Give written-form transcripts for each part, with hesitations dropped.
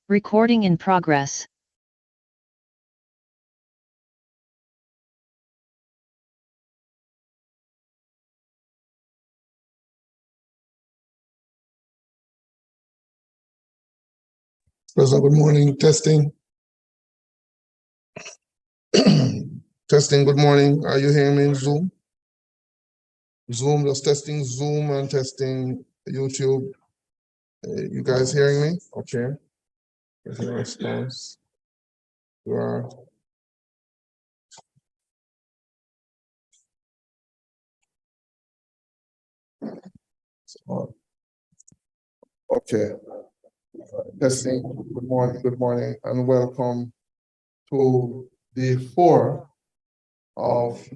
Recording in progress. President, good morning. Testing. Testing, good morning. Are you hearing me in Zoom? Zoom, just testing Zoom and testing YouTube. You guys hearing me? Okay. There's no response. You are. Okay. Testing. Good morning, and welcome to day 4 of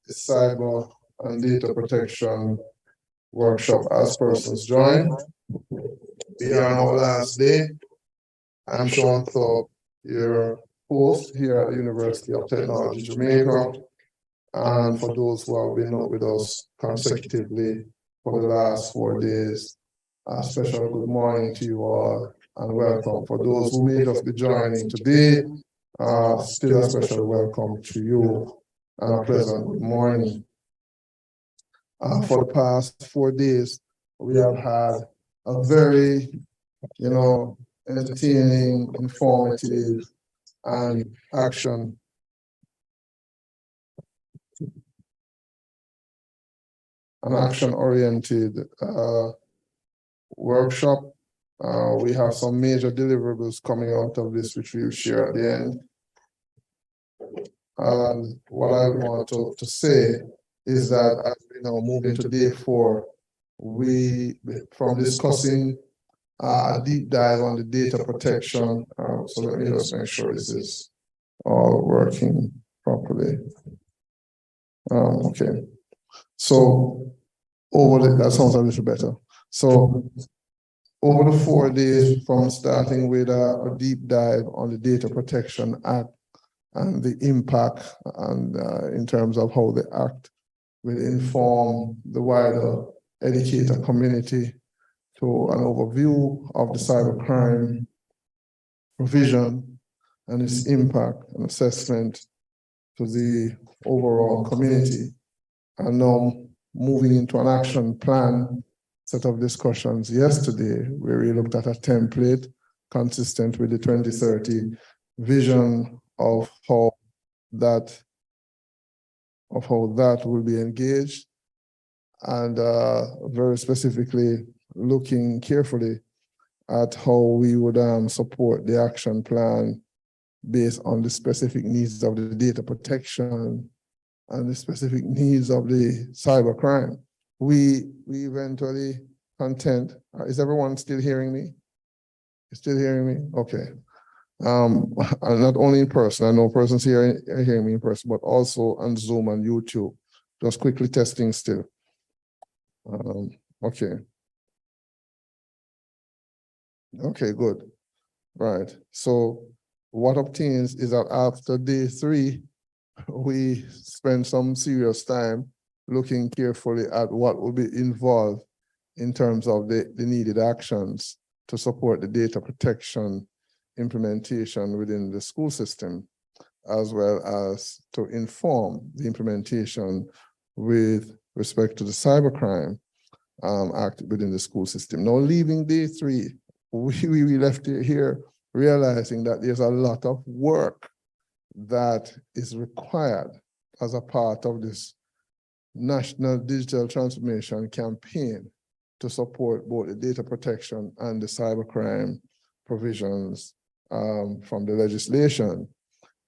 the Cyber and Data Protection Workshop as persons join. We are on our last day. I'm Sean Thorpe, your host here at the University of Technology, Jamaica. And for those who have been with us consecutively for the last 4 days, a special good morning to you all and welcome. For those who may just be joining today, still a special welcome to you and a pleasant good morning. For the past 4 days, we have had a very, entertaining, informative, and action-oriented workshop. We have some major deliverables coming out of this, which we'll share at the end. And what I want to say is that as we now move into day 4, from discussing a deep dive on the data protection. So let me just make sure this is all working properly. Okay. So that sounds a little better. So over the 4 days, from starting with a deep dive on the Data Protection Act and the impact and in terms of how the Act will inform the wider educator community, to an overview of the cybercrime provision and its impact and assessment to the overall community, and now moving into an action plan set of discussions yesterday, where we looked at a template consistent with the 2030 vision of how that will be engaged, and very specifically looking carefully at how we would support the action plan based on the specific needs of the data protection and the specific needs of the cybercrime. We eventually content. Is everyone still hearing me? You still hearing me? Okay. Not only in person, I know persons here are hearing me in person, but also on Zoom and YouTube. Just quickly testing still. Okay. Okay, good. Right. So what obtains is that after day 3, we spend some serious time looking carefully at what will be involved in terms of the needed actions to support the data protection implementation within the school system, as well as to inform the implementation with respect to the Cybercrime Act within the school system. Now, leaving day 3, we left here realizing that there's a lot of work that is required as a part of this National Digital Transformation Campaign to support both the data protection and the cybercrime provisions from the legislation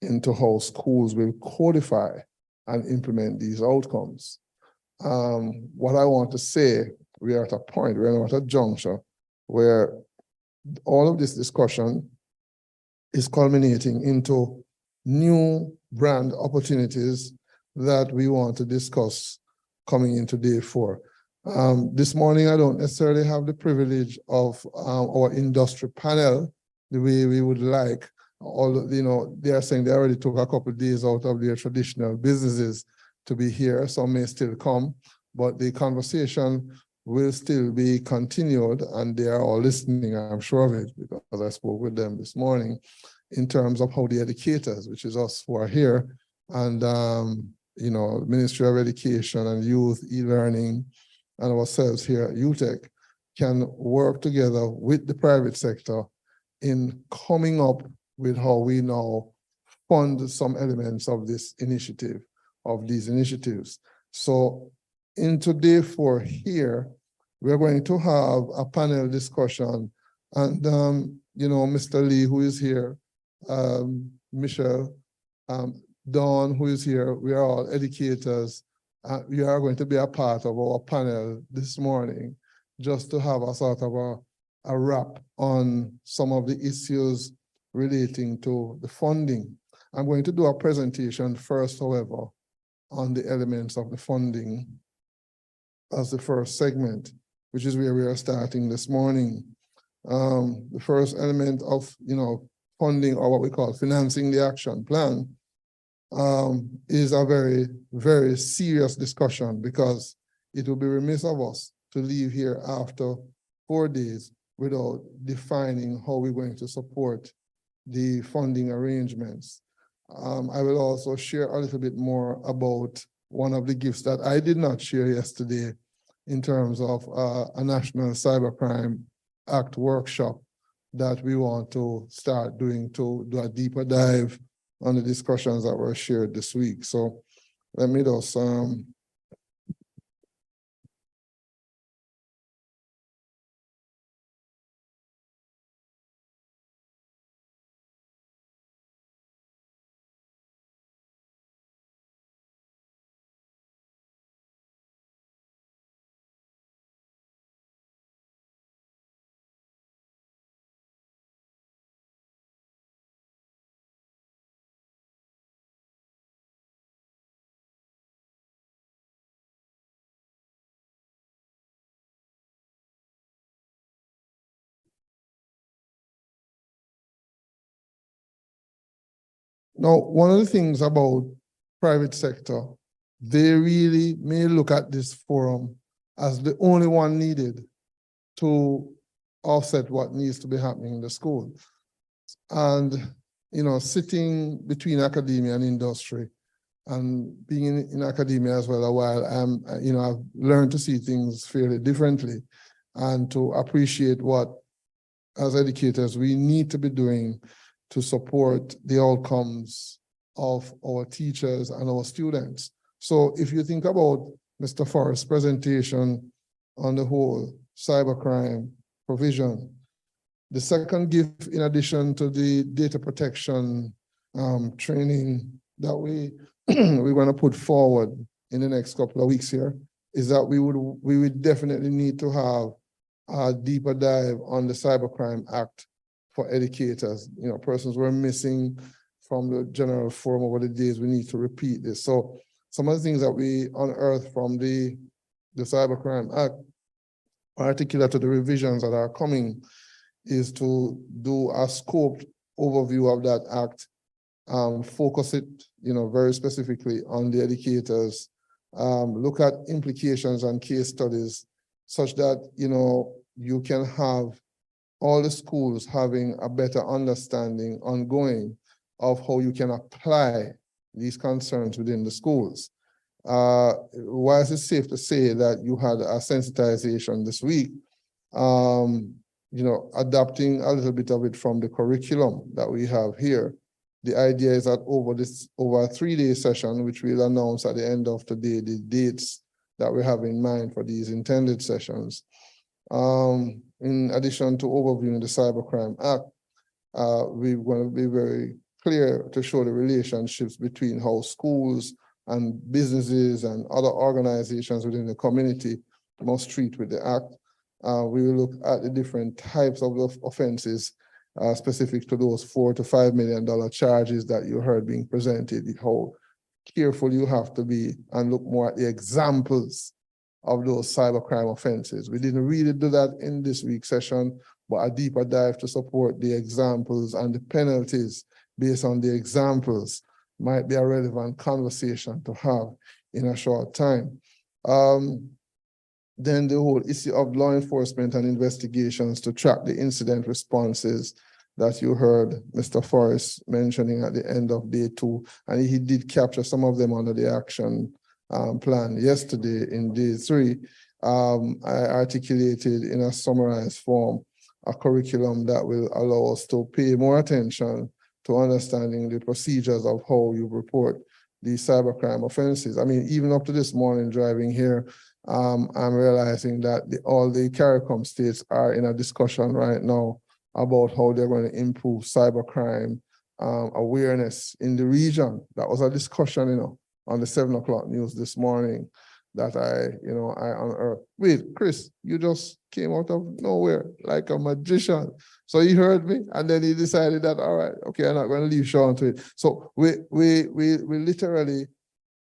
into how schools will codify and implement these outcomes. What I want to say, we are at a point, we're at a juncture where all of this discussion is culminating into new brand opportunities that we want to discuss coming into day 4. This morning, I don't necessarily have the privilege of our industry panel the way we would like. They are saying they already took a couple of days out of their traditional businesses to be here. Some may still come, but the conversation will still be continued, and they are all listening, I'm sure of it, because as I spoke with them this morning, in terms of how the educators, which is us who are here, and Ministry of Education and Youth, e-learning, and ourselves here at UTEC can work together with the private sector in coming up with how we now fund some elements of this initiative, of these initiatives. So into day 4 here, we're going to have a panel discussion, and Mr. Lee, who is here, Michelle, Dawn, who is here, we are all educators. We are going to be a part of our panel this morning, just to have a sort of a wrap on some of the issues relating to the funding. I'm going to do a presentation first, however, on the elements of the funding as the first segment, which is where we are starting this morning. The first element of, funding, or what we call financing the action plan, is a very, very serious discussion, because it will be remiss of us to leave here after 4 days without defining how we're going to support the funding arrangements. I will also share a little bit more about one of the gifts that I did not share yesterday in terms of a National Cybercrime Act workshop that we want to start doing to do a deeper dive on the discussions that were shared this week. So let me just now, one of the things about private sector, they really may look at this forum as the only one needed to offset what needs to be happening in the school. And, sitting between academia and industry, and being in academia as well a while, I've learned to see things fairly differently, and to appreciate what, as educators, we need to be doing to support the outcomes of our teachers and our students. So if you think about Mr. Forrest's presentation on the whole cybercrime provision, the second gift, in addition to the data protection training that we're going to put forward in the next couple of weeks here, is that we would definitely need to have a deeper dive on the Cybercrime Act for educators. Persons were missing from the general forum over the days. We need to repeat this. So some of the things that we unearthed from the Cybercrime Act, particular to the revisions that are coming, is to do a scoped overview of that act, focus it, very specifically on the educators, look at implications and case studies, such that, you can have all the schools having a better understanding ongoing of how you can apply these concerns within the schools. Whilst it's safe to say that you had a sensitization this week, adapting a little bit of it from the curriculum that we have here, the idea is that over a 3-day session, which we'll announce at the end of today, the dates that we have in mind for these intended sessions. In addition to overviewing the Cybercrime Act, we want to be very clear to show the relationships between how schools and businesses and other organizations within the community must treat with the Act. We will look at the different types of offenses specific to those $4 to $5 million charges that you heard being presented, how careful you have to be, and look more at the examples of those cybercrime offenses. We didn't really do that in this week's session, but a deeper dive to support the examples and the penalties based on the examples might be a relevant conversation to have in a short time. Then the whole issue of law enforcement and investigations to track the incident responses that you heard Mr. Forrest mentioning at the end of day 2. And he did capture some of them under the action plan yesterday in day 3. I articulated in a summarized form a curriculum that will allow us to pay more attention to understanding the procedures of how you report these cybercrime offenses. I mean, even up to this morning driving here, I'm realizing that all the CARICOM states are in a discussion right now about how they're going to improve cybercrime awareness in the region. That was a discussion, on the 7 o'clock news this morning that I unearthed. Wait, Chris, you just came out of nowhere like a magician. So he heard me, and then he decided that, all right, okay, I'm not going to leave Sean to it. So we literally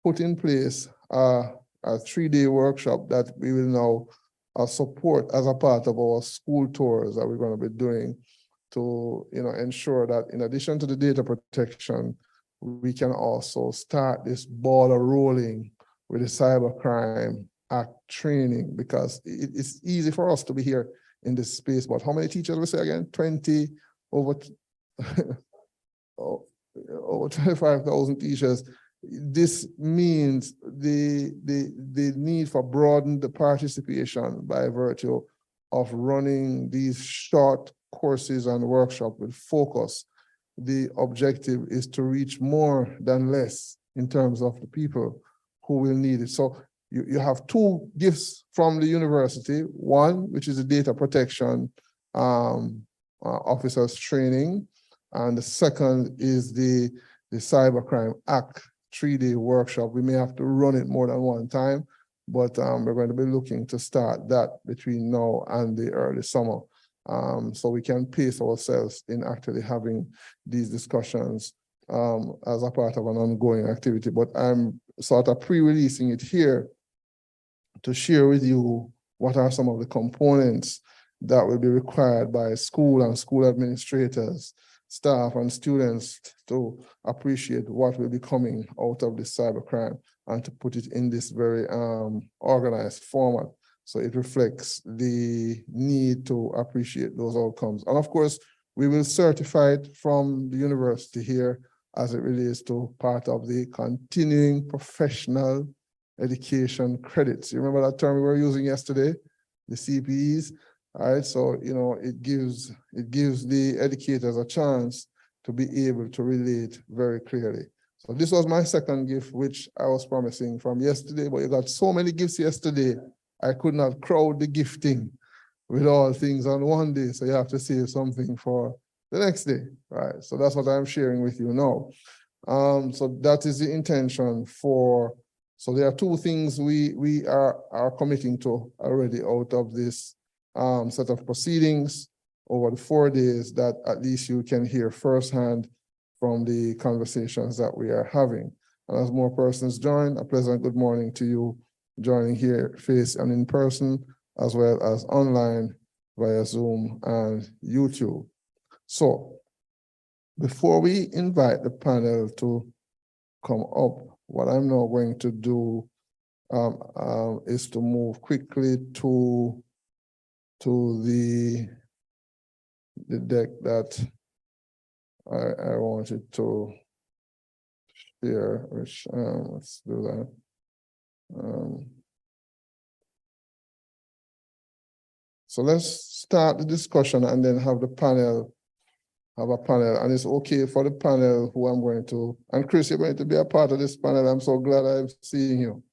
put in place a 3-day workshop that we will now support as a part of our school tours that we're going to be doing to ensure that in addition to the data protection, we can also start this ball rolling with the Cybercrime Act training, because it's easy for us to be here in this space. But how many teachers we say again? 20 over 25,000 teachers. This means the need for broadened participation by virtue of running these short courses and workshops with focus. The objective is to reach more than less in terms of the people who will need it. So you have 2 gifts from the university. One, which is the data protection officers training, and the second is the Cybercrime Act 3-day workshop. We may have to run it more than one time, but we're going to be looking to start that between now and the early summer. So we can pace ourselves in actually having these discussions as a part of an ongoing activity. But I'm sort of pre-releasing it here to share with you what are some of the components that will be required by school and school administrators, staff and students to appreciate what will be coming out of this cybercrime and to put it in this very organized format. So it reflects the need to appreciate those outcomes. And of course, we will certify it from the university here as it relates to part of the continuing professional education credits. You remember that term we were using yesterday, the CPEs? All right, so it gives the educators a chance to be able to relate very clearly. So this was my second gift, which I was promising from yesterday, but you got so many gifts yesterday, I could not crowd the gifting with all things on one day. So you have to save something for the next day, right? So that's what I'm sharing with you now. So that is the intention for, so there are 2 things we are committing to already out of this set of proceedings over the 4 days that at least you can hear firsthand from the conversations that we are having. And as more persons join, a pleasant good morning to you joining here face and in person, as well as online via Zoom and YouTube. So before we invite the panel to come up, what I'm now going to do is to move quickly to the deck that I wanted to share, which let's do that. So let's start the discussion and then have a panel, and it's okay for the panel who I'm going to, and Chris, you're going to be a part of this panel. I'm so glad I'm seeing you.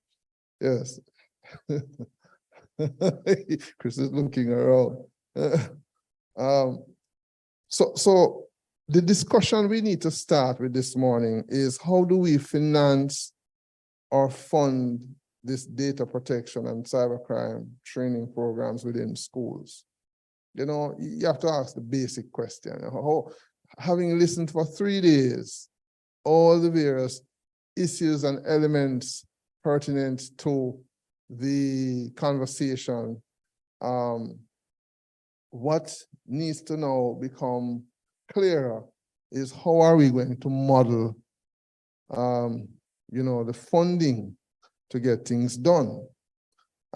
Yes. Chris is looking around. So the discussion we need to start with this morning is, how do we finance or fund this data protection and cybercrime training programs within schools? You have to ask the basic question. Having listened for 3 days, all the various issues and elements pertinent to the conversation, what needs to now become clearer is, how are we going to model the funding to get things done?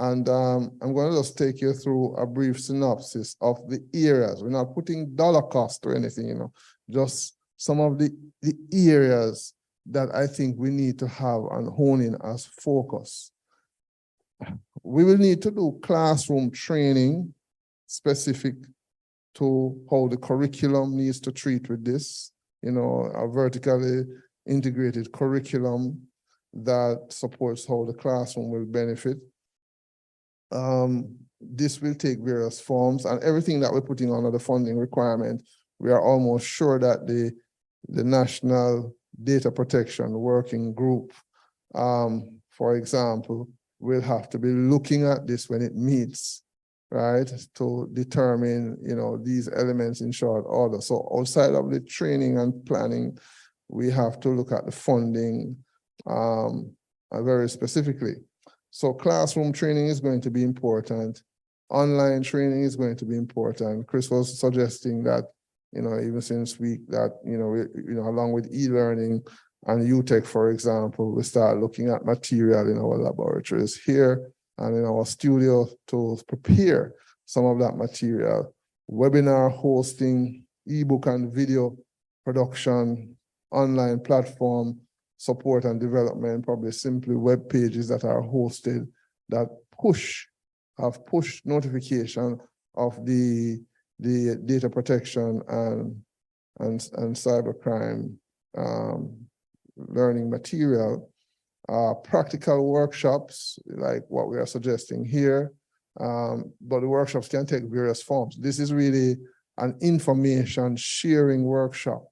And I'm going to just take you through a brief synopsis of the areas. We're not putting dollar cost or anything, just some of the areas that I think we need to have and hone in as focus. We will need to do classroom training specific to how the curriculum needs to treat with this, a vertically integrated curriculum that supports how the classroom will benefit. This will take various forms, and everything that we're putting under the funding requirement, we are almost sure that the National Data Protection Working Group, for example, will have to be looking at this when it meets, right, to determine, these elements in short order. So outside of the training and planning, we have to look at the funding very specifically. So classroom training is going to be important. Online training is going to be important. Chris was suggesting that, even since week that, along with e-learning and UTech, for example, we start looking at material in our laboratories here and in our studio to prepare some of that material. Webinar hosting, ebook and video production, online platform support and development, probably simply web pages that are hosted that have push notification of the data protection and cybercrime learning material, practical workshops like what we are suggesting here, but the workshops can take various forms. This is really an information sharing workshop.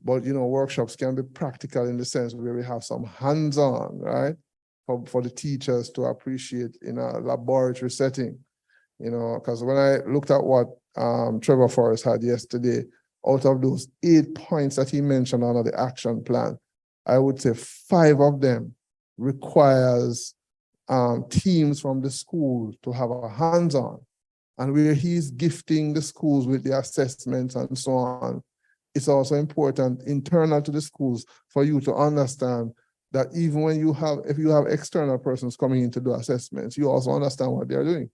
But, workshops can be practical in the sense where we have some hands-on, right, for the teachers to appreciate in a laboratory setting, because when I looked at what Trevor Forrest had yesterday, out of those 8 points that he mentioned under the action plan, I would say 5 of them requires teams from the school to have a hands-on, and where he's gifting the schools with the assessments and so on. It's also important internal to the schools for you to understand that even when if you have external persons coming in to do assessments, you also understand what they're doing.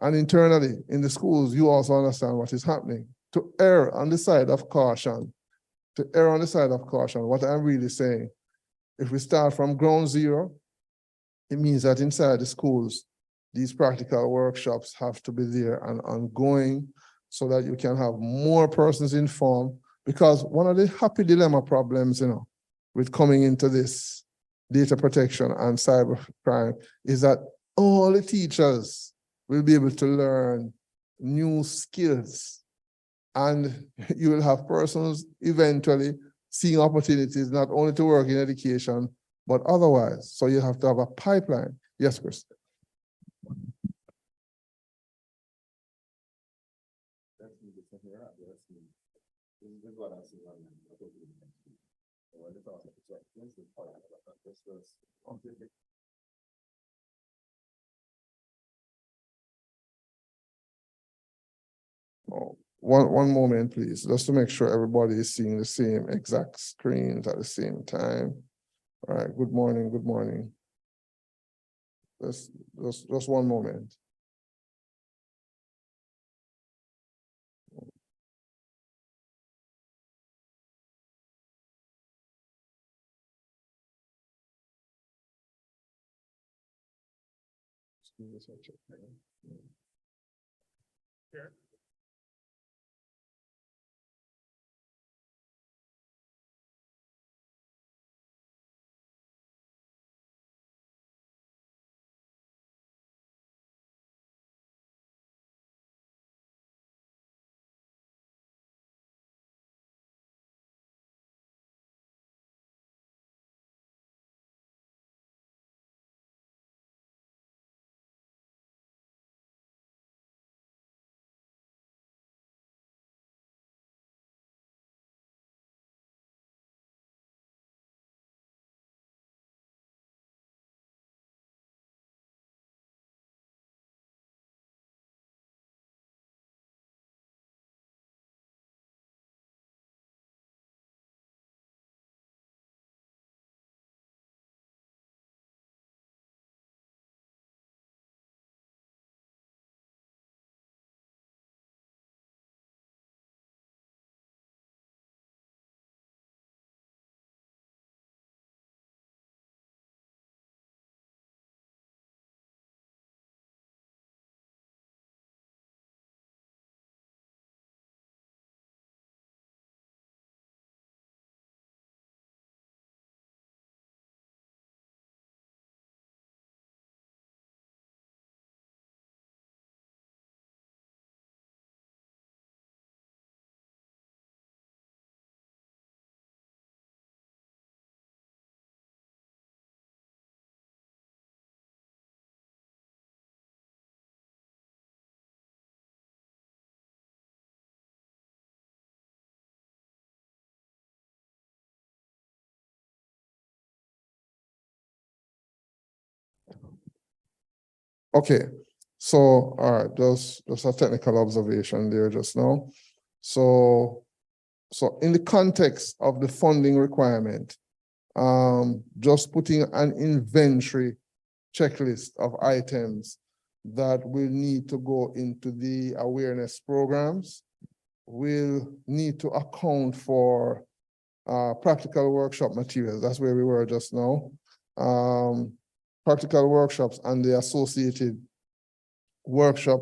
And internally in the schools, you also understand what is happening. To err on the side of caution, what I'm really saying, if we start from ground zero, it means that inside the schools, these practical workshops have to be there and ongoing, so that you can have more persons informed. Because one of the happy dilemma problems, with coming into this data protection and cybercrime is that all the teachers will be able to learn new skills. And you will have persons eventually seeing opportunities not only to work in education, but otherwise. So you have to have a pipeline. Yes, Chris. One moment, please, just to make sure everybody is seeing the same exact screens at the same time. All right, good morning, good morning. Just one moment. Sure. Okay, so, all right, there's a technical observation there just now. So in the context of the funding requirement, just putting an inventory checklist of items that will need to go into the awareness programs will need to account for practical workshop materials. That's where we were just now. Practical workshops and the associated workshop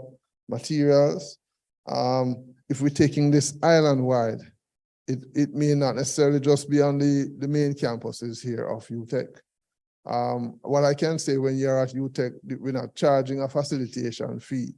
materials. If we're taking this island-wide, it may not necessarily just be on the main campuses here of UTech. What I can say, when you're at UTech, we're not charging a facilitation fee,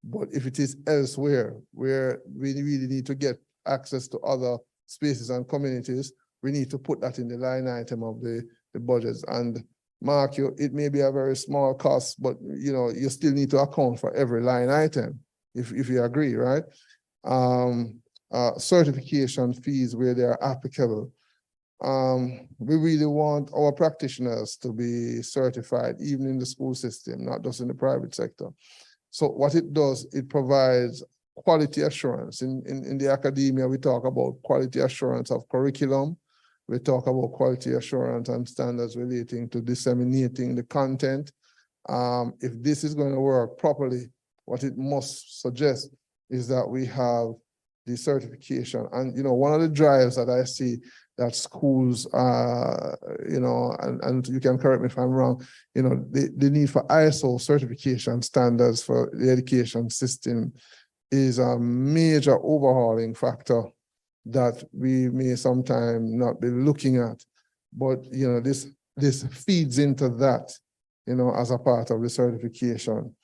but if it is elsewhere where we really need to get access to other spaces and communities, we need to put that in the line item of the budgets. And Mark, it may be a very small cost, but you still need to account for every line item, if you agree, right? Certification fees where they are applicable. We really want our practitioners to be certified, even in the school system, not just in the private sector. So what it does, it provides quality assurance. In the academia, we talk about quality assurance of curriculum. We talk about quality assurance and standards relating to disseminating the content. If this is going to work properly, what it must suggest is that we have the certification. And, one of the drives that I see that schools, and you can correct me if I'm wrong, the need for ISO certification standards for the education system is a major overhauling factor that we may sometimes not be looking at. But, this feeds into that, as a part of the certification.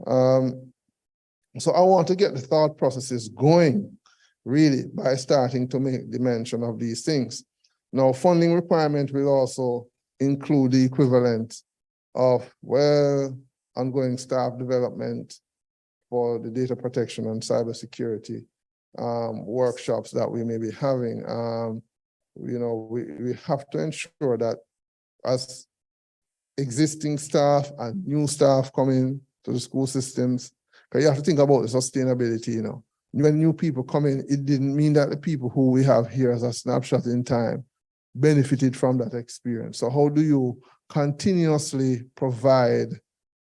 So I want to get the thought processes going, really, by starting to make the mention of these things. Now, funding requirement will also include the equivalent of, ongoing staff development for the data protection and cybersecurity workshops that we may be having. We have to ensure that as existing staff and new staff come in to the school systems, because you have to think about the sustainability, When new people come in, it didn't mean that the people who we have here as a snapshot in time benefited from that experience. So how do you continuously provide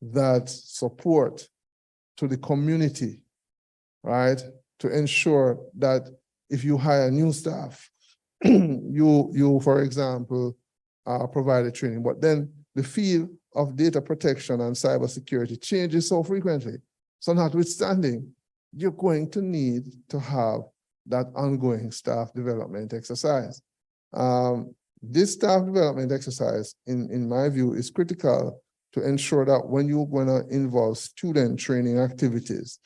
that support to the community, right? To ensure that if you hire new staff, you, for example, provide a training, but then the field of data protection and cybersecurity changes so frequently. So notwithstanding, you're going to need to have that ongoing staff development exercise. This staff development exercise, in my view, is critical to ensure that when you're going to involve student training activities,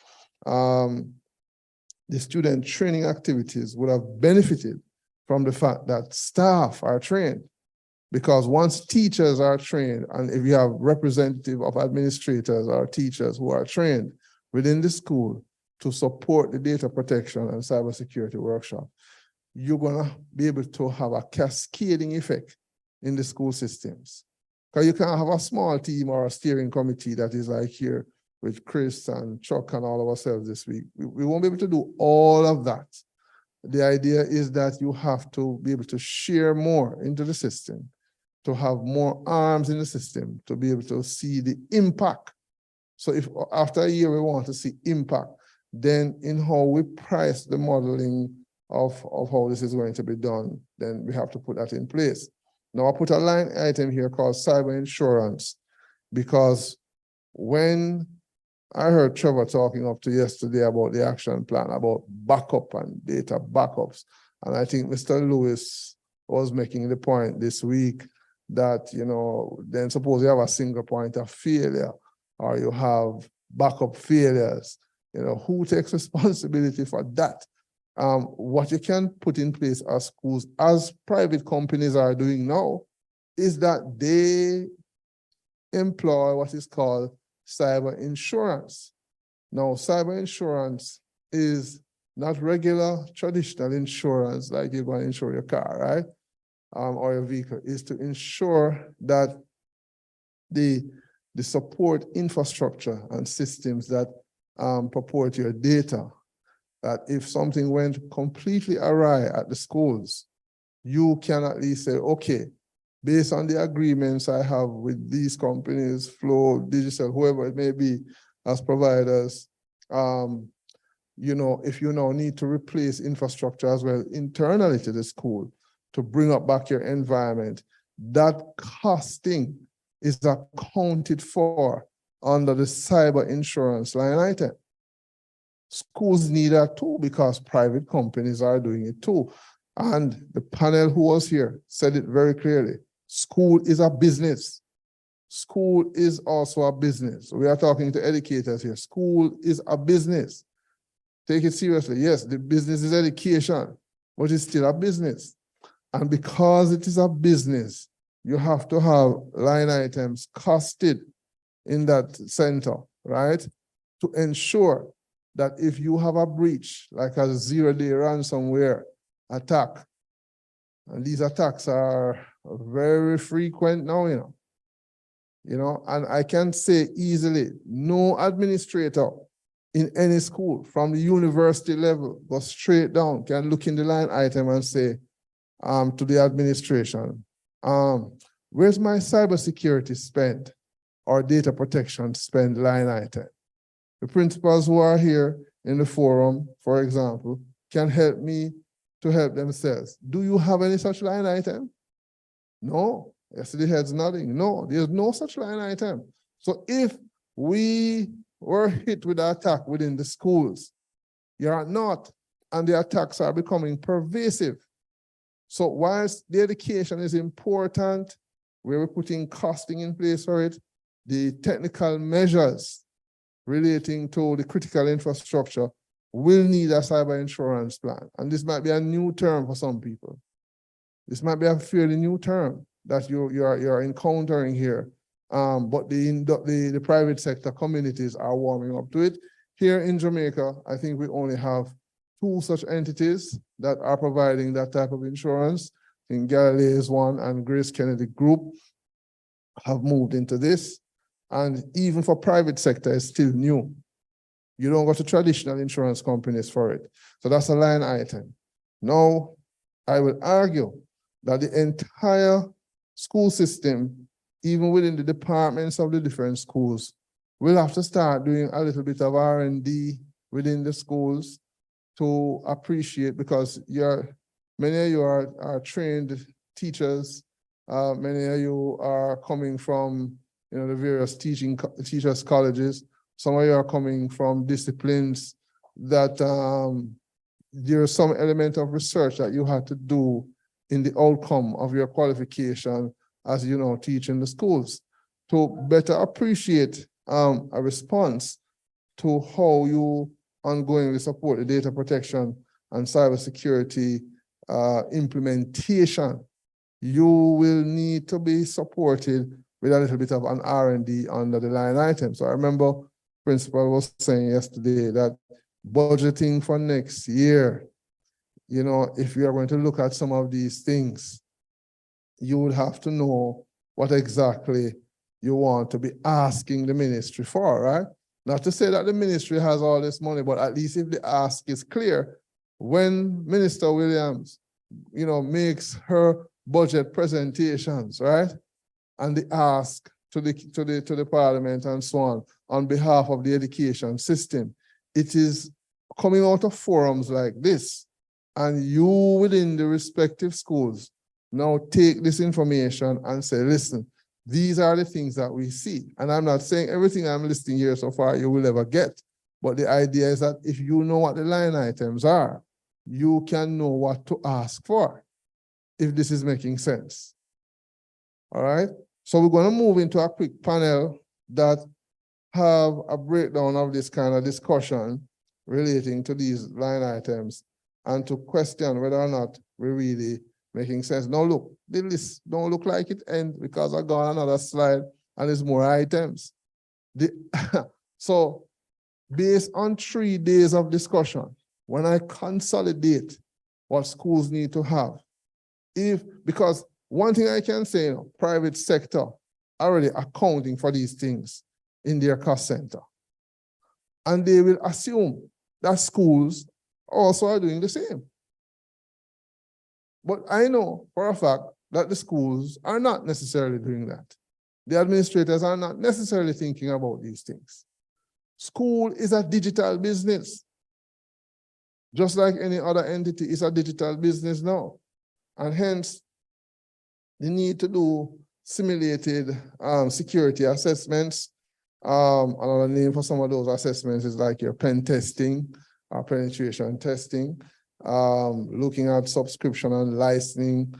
the student training activities would have benefited from the fact that staff are trained. Because once teachers are trained, and if you have representative of administrators or teachers who are trained within the school to support the data protection and cybersecurity workshop, you're gonna be able to have a cascading effect in the school systems. Because you can't have a small team or a steering committee that is like here with Chris and Chuck and all of ourselves this week. We won't be able to do all of that. The idea is that you have to be able to share more into the system, to have more arms in the system, to be able to see the impact. So if after a year we want to see impact, then in how we price the modeling of how this is going to be done, then we have to put that in place. Now I put a line item here called cyber insurance, because when I heard Trevor talking up to yesterday about the action plan, about backup and data backups, and I think Mr. Lewis was making the point this week that, then suppose you have a single point of failure or you have backup failures, who takes responsibility for that? What you can put in place as schools, as private companies are doing now, is that they employ what is called cyber insurance. Now, cyber insurance is not regular traditional insurance like you're going to insure your car, right? Or your vehicle, is to ensure that the the support infrastructure and systems that purport your data, that if something went completely awry at the schools, you can at least say, okay, based on the agreements I have with these companies, Flow, Digital, whoever it may be, as providers, you know, if you now need to replace infrastructure as well internally to the school to bring up back your environment, that costing is accounted for under the cyber insurance line item. Schools need that too because private companies are doing it too. And the panel who was here said it very clearly. School is a business. School is also a business. We are talking to educators here. School is a business. Take it seriously. Yes, the business is education, but it's still a business. And because it is a business, you have to have line items costed in that center, right? To ensure that if you have a breach, like a zero-day ransomware attack, and these attacks are very frequent now, you know, and I can say easily, no administrator in any school from the university level go straight down, can look in the line item and say to the administration, where's my cybersecurity spend or data protection spend line item? The principals who are here in the forum, for example, can help me to help themselves. Do you have any such line item? No. Yesterday head's nodding. No, there's no such line item. So if we were hit with an attack within the schools, you are not, and the attacks are becoming pervasive. So whilst the education is important, we're putting costing in place for it, the technical measures relating to the critical infrastructure will need a cyber insurance plan. And this might be a new term for some people. This might be a fairly new term that you're encountering here. But the private sector communities are warming up to it. Here in Jamaica, I think we only have 2 such entities that are providing that type of insurance. In Galilee is one, and Grace Kennedy Group have moved into this. And even for private sector, it's still new. You don't go to traditional insurance companies for it. So that's a line item. Now, I will argue that the entire school system, even within the departments of the different schools, will have to start doing a little bit of R&D within the schools to appreciate, because many of you are trained teachers, many of you are coming from the various teachers colleges. Some of you are coming from disciplines that there's some element of research that you had to do in the outcome of your qualification as teach in the schools to better appreciate a response to how you ongoingly support the data protection and cybersecurity implementation. You will need to be supported with a little bit of an R&D under the line item. So I remember principal was saying yesterday that budgeting for next year, if you are going to look at some of these things, you would have to know what exactly you want to be asking the ministry for, right? Not to say that the ministry has all this money, but at least if the ask is clear, when Minister Williams, makes her budget presentations, right? And the ask to the parliament and so on behalf of the education system, it is coming out of forums like this. And you within the respective schools now take this information and say, listen, these are the things that we see. And I'm not saying everything I'm listing here so far you will ever get. But the idea is that if you know what the line items are, you can know what to ask for, if this is making sense. All right? So we're going to move into a quick panel that have a breakdown of this kind of discussion relating to these line items and to question whether or not we're really making sense. Now look, the list don't look like it ends because I got another slide and there's more items. So based on 3 days of discussion, when I consolidate what schools need to have, because one thing I can say, private sector already accounting for these things in their cost center. And they will assume that schools also are doing the same. But I know for a fact that the schools are not necessarily doing that. The administrators are not necessarily thinking about these things. School is a digital business. Just like any other entity is a digital business now. And hence, the need to do simulated security assessments. Another name for some of those assessments is like your pen testing, penetration testing, looking at subscription and licensing,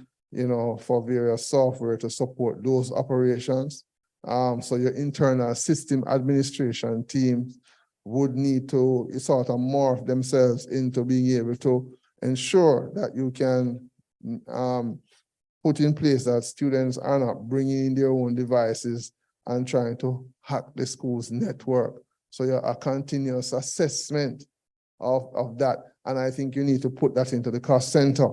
for various software to support those operations. So your internal system administration teams would need to sort of morph themselves into being able to ensure that you can put in place that students are not bringing in their own devices and trying to hack the school's network. So you have a continuous assessment of that. And I think you need to put that into the cost center,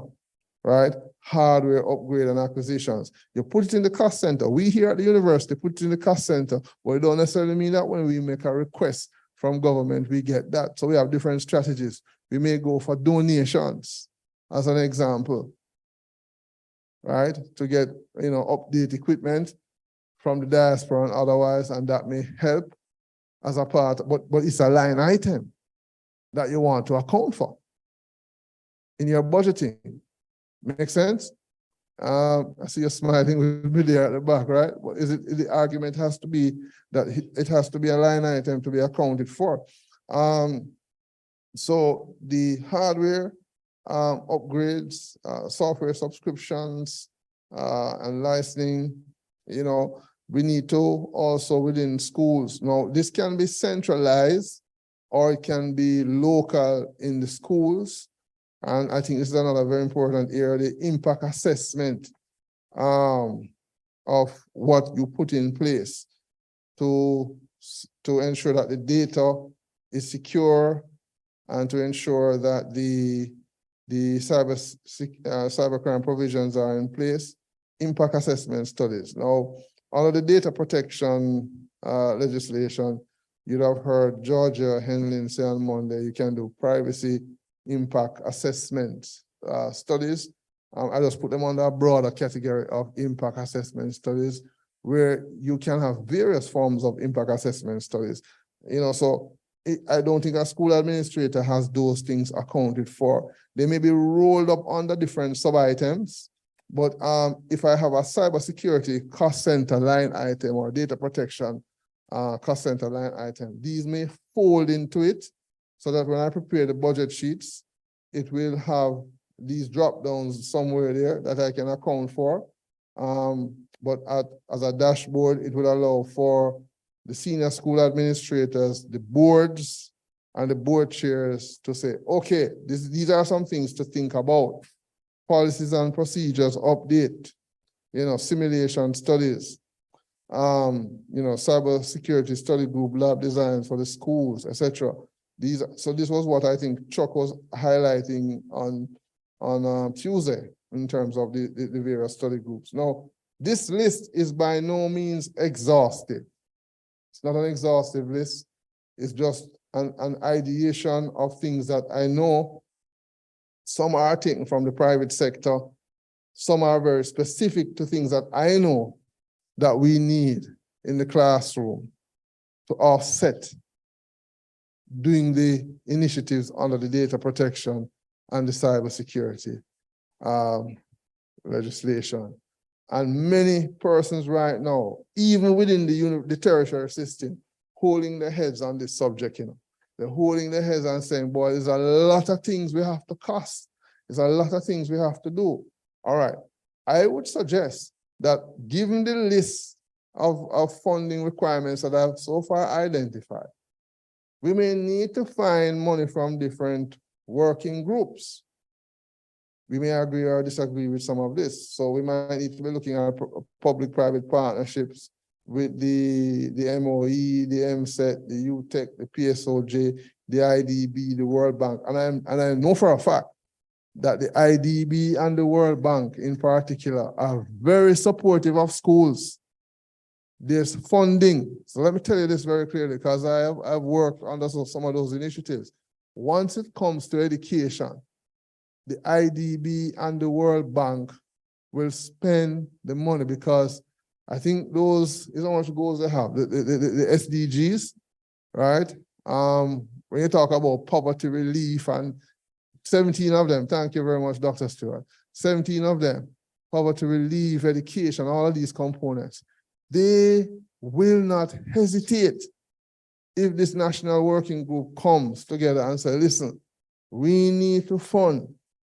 right? Hardware upgrade and acquisitions. You put it in the cost center. We here at the university put it in the cost center, but it don't necessarily mean that when we make a request from government, we get that. So we have different strategies. We may go for donations, as an example, right? To get, update equipment from the diaspora and otherwise, and that may help as a part, but it's a line item that you want to account for in your budgeting. Make sense? I see you smiling with me there at the back, right? But the argument has to be that it has to be a line item to be accounted for. So the hardware upgrades, software subscriptions, and licensing, we need to also within schools. Now, this can be centralized or it can be local in the schools. And I think this is another very important area, the impact assessment of what you put in place to ensure that the data is secure and to ensure that the cybercrime provisions are in place. Impact assessment studies. Now, under the data protection legislation, you'd have heard Georgia Henlin say on Monday, you can do privacy impact assessment studies. I just put them under a broader category of impact assessment studies, where you can have various forms of impact assessment studies. I don't think a school administrator has those things accounted for. They may be rolled up under different sub-items, but if I have a cybersecurity cost center line item or data protection cost center line item, these may fold into it so that when I prepare the budget sheets, it will have these drop downs somewhere there that I can account for. But as a dashboard, it will allow for the senior school administrators, the boards, and the board chairs to say, okay, these are some things to think about. Policies and procedures update, simulation studies, cyber security study group, lab designs for the schools, etc. So this was what I think Chuck was highlighting on Tuesday in terms of the various study groups. Now, this list is by no means exhaustive. It's not an exhaustive list. It's just an ideation of things that I know. Some are taken from the private sector. Some are very specific to things that I know that we need in the classroom to offset doing the initiatives under the data protection and the cybersecurity legislation. And many persons right now, even within the tertiary system, holding their heads on this subject, They're holding their heads and saying, boy, there's a lot of things we have to cost. There's a lot of things we have to do. All right. I would suggest that given the list of funding requirements that I've so far identified, we may need to find money from different working groups. We may agree or disagree with some of this. So we might need to be looking at public-private partnerships with the MOE, the MSET, the UTEC, the PSOJ, the IDB, the World Bank. And I know for a fact that the IDB and the World Bank in particular are very supportive of schools. there's funding. So let me tell you this very clearly, because I've worked under some of those initiatives. Once it comes to education, the IDB and the World Bank will spend the money, because I think those is how much goals they have. The SDGs, right? When you talk about poverty relief, and 17 of them, thank you very much, Dr. Stewart, 17 of them, poverty relief, education, all of these components, they will not hesitate if this national working group comes together and say, listen, we need to fund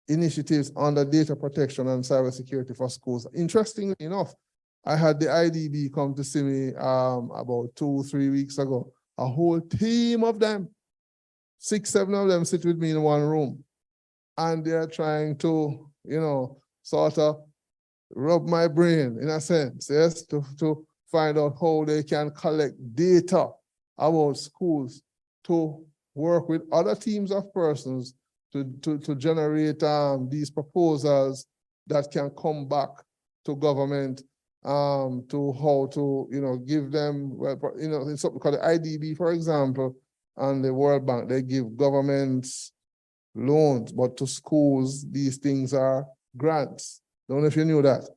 initiatives under data protection and cybersecurity for schools. Interestingly enough, I had the IDB come to see me about 2-3 weeks ago. A whole team of them, 6-7 of them sit with me in one room. And they're trying to, sort of rub my brain in a sense, yes, to find out how they can collect data about schools to work with other teams of persons to generate these proposals that can come back to government to how to, give them, in something called the IDB, for example, and the World Bank, they give governments loans, but to schools, these things are grants. Don't know if you knew that.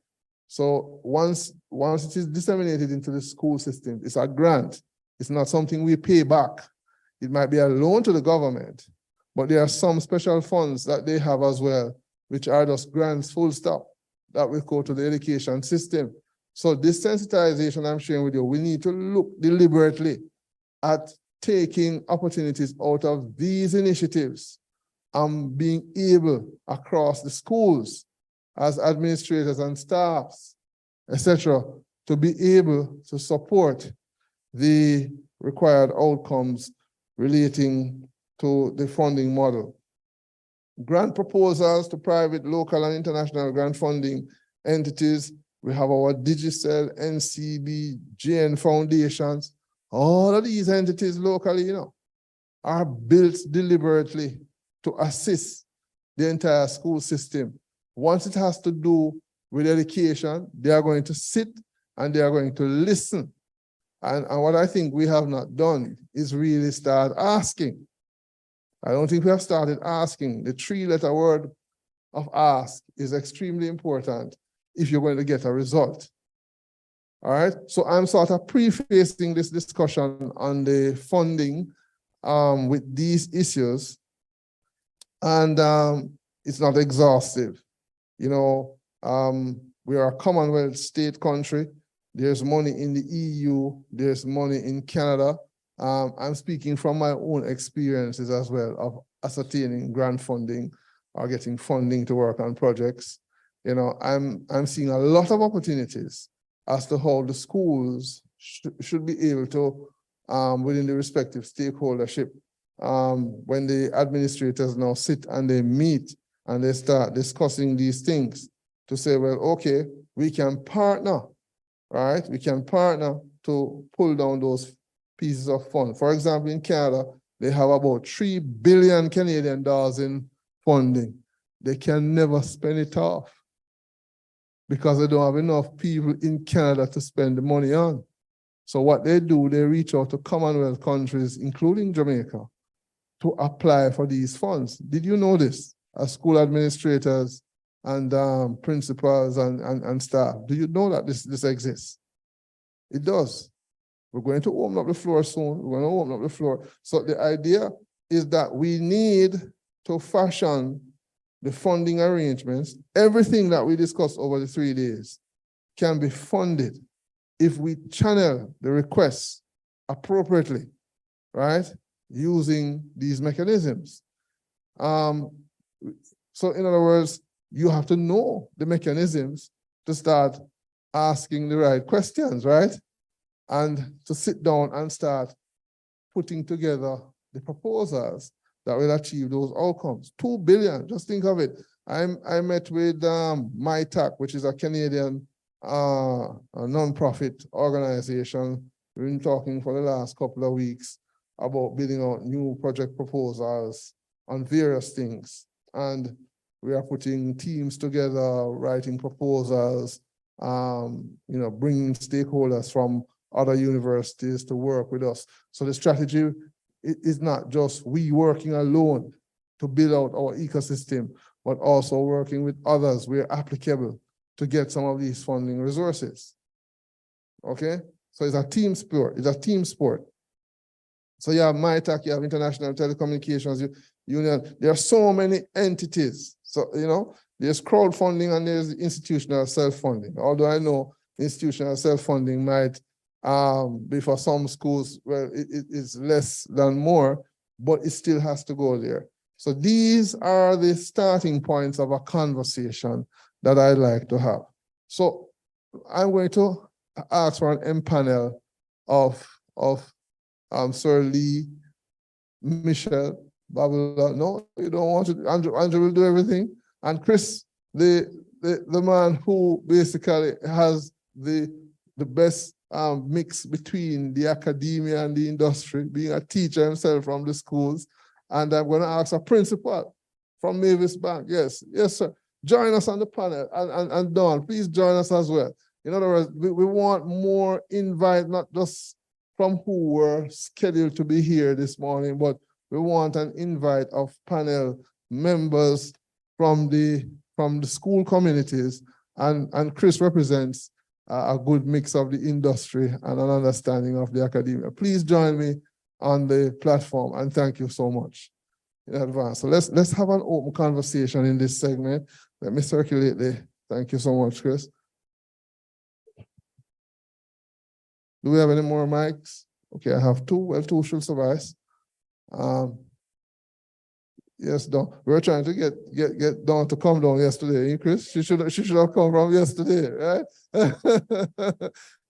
So once it is disseminated into the school system, it's a grant. It's not something we pay back. It might be a loan to the government, but there are some special funds that they have as well, which are just grants, full stop, that will go to the education system. So this sensitization I'm sharing with you, we need to look deliberately at taking opportunities out of these initiatives and being able across the schools as administrators and staffs, etc., to be able to support the required outcomes relating to the funding model. Grant proposals to private, local, and international grant funding entities. We have our Digicel, NCB, JN Foundations. All of these entities locally, are built deliberately to assist the entire school system. Once it has to do with education, they are going to sit and they are going to listen. And what I think we have not done is really start asking. I don't think we have started asking. The 3-letter word of ask is extremely important if you're going to get a result. All right, so I'm sort of prefacing this discussion on the funding with these issues, and it's not exhaustive. We are a Commonwealth state country. There's money in the EU, there's money in Canada. I'm speaking from my own experiences as well of ascertaining grant funding or getting funding to work on projects. I'm seeing a lot of opportunities as to how the schools should be able to, within the respective stakeholdership, when the administrators now sit and they meet and they start discussing these things to say, well, okay, we can partner, right? We can partner to pull down those pieces of funds. For example, in Canada, they have about 3 billion Canadian dollars in funding. They can never spend it off because they don't have enough people in Canada to spend the money on. So what they do, they reach out to Commonwealth countries, including Jamaica, to apply for these funds. Did you know this? As school administrators and principals and staff, do you know that this exists? It does. We're going to open up the floor soon. We're going to open up the floor. So the idea is that we need to fashion the funding arrangements. Everything that we discussed over the 3 days can be funded if we channel the requests appropriately, right? Using these mechanisms. So in other words, you have to know the mechanisms to start asking the right questions, right? And to sit down and start putting together the proposals that will achieve those outcomes. 2 billion, just think of it. I met with MyTac, which is a Canadian a non-profit organization. We've been talking for the last couple of weeks about building out new project proposals on various things. And we are putting teams together, writing proposals, bringing stakeholders from other universities to work with us. So the strategy is not just we working alone to build out our ecosystem, but also working with others where applicable to get some of these funding resources. Okay? So it's a team sport. It's a team sport. So you have MITAC, you have International Telecommunications Union. There are so many entities. So, you know, there's crowdfunding and there's institutional self-funding. Although I know institutional self-funding might be for some schools, well, it's less than more, but it still has to go there. So these are the starting points of a conversation that I'd like to have. So I'm going to ask for an panel of Sir Lee, Michelle, Babula. No, you don't want to. Andrew will do everything. And Chris, the man who basically has the best mix between the academia and the industry, being a teacher himself from the schools. And I'm going to ask a principal from Mavis Bank. Yes, sir. Join us on the panel. And Dawn, please join us as well. In other words, we want more invite, not just from who were scheduled to be here this morning, but we want an invite of panel members from the school communities. And Chris represents a good mix of the industry and an understanding of the academia. Please join me on the platform, and thank you so much in advance. So let's have an open conversation in this segment. Let me circulate thank you so much, Chris. Do we have any more mics? Okay, I have two. Well, two should suffice. Yes, Dawn. We were trying to get Dawn to come down yesterday, Chris. She should have come from yesterday, right?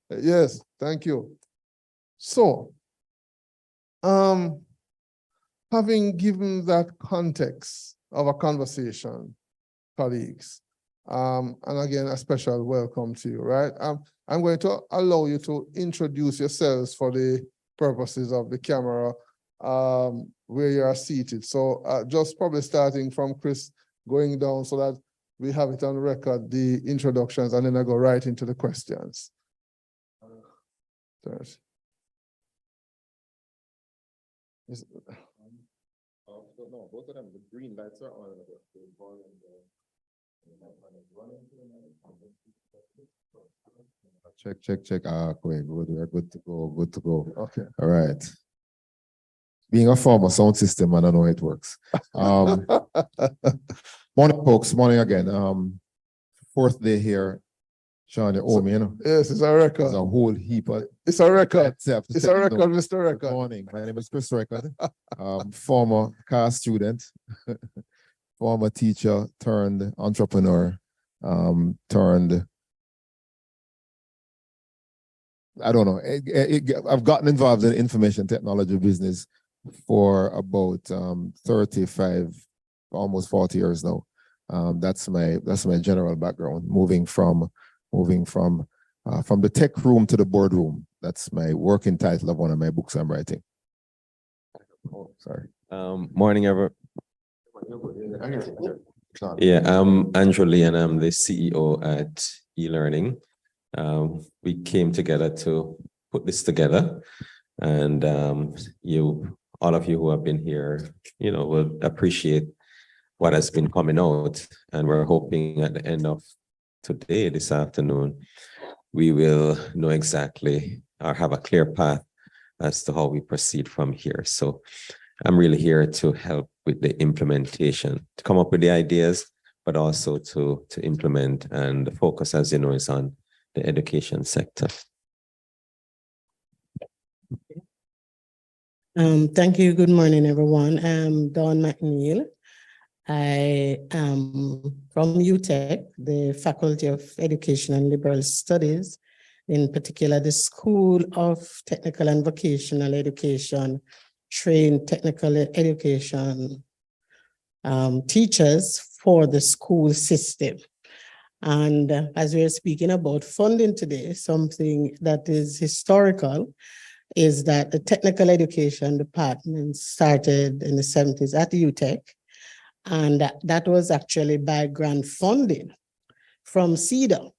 Yes, thank you. So, having given that context of a conversation, colleagues, and again, a special welcome to you, right? I'm going to allow you to introduce yourselves for the purposes of the camera where you are seated. So just probably starting from Chris, going down so that we have it on record, the introductions, and then I go right into the questions. No, both of them, the green lights are on. Check. Great. We're good to go. Okay. All right. Being a former sound system, I don't know how it works. Morning, folks. Morning again. Fourth day here. Sean, you owe me, you know. Yes, it's a record. There's a whole heap of. It's a record. It's a record, Mr. Record. Good morning. My name is Chris Record. Former car student, former teacher turned entrepreneur, turned. I don't know. I've gotten involved in information technology business for about 35, almost 40 years now. That's my general background. Moving from the tech room to the boardroom. That's my working title of one of my books I'm writing. Oh, sorry. Morning, everyone. Yeah, I'm Andrew Lee, and I'm the CEO at eLearning. We came together to put this together, and all of you who have been here, will appreciate what has been coming out, and we're hoping at the end of today, this afternoon, we will know exactly or have a clear path as to how we proceed from here. So I'm really here to help with the implementation, to come up with the ideas, but also to implement, and the focus, as you know, is on the education sector. Thank you. Good morning, everyone. I'm Dawn McNeil. I am from UTech, the Faculty of Education and Liberal Studies, in particular the School of Technical and Vocational Education, train technical education teachers for the school system. And as we're speaking about funding today, something that is historical is that the technical education department started in the 70s at UTech. And that was actually by grant funding from CEDA.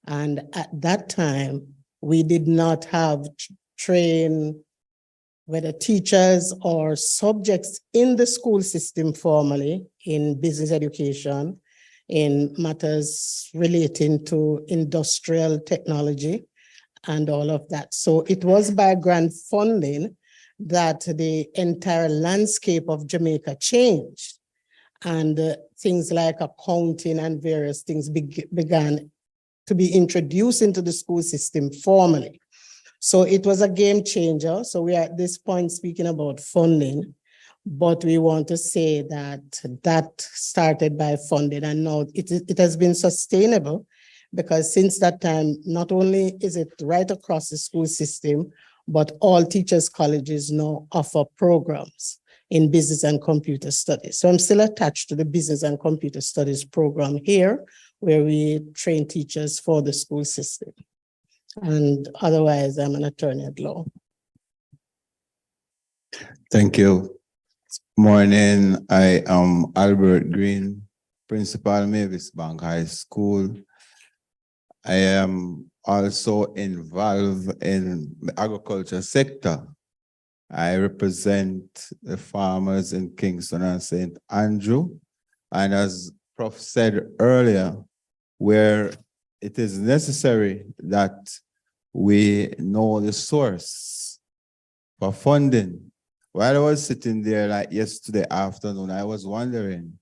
And at that time, We did not have trained whether teachers or subjects in the school system formally in business education, in matters relating to industrial technology and all of that. So it was by grant funding that the entire landscape of Jamaica changed. And things like accounting and various things began to be introduced into the school system formally. So it was a game changer. So we are at this point speaking about funding, but we want to say that that started by funding, and now it has been sustainable, because since that time, not only is it right across the school system, but all teachers' colleges now offer programs in business and computer studies. So I'm still attached to the business and computer studies program here, where we train teachers for the school system. And otherwise, I'm an attorney at law. Thank you. Morning, I am Albert Green, Principal, Mavis Bank High School. I am also involved in the agriculture sector. I represent the farmers in Kingston and St. Andrew. And as Prof said earlier, where it is necessary that we know the source for funding. While I was sitting there like yesterday afternoon, I was wondering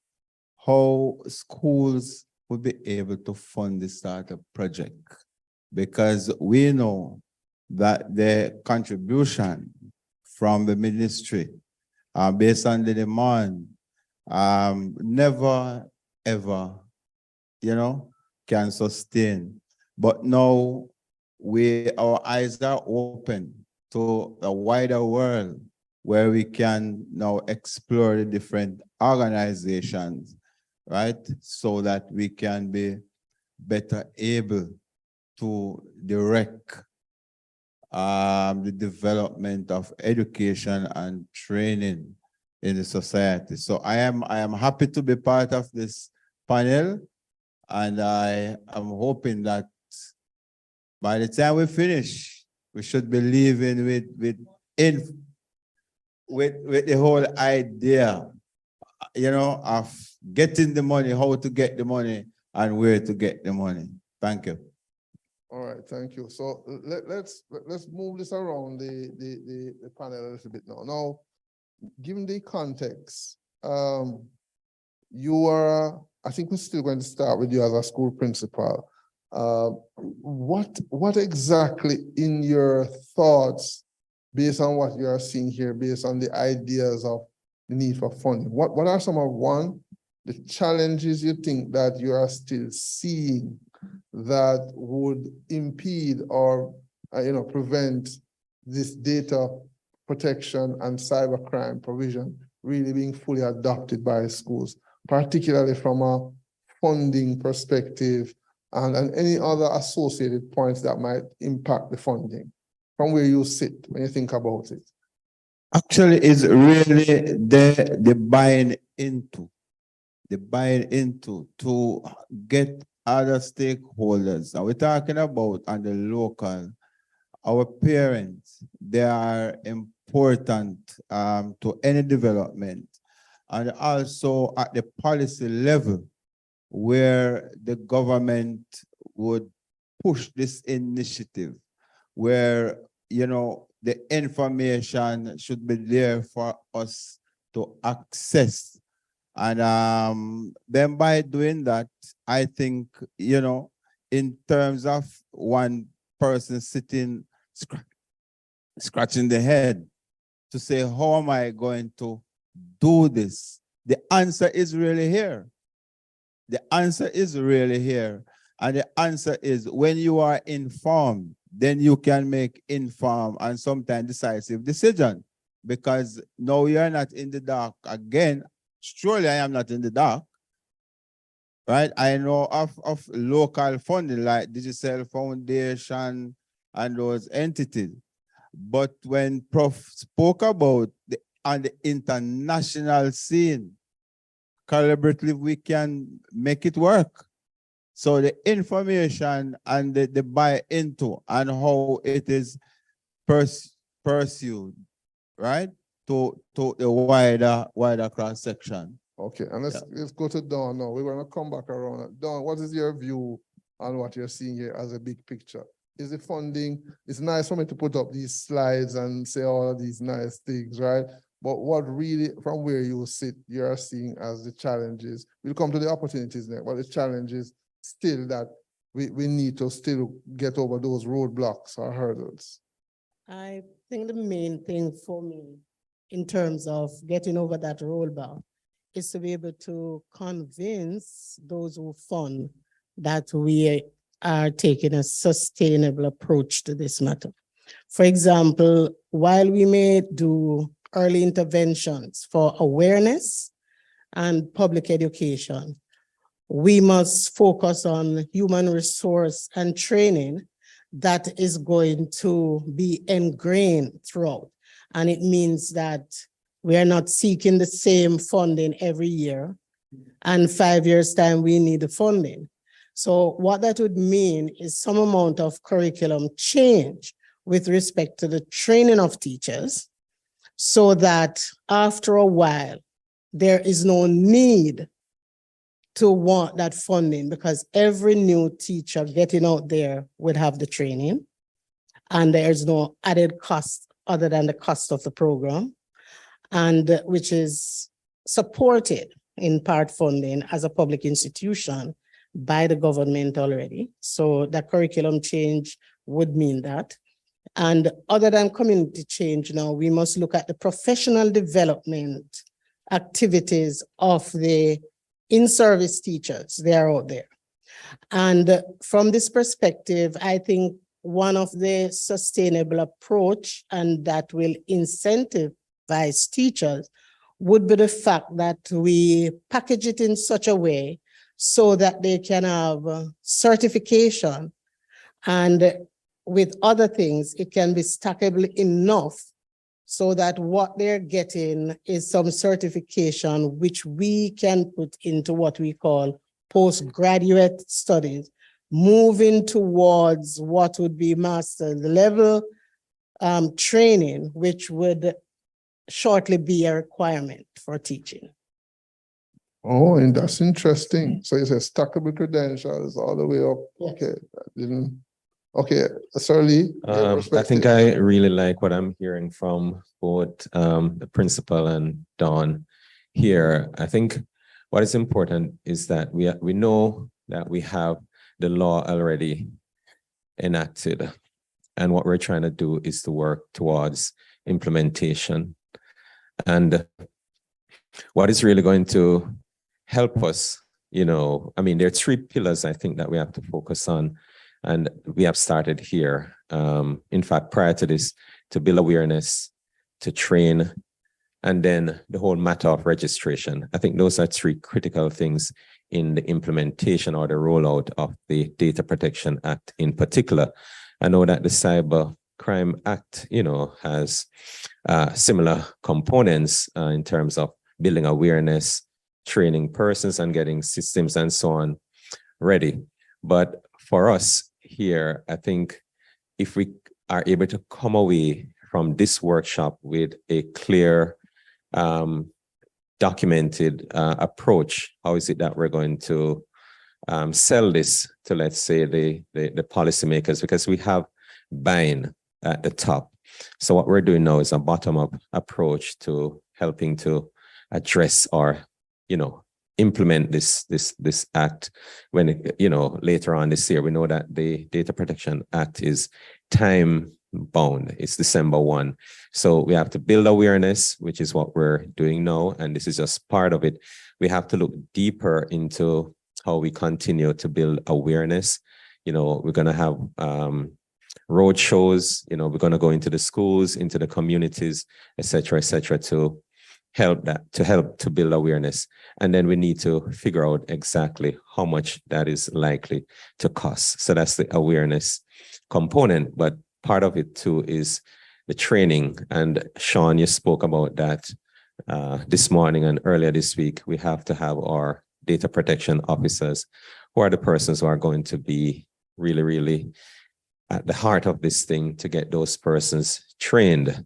how schools would be able to fund the startup project, because we know that the contribution from the ministry based on the demand never ever, can sustain. But now our eyes are open to a wider world where we can now explore the different organizations, right? So that we can be better able to direct the development of education and training in the society. So I am happy to be part of this panel, and I am hoping that by the time we finish, we should be leaving with the whole idea, of getting the money, how to get the money, and where to get the money. Thank you. All right, thank you. So let's move this around the panel a little bit now. Now, given the context, you are, I think we're still going to start with you as a school principal. What exactly in your thoughts, based on what you are seeing here, based on the ideas of the need for funding, what are some of the challenges you think that you are still seeing that would impede or prevent this data protection and cybercrime provision really being fully adopted by schools, particularly from a funding perspective and any other associated points that might impact the funding from where you sit when you think about it? Actually, it's really the buying into to get other stakeholders. Now we're talking about on the local, our parents, they are important to any development, and also at the policy level where the government would push this initiative, where the information should be there for us to access. And then by doing that, I think, in terms of one person sitting, scratching the head to say, how am I going to do this? The answer is really here. The answer is really here. And the answer is, when you are informed, then you can make informed and sometimes decisive decision, because now you're not in the dark again. Surely I am not in the dark, right? I know of local funding like Digicel Foundation and those entities. But when Prof spoke about on the international scene, collaboratively we can make it work. So the information and the buy into and how it is pursued, right? To the wider cross section. Okay, and let's go to Dawn now. We're gonna come back around. Dawn, what is your view on what you're seeing here as a big picture? Is the funding, it's nice for me to put up these slides and say all of these nice things, right? But what really, from where you sit, you're seeing as the challenges, we'll come to the opportunities next, but the challenges still that we need to still get over those roadblocks or hurdles. I think the main thing for me in terms of getting over that roadblock is to be able to convince those who fund that we are taking a sustainable approach to this matter. For example, while we may do early interventions for awareness and public education, we must focus on human resource and training that is going to be ingrained throughout. And it means that we are not seeking the same funding every year, and 5 years' time we need the funding. So what that would mean is some amount of curriculum change with respect to the training of teachers, so that after a while, there is no need to want that funding, because every new teacher getting out there would have the training, and there's no added cost other than the cost of the program, and which is supported in part funding as a public institution by the government already. So the curriculum change would mean that. And other than community change now, we must look at the professional development activities of the in-service teachers. They are out there. And from this perspective, I think one of the sustainable approach and that will incentivize teachers would be the fact that we package it in such a way so that they can have certification, and with other things, it can be stackable enough so that what they're getting is some certification which we can put into what we call postgraduate studies, moving towards what would be master's level training, which would shortly be a requirement for teaching. Oh, and that's interesting. So you say stackable credentials all the way up. Yes. Okay, that didn't. Okay, Sir Lee. your I think perspective. I really like what I'm hearing from both the principal and Dawn here. I think what is important is that we know that we have the law already enacted, and what we're trying to do is to work towards implementation. And what is really going to help us, there are 3 pillars I think that we have to focus on. And we have started here. In fact, prior to this, to build awareness, to train, and then the whole matter of registration. I think those are 3 critical things in the implementation or the rollout of the Data Protection Act in particular. I know that the Cyber Crime Act, has similar components in terms of building awareness, training persons, and getting systems and so on ready. But for us here, I think if we are able to come away from this workshop with a clear, documented approach, how is it that we're going to sell this to, let's say, the policymakers, because we have buy-in at the top. So what we're doing now is a bottom-up approach to helping to address or, implement this act when it, later on this year. We know that the Data Protection Act is time bound. It's December 1. So we have to build awareness, which is what we're doing now. And this is just part of it. We have to look deeper into how we continue to build awareness. We're going to have road shows, we're going to go into the schools, into the communities, et cetera, to help to build awareness. And then we need to figure out exactly how much that is likely to cost. So that's the awareness component. But part of it too is the training. And Sean, you spoke about that this morning and earlier this week. We have to have our data protection officers who are the persons who are going to be really, really at the heart of this thing to get those persons trained.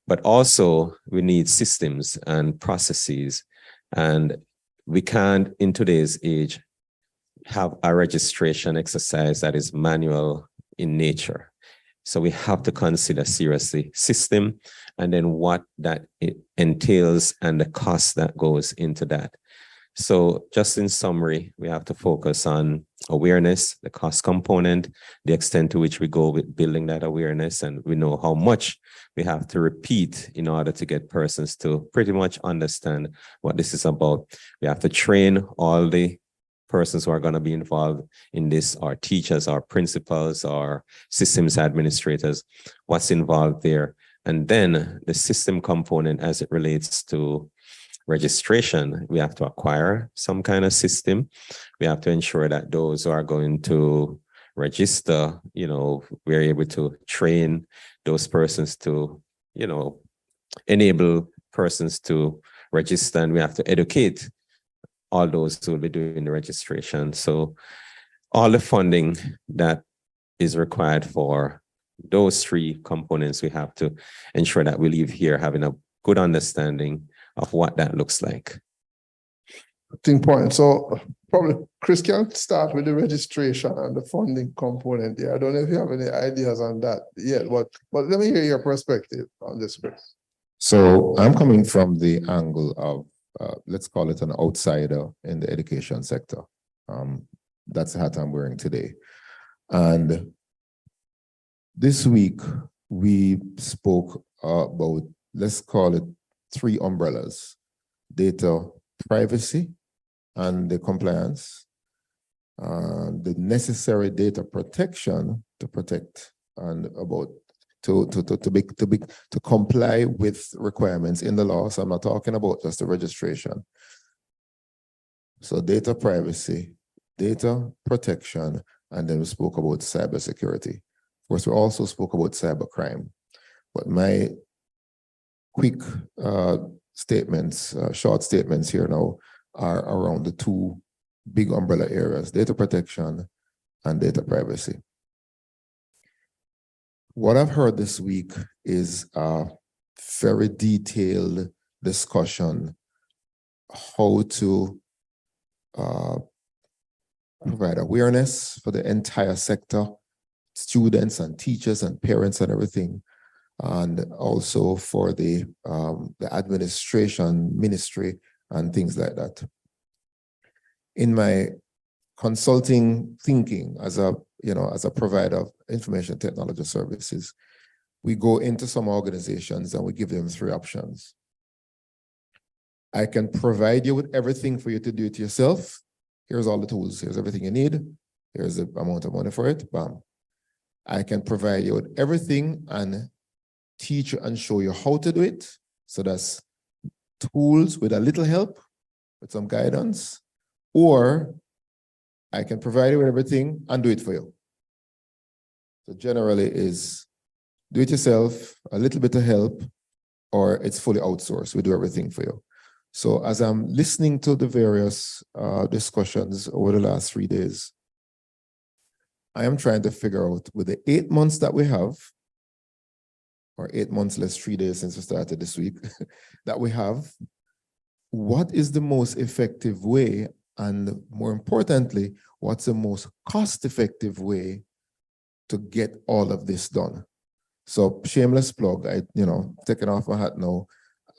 But also we need systems and processes. And we can't, in today's age, have a registration exercise that is manual in nature. So we have to consider seriously system and then what that it entails and the cost that goes into that. So just in summary, we have to focus on awareness, the cost component, the extent to which we go with building that awareness, and we know how much we have to repeat in order to get persons to pretty much understand what this is about. We have to train all the persons who are going to be involved in this, our teachers, our principals, our systems administrators, what's involved there. And then the system component as it relates to registration, we have to acquire some kind of system. We have to ensure that those who are going to register, we're able to train those persons to, enable persons to register, and we have to educate all those who will be doing the registration. So all the funding that is required for those three components, we have to ensure that we leave here having a good understanding of what that looks like. Point. So probably Chris can start with the registration and the funding component there. I don't know if you have any ideas on that yet, but let me hear your perspective on this, Chris. So I'm coming from the angle of, let's call it an outsider in the education sector. That's the hat I'm wearing today. And this week, we spoke about, let's call it 3 umbrellas: data privacy and the compliance, the necessary data protection to protect and about to comply with requirements in the law. So I'm not talking about just the registration. So data privacy, data protection, and then we spoke about cybersecurity. Of course, we also spoke about cybercrime. But my quick statements, short statements here now are around the 2 big umbrella areas: data protection and data privacy. What I've heard this week is a very detailed discussion how to provide awareness for the entire sector, students and teachers and parents and everything, and also for the administration, ministry, and things like that. In my consulting thinking as a provider of information technology services, we go into some organizations and we give them 3 options. I can provide you with everything for you to do it yourself. Here's all the tools. Here's everything you need. Here's the amount of money for it. Bam. I can provide you with everything and teach you and show you how to do it. So that's tools with a little help, with some guidance. Or I can provide you with everything and do it for you. So generally is do it yourself, a little bit of help, or it's fully outsourced. We do everything for you. So as I'm listening to the various discussions over the last 3 days, I am trying to figure out with the 8 months that we have, or 8 months less 3 days since we started this week, that we have, what is the most effective way, and more importantly, what's the most cost-effective way to get all of this done? So shameless plug, taking off my hat now,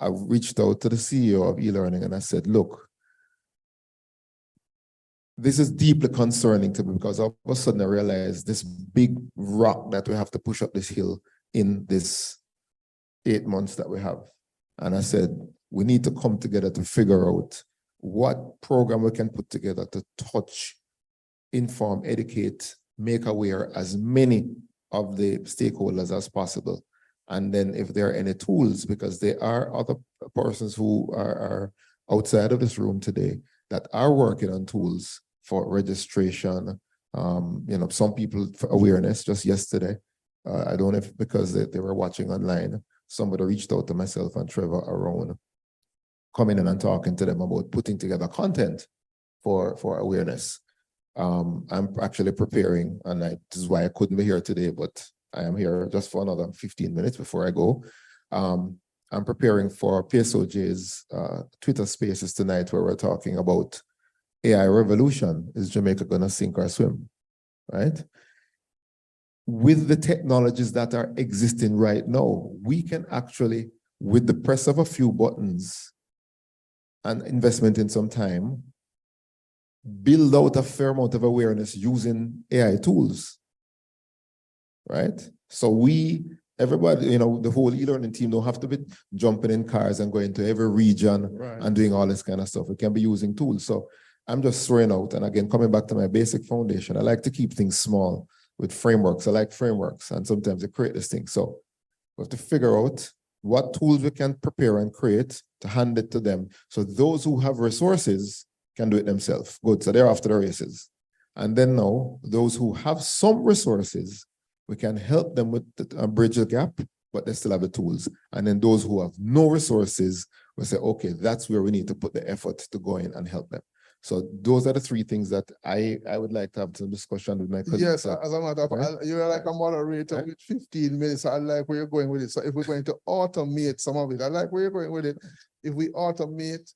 I reached out to the CEO of eLearning and I said, look, this is deeply concerning to me because all of a sudden I realized this big rock that we have to push up this hill in this 8 months that we have. And I said, we need to come together to figure out what program we can put together to touch, inform, educate, make aware as many of the stakeholders as possible. And then if there are any tools, because there are other persons who are outside of this room today that are working on tools for registration, some people for awareness. Just yesterday, I don't know if because they were watching online, somebody reached out to myself and Trevor around coming in and talking to them about putting together content for awareness. I'm actually preparing, and this is why I couldn't be here today, but I am here just for another 15 minutes before I go. I'm preparing for PSOJ's Twitter Spaces tonight, where we're talking about AI revolution. Is Jamaica gonna sink or swim, right? With the technologies that are existing right now, we can actually, with the press of a few buttons and investment in some time, build out a fair amount of awareness using AI tools, right? So everybody, the whole e-learning team don't have to be jumping in cars and going to every region and doing all this kind of stuff. We can be using tools. So I'm just throwing out, and again, coming back to my basic foundation, I like to keep things small with frameworks. I like frameworks, and sometimes I create this thing. So we have to figure out what tools we can prepare and create to hand it to them. So those who have resources can do it themselves. Good, so they're after the races. And then now, those who have some resources, we can help them with bridge the gap, but they still have the tools. And then those who have no resources, we say, okay, that's where we need to put the effort to go in and help them. So those are the three things that I would like to have some discussion with my colleagues. Yes, as a matter of fact, you're like a moderator with 15 minutes. I like where you're going with it. So if we're going to automate some of it, I like where you're going with it. If we automate,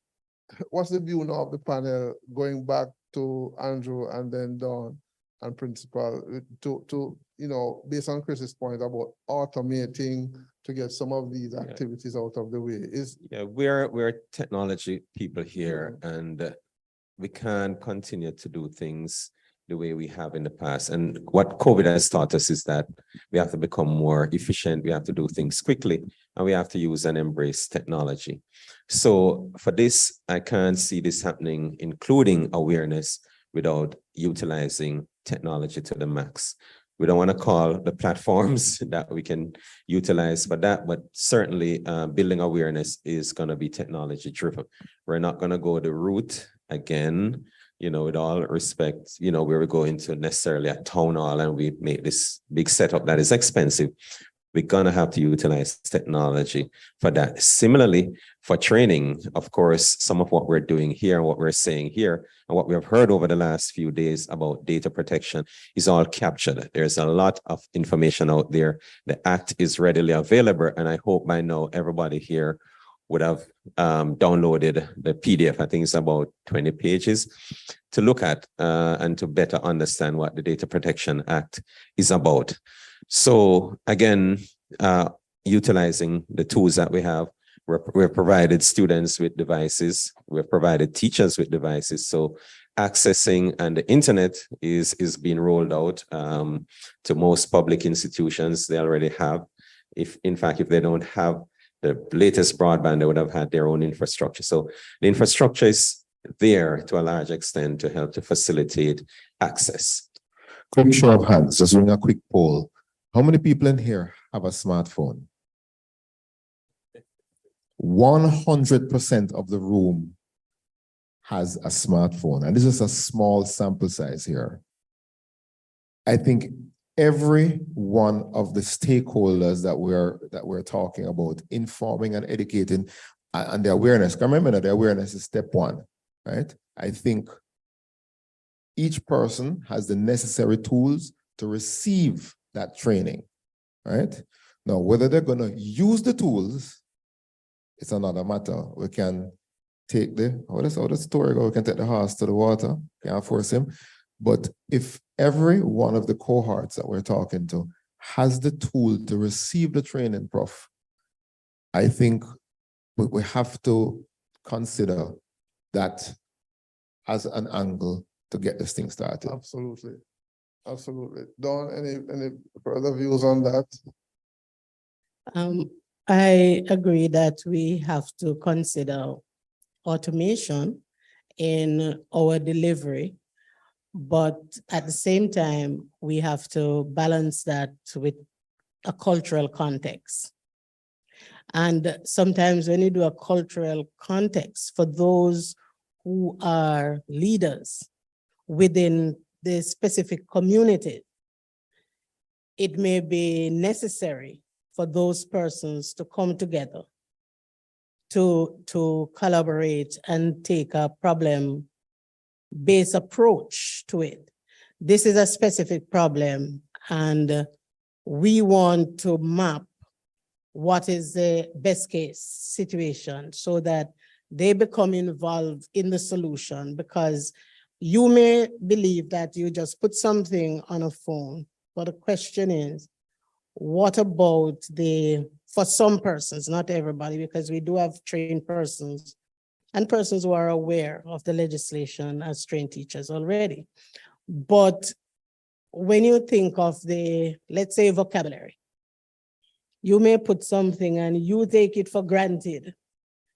what's the view now of the panel, going back to Andrew and then Dawn and Principal, to based on Chris's point about automating to get some of these activities out of the way? We're technology people here, and we can't continue to do things the way we have in the past. And what COVID has taught us is that we have to become more efficient. We have to do things quickly, and we have to use and embrace technology. So for this, I can't see this happening, including awareness, without utilizing technology to the max. We don't want to call the platforms that we can utilize for that, but certainly building awareness is going to be technology driven. We're not going to go the route again, with all respect, where we go into necessarily a town hall and we make this big setup that is expensive. We're going to have to utilize technology for that. Similarly, for training, of course, some of what we're doing here and what we're saying here and what we have heard over the last few days about data protection is all captured. There's a lot of information out there. The Act is readily available, and I hope by now everybody here would have downloaded the PDF. I think it's about 20 pages to look at and to better understand what the Data Protection Act is about. So again, utilizing the tools that we have, we've provided students with devices, we've provided teachers with devices. So accessing and the internet is being rolled out to most public institutions. They already have. If they don't have the latest broadband, they would have had their own infrastructure. So the infrastructure is there to a large extent to help to facilitate access. Quick show of hands, just doing a quick poll. How many people in here have a smartphone? 100% of the room has a smartphone, and this is a small sample size here. I think every one of the stakeholders that we're talking about, informing and educating, and the awareness. Remember that the awareness is step one, right? I think each person has the necessary tools to receive that training, right? Now, whether they're going to use the tools, it's another matter. We can take how does the story go? We can take the horse to the water, can't force him. But if every one of the cohorts that we're talking to has the tool to receive the training, Prof, I think we have to consider that as an angle to get this thing started. Absolutely. Absolutely. Dawn, any further views on that? I agree that we have to consider automation in our delivery, but at the same time, we have to balance that with a cultural context. And sometimes when you do a cultural context for those who are leaders within the specific community, it may be necessary for those persons to come together to collaborate and take a problem based approach to it. This is a specific problem, and we want to map what is the best case situation so that they become involved in the solution, because you may believe that you just put something on a phone, but the question is, what about for some persons, not everybody, because we do have trained persons and persons who are aware of the legislation as trained teachers already. But when you think of let's say, vocabulary, you may put something and you take it for granted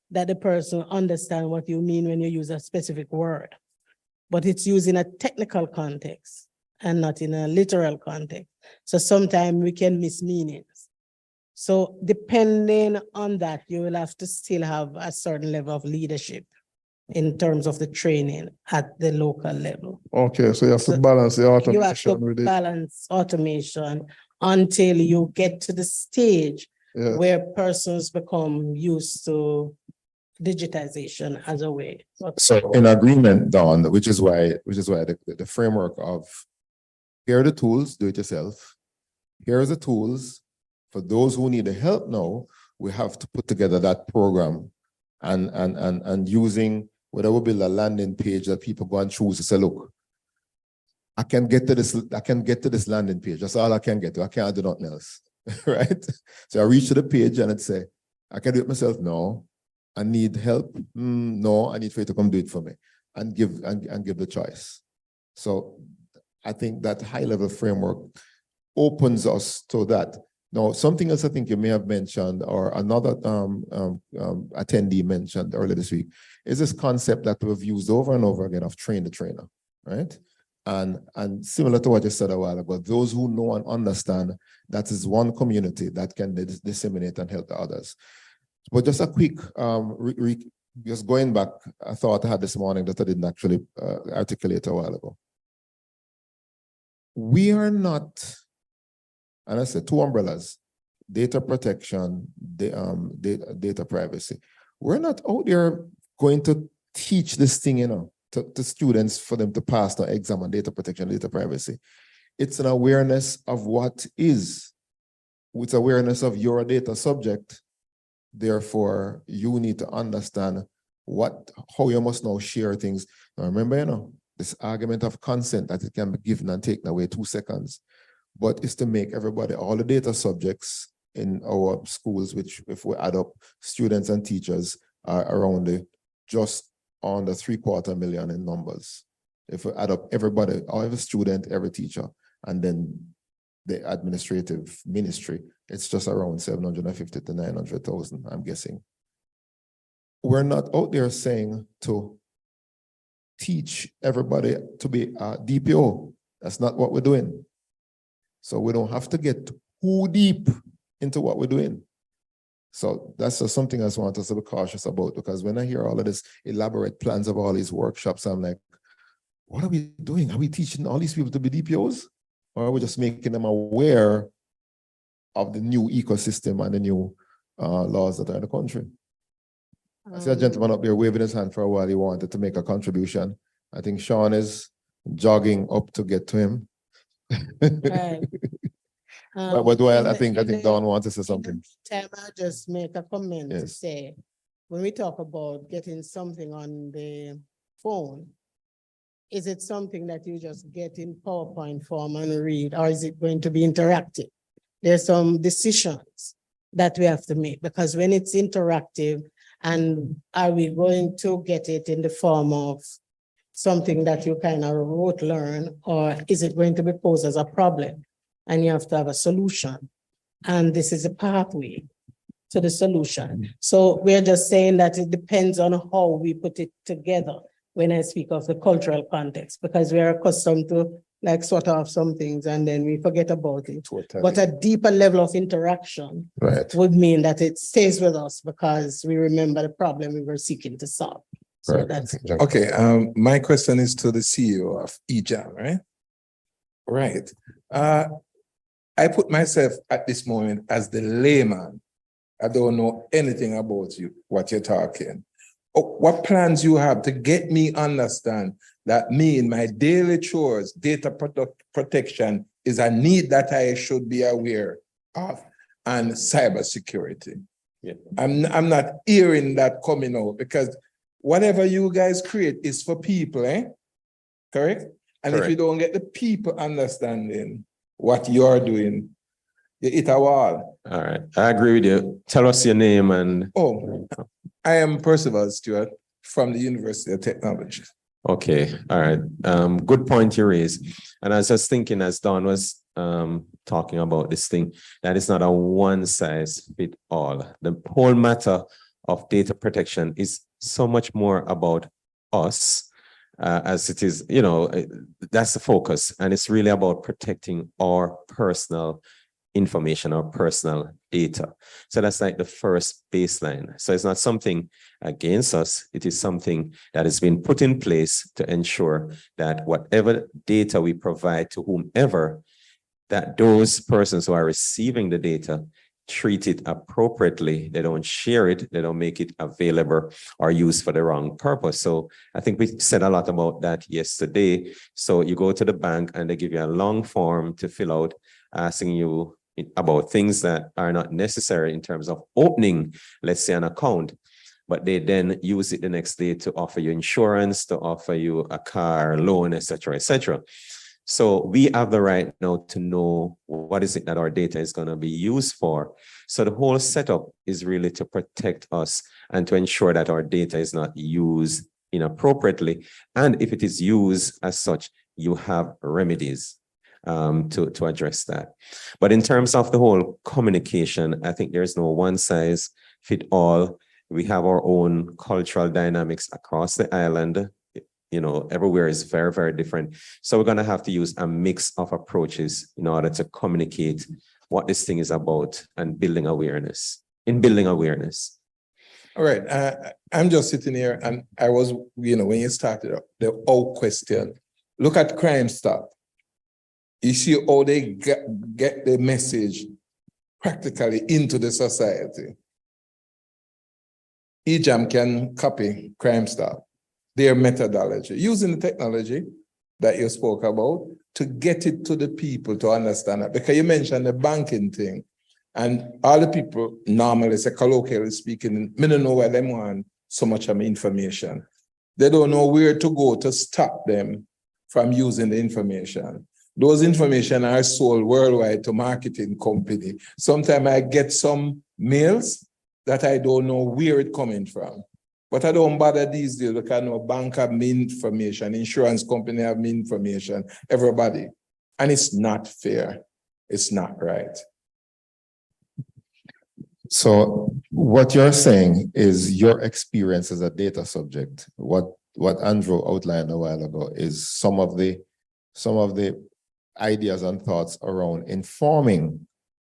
that the person understands what you mean when you use a specific word, but it's used in a technical context and not in a literal context. So sometimes we can miss meanings. So depending on that, you will have to still have a certain level of leadership in terms of the training at the local level. Okay, so you have to So balance the You have to automation with it. balance automation until you get to the stage Yeah. where persons become used to digitization as a way. So in agreement, Don, which is why the framework of here are the tools, do it yourself. Here are the tools. For those who need the help now, we have to put together that program and using whatever build a landing page that people go and choose to say, look, I can get to this landing page. That's all I can get to. I can't do nothing else. Right? So I reach to the page and I'd say, I can do it myself. No. I need help. No, I need for you to come do it for me and give the choice. So I think that high level framework opens us to that. Now, something else I think you may have mentioned, or another attendee mentioned earlier this week, is this concept that we've used over and over again of train the trainer, right? And similar to what you said a while ago, those who know and understand that is one community that can disseminate and help the others. But just a quick, just going back, a thought I had this morning that I didn't actually articulate a while ago. We are not, and I said two umbrellas, data protection, data privacy. We're not out there going to teach this thing, to students for them to pass the exam on data protection, data privacy. It's an awareness of what is. It's awareness of you're a data subject. Therefore, you need to understand how you must now share things. Now remember, this argument of consent that it can be given and taken away 2 seconds. But it's to make everybody, all the data subjects in our schools, which if we add up students and teachers, are around just under 750,000 in numbers. If we add up everybody, every student, every teacher, and then the administrative ministry, it's just around 750 to 900,000, I'm guessing. We're not out there saying to teach everybody to be a DPO. That's not what we're doing. So we don't have to get too deep into what we're doing. So that's just something I just want us to be cautious about, because when I hear all of this elaborate plans of all these workshops, I'm like, what are we doing? Are we teaching all these people to be DPOs? Or are we just making them aware of the new ecosystem and the new laws that are in the country? I see a gentleman up there waving his hand for a while. He wanted to make a contribution. I think Sean is jogging up to get to him. Right. But I think Don wants to say something. I'll just make a comment to Yes. say, when we talk about getting something on the phone, is it something that you just get in PowerPoint form and read, or is it going to be interactive? There's some decisions that we have to make, because when it's interactive, and are we going to get it in the form of something that you kind of rote learn, or is it going to be posed as a problem and you have to have a solution? And this is a pathway to the solution. So we're just saying that it depends on how we put it together when I speak of the cultural context, because we are accustomed to like sort of some things and then we forget about it. Totally. But a deeper level of interaction would mean that it stays with us because we remember the problem we were seeking to solve. So Right. that's Okay, my question is to the CEO of EJAM, right? Right. I put myself at this moment as the layman. I don't know anything about you, what you're talking. What plans you have to get me understand that me in my daily chores, protection is a need that I should be aware of, and cybersecurity. Yeah. I'm not hearing that coming out because whatever you guys create is for people, correct? And if you Correct. don't get the people understanding what you're doing, you hit a wall. All right, I agree with you. Tell us your name and, Oh, I am Percival Stewart from the University of Technology. okay, all right. Good point you raised. And I was just thinking as Don was talking about this thing, that it's not a one size fit all. The whole matter of data protection is so much more about us as it is, that's the focus. And it's really about protecting our personal information or personal data. So that's like the first baseline. So it's not something against us. It is something that has been put in place to ensure that whatever data we provide to whomever, that those persons who are receiving the data treat it appropriately. They don't share it. They don't make it available or used for the wrong purpose. So I think we said a lot about that yesterday. So you go to the bank and they give you a long form to fill out, asking you about things that are not necessary in terms of opening, let's say, an account, but they then use it the next day to offer you insurance, to offer you a car loan, etc., etc. So we have the right now to know what is it that our data is going to be used for. So the whole setup is really to protect us and to ensure that our data is not used inappropriately. And if it is used as such, you have remedies to address that. But in terms of the whole communication, I think there's no one size fit all. We have our own cultural dynamics across the island. Everywhere is very, very different. So we're going to have to use a mix of approaches in order to communicate what this thing is about and building awareness. All right. I'm just sitting here and I was, when you started up, the old question, look at Crime Stop. You see how they get the message practically into the society. EJAM can copy Crime Stop, their methodology, using the technology that you spoke about to get it to the people to understand that. Because you mentioned the banking thing, and all the people normally, say colloquially speaking, I don't know where they want so much of information. They don't know where to go to stop them from using the information. Those information are sold worldwide to marketing company. Sometimes I get some mails that I don't know where it's coming from. But I don't bother these days because I know bank have me information, insurance company have me information, everybody. And it's not fair. It's not right. So what you're saying is your experience as a data subject. What Andrew outlined a while ago is some of the ideas and thoughts around informing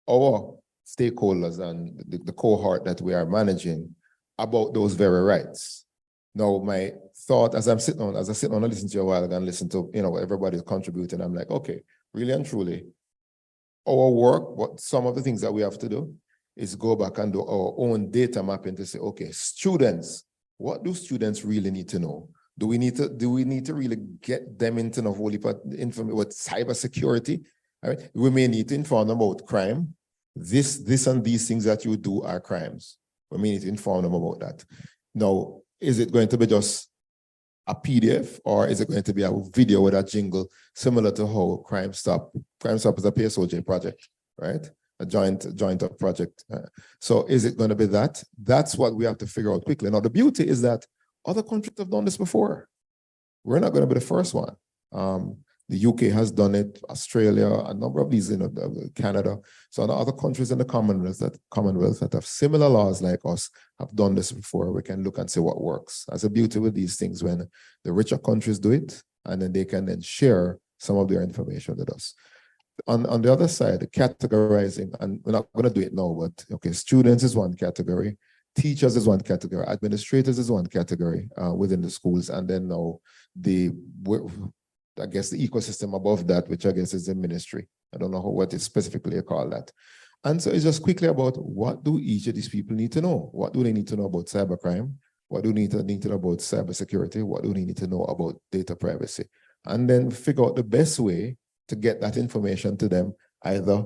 our stakeholders and the cohort that we are managing about those very rights. Now, my thought as I sit down and listen to you a while ago and listen to what everybody's contributing, I'm like, okay, really and truly, our work, what some of the things that we have to do is go back and do our own data mapping to say, okay, students, what do students really need to know? Do we need to really get them into the whole heap of information with cybersecurity? All right? We may need to inform them about crime. This and these things that you do are crimes. We may need to inform them about that. Now, is it going to be just a PDF or is it going to be a video with a jingle similar to how Crime Stop is a PSOJ project, right? A joint up project. So is it going to be that? That's what we have to figure out quickly. Now, the beauty is that other countries have done this before. We're not going to be the first one. The UK has done it, Australia, a number of these, Canada. So other countries in the Commonwealth that have similar laws like us have done this before. We can look and see what works. That's the beauty with these things when the richer countries do it, and then they can then share some of their information with us. On the other side, the categorizing, and we're not going to do it now, but okay, students is one category, teachers is one category, administrators is one category within the schools, and then now the ecosystem above that, which I guess is the ministry. I don't know what is specifically called that. And so it's just quickly about what do each of these people need to know? What do they need to know about cybercrime? What do we need to know about cybersecurity? What do we need to know about data privacy? And then figure out the best way to get that information to them, either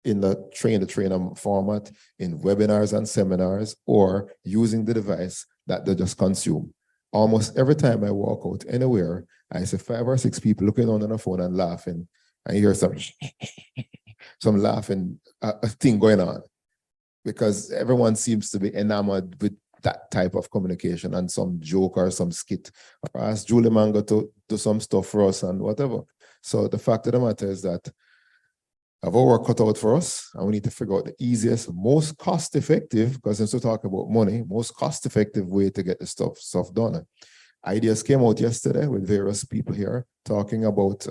in the trainer format, in webinars and seminars, or using the device that they just consume. Almost every time I walk out anywhere, I see 5 or 6 people looking on their phone and laughing. I hear some laughing thing going on, because everyone seems to be enamored with that type of communication and some joke or some skit, or ask Julie Mango to do some stuff for us and whatever. So the fact of the matter is that have our work cut out for us, and we need to figure out the easiest, most cost-effective, because since we talk about money, most cost-effective way to get the stuff done. Ideas came out yesterday with various people here talking about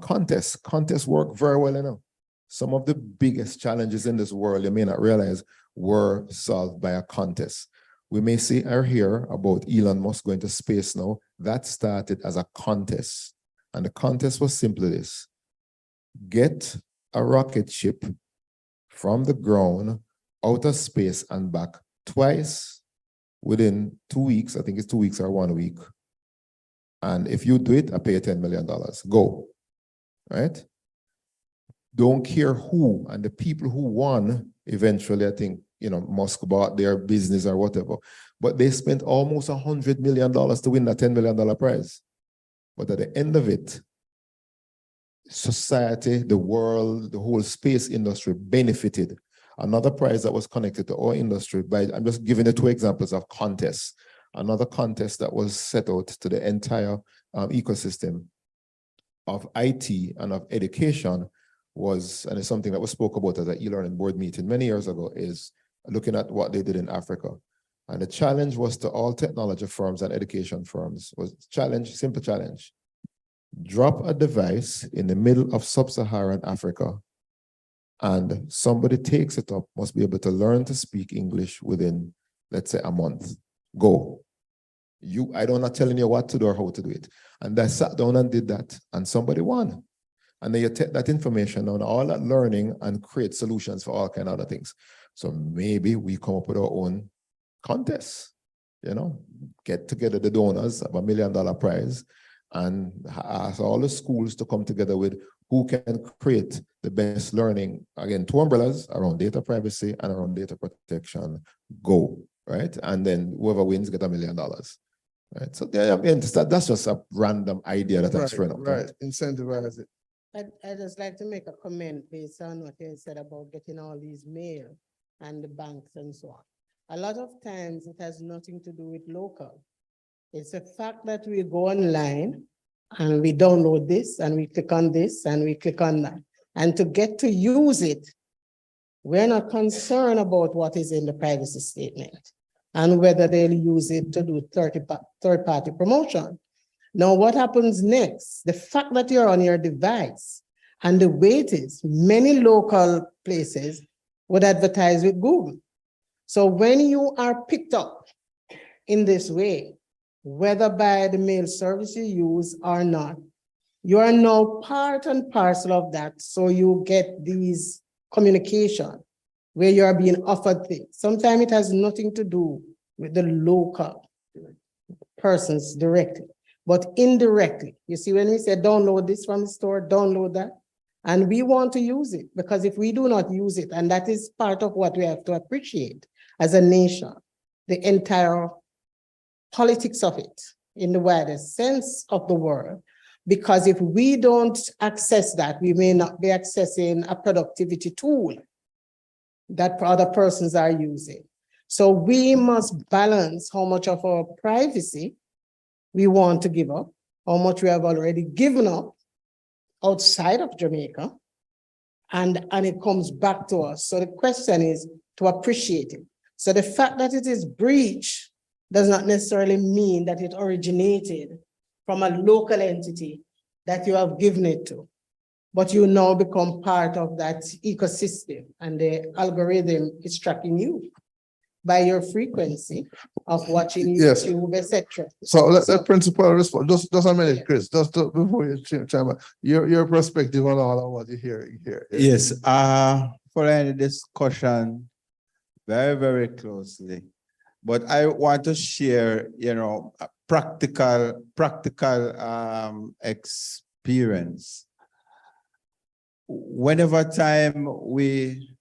contests. Contests work very well enough. Some of the biggest challenges in this world, you may not realize, were solved by a contest. We may see or hear about Elon Musk going to space now. That started as a contest. And the contest was simply this: get a rocket ship from the ground, out of space and back twice within 2 weeks. I think it's 2 weeks or 1 week. And if you do it, I pay you $10 million. Go, right? Don't care who. And the people who won, eventually, I think, Musk bought their business or whatever. But they spent almost $100 million to win that $10 million prize. But at the end of it, society, the world, the whole space industry benefited. Another prize that was connected to our industry I'm just giving you 2 examples of contests. Another contest that was set out to the entire ecosystem of IT and of education was, and it's something that was spoke about at the e-learning board meeting many years ago, is looking at what they did in Africa. And the challenge was to all technology firms and education firms was simple challenge. Drop a device in the middle of sub-Saharan Africa, and somebody takes it up, must be able to learn to speak English within, let's say, a month. Go. I'm not telling you what to do or how to do it. And I sat down and did that, and somebody won. And then you take that information and all that learning and create solutions for all kind of other things. So maybe we come up with our own contest, get together the donors of $1 million prize and ask all the schools to come together with who can create the best learning. Again, 2 umbrellas around data privacy and around data protection. Go, right? And then whoever wins get $1 million. Right. So that's just a random idea that I'm throwing up. Right. Incentivize it. I'd just like to make a comment based on what you said about getting all these mail and the banks and so on. A lot of times it has nothing to do with local. It's a fact that we go online and we download this and we click on this and we click on that. And to get to use it, we're not concerned about what is in the privacy statement and whether they'll use it to do third-party promotion. Now, what happens next? The fact that you're on your device and the way it is, many local places would advertise with Google. So when you are picked up in this way, whether by the mail service you use or not, you are now part and parcel of that. So you get these communication where you are being offered things. Sometimes it has nothing to do with the local persons directly, but indirectly. You see, when we say download this from the store, download that, and we want to use it, because if we do not use it, and that is part of what we have to appreciate as a nation, the entire politics of it in the widest sense of the word, because if we don't access that, we may not be accessing a productivity tool that other persons are using. So we must balance how much of our privacy we want to give up, how much we have already given up outside of Jamaica, and it comes back to us. So the question is to appreciate it. So the fact that it is breached does not necessarily mean that it originated from a local entity that you have given it to, but you now become part of that ecosystem, and the algorithm is tracking you by your frequency of watching Yes. YouTube, etc. So let principal respond. Just a minute, Chris. Just before you chime in, your perspective on all of what you're hearing here. Yes, for any discussion very, very closely. But I want to share, a practical experience. Whenever time we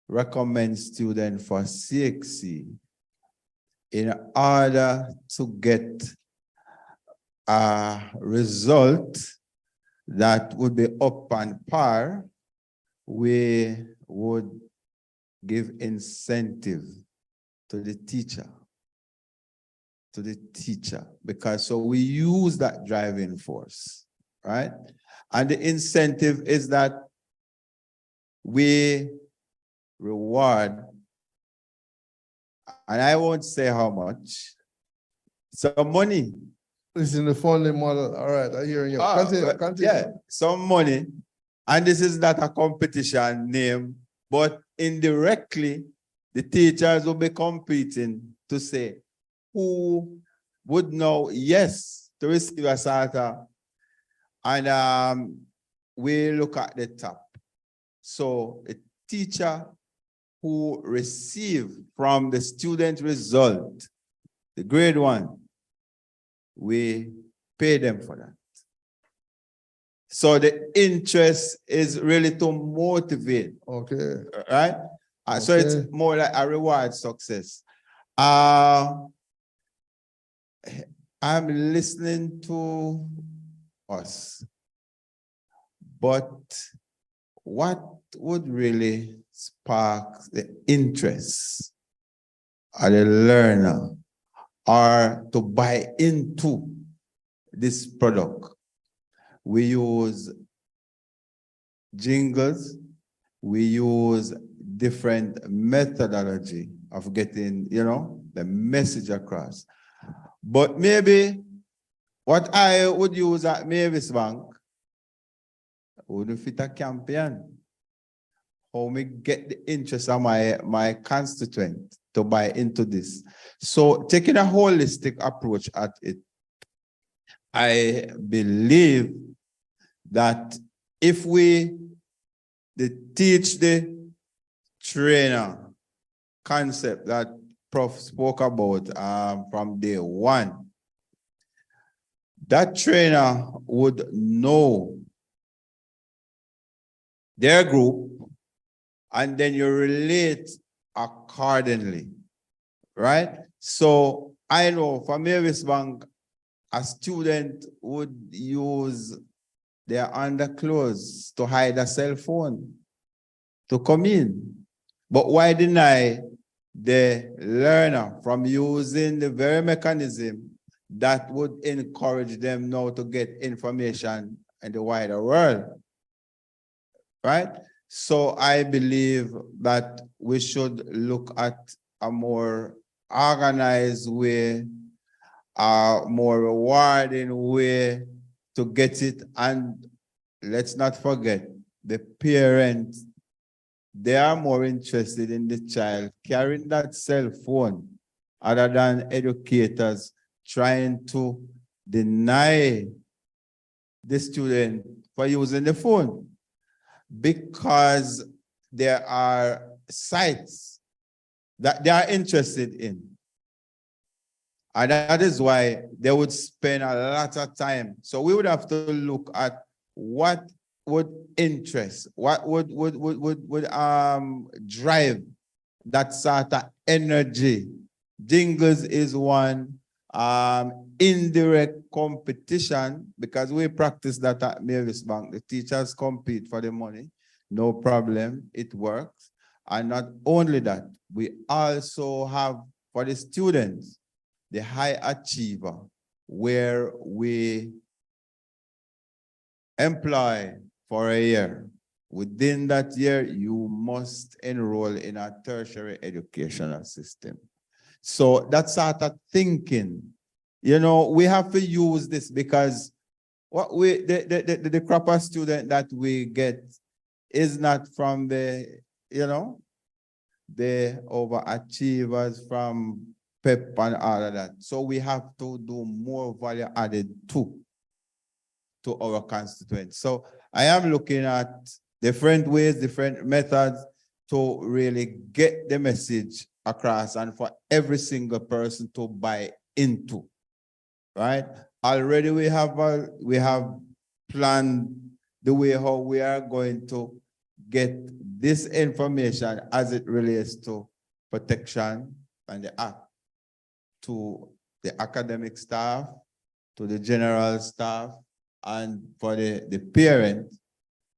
recommend students for CXC, in order to get a result that would be up on par, we would give incentive to the teacher, because so we use that driving force, right? And the incentive is that we reward, and I won't say how much, some money. It's in the funding model. All right, I hear you. Continue. Yeah, some money. And this is not a competition name, but indirectly, the teachers will be competing to say who would know yes to receive a SATA. And we look at the top. So a teacher who receive from the student result, the grade 1, we pay them for that. So the interest is really to motivate. Okay. Right? So it's Okay. more like a reward success. I'm listening to us, but what would really spark the interest of the learner or to buy into this product? We use jingles, we use different methodology of getting, the message across. But maybe what I would use at Mavis Bank wouldn't fit a campaign. How me get the interest of my constituent to buy into this. So taking a holistic approach at it, I believe that if we teach the trainer concept that Prof spoke about from day 1, that trainer would know their group, and then you relate accordingly, right? So I know for Mavis Bank, a student would use their underclothes to hide a cell phone to come in. But why deny the learner from using the very mechanism that would encourage them now to get information in the wider world? Right? So I believe that we should look at a more organized way, a more rewarding way to get it. And let's not forget, the parents, they are more interested in the child carrying that cell phone other than educators trying to deny the student for using the phone, because there are sites that they are interested in. And that is why they would spend a lot of time. So we would have to look at what would interest, what would drive that sort of energy. Jingles is one, indirect competition, because we practice that at Mavis Bank. The teachers compete for the money, no problem, it works. And not only that, we also have for the students, the high achiever, where we employ for a year. Within that year, you must enroll in a tertiary educational system. So that sort of thinking, we have to use this, because what the proper student that we get is not from the overachievers from PEP and all of that. So we have to do more value added to our constituents. So I am looking at different ways, different methods to really get the message across and for every single person to buy into, right? Already we have planned the way how we are going to get this information as it relates to protection and the act to the academic staff, to the general staff, and for the parent,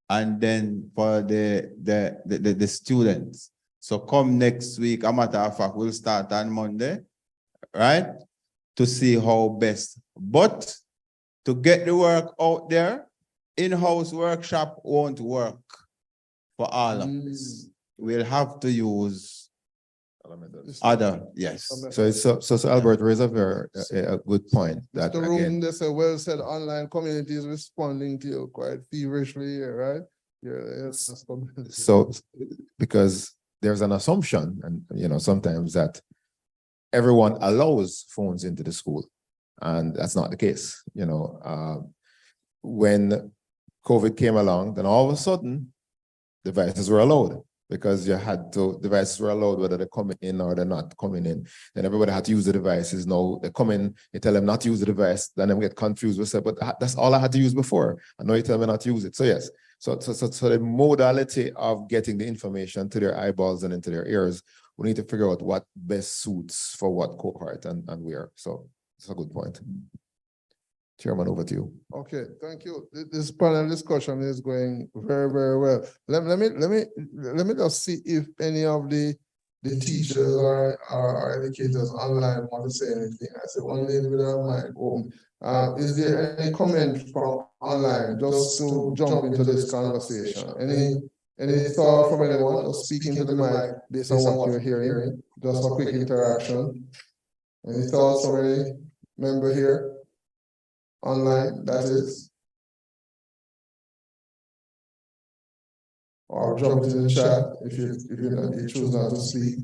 and then for the students. So come next week, a matter of fact, we'll start on Monday, right? To see how best. But to get the work out there, in-house workshop won't work for all of us. We'll have to use other, yes. So Albert raised a good point that Mr. again, Room, there's a well-said online community is responding to you quite feverishly here, right? Yeah, yes. so because there's an assumption, and sometimes that everyone allows phones into the school, and that's not the case. When COVID came along, then all of a sudden devices were allowed because devices were allowed whether they're coming in or they're not coming in. Then everybody had to use the devices. Now they come in, you tell them not to use the device, then they get confused. We say, but that's all I had to use before. I know you tell me not to use it. So yes, so the modality of getting the information to their eyeballs and into their ears, we need to figure out what best suits for what cohort and where. So it's a good point. Chairman, over to you. Okay, thank you. This panel discussion is going very, very well. Let me just see if any of the teachers or educators online want to say anything. I see one lady with her mic open. Is there any comment from online just to jump into this conversation? Any thought from anyone or speaking to the mic based on what you're hearing? Just a quick interaction. Any thoughts from any member here? Online, that is. Or jump into the chat if you choose not to speak.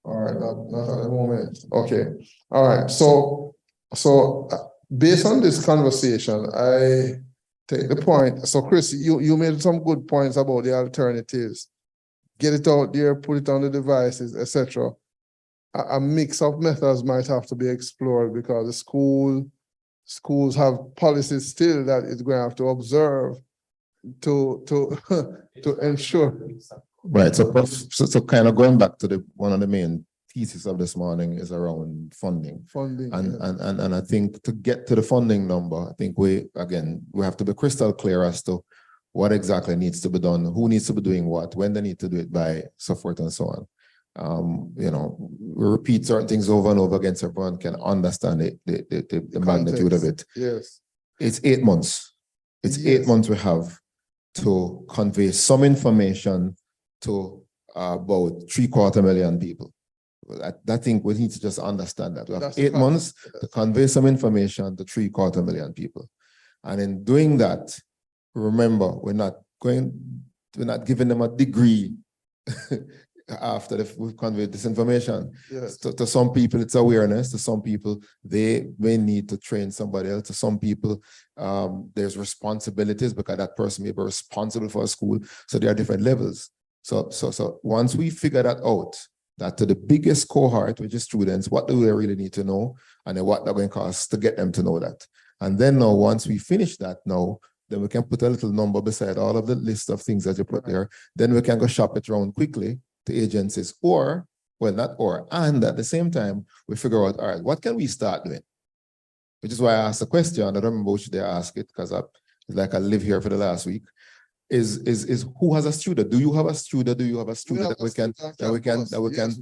All right, not at the moment. Okay. All right. So based on this conversation, I take the point. So Chris, you made some good points about the alternatives. Get it out there, put it on the devices, etc. A mix of methods might have to be explored because the schools have policies still that it's going to have to observe to ensure. Right. So kind of going back to one of the main thesis of this morning is around funding. And I think to get to the funding number, I think we have to be crystal clear as to what exactly needs to be done, who needs to be doing what, when they need to do it by, so forth and so on. We repeat certain things over and over again so everyone can understand the magnitude of it. Yes. It's 8 months. It's 8 months we have to convey some information to about 750,000 people. I think we need to just understand that. We have 8 months to convey some information to 750,000 people. And in doing that, remember, we're not giving them a degree after we've conveyed this information. Yes. To some people, it's awareness. To some people, they may need to train somebody else. To some people, there's responsibilities because that person may be responsible for a school. So there are different levels. So once we figure that out, that to the biggest cohort, which is students, what do they really need to know? And then what they're going to cost to get them to know that. And then now, once we finish that then we can put a little number beside all of the list of things that you put there. Then we can go shop it around quickly to agencies and at the same time, we figure out, all right, what can we start doing? Which is why I asked the question. I don't remember which day I asked it because it's like I live here for the last week. Is who has a student? Do you have a student? Do you have a student that we can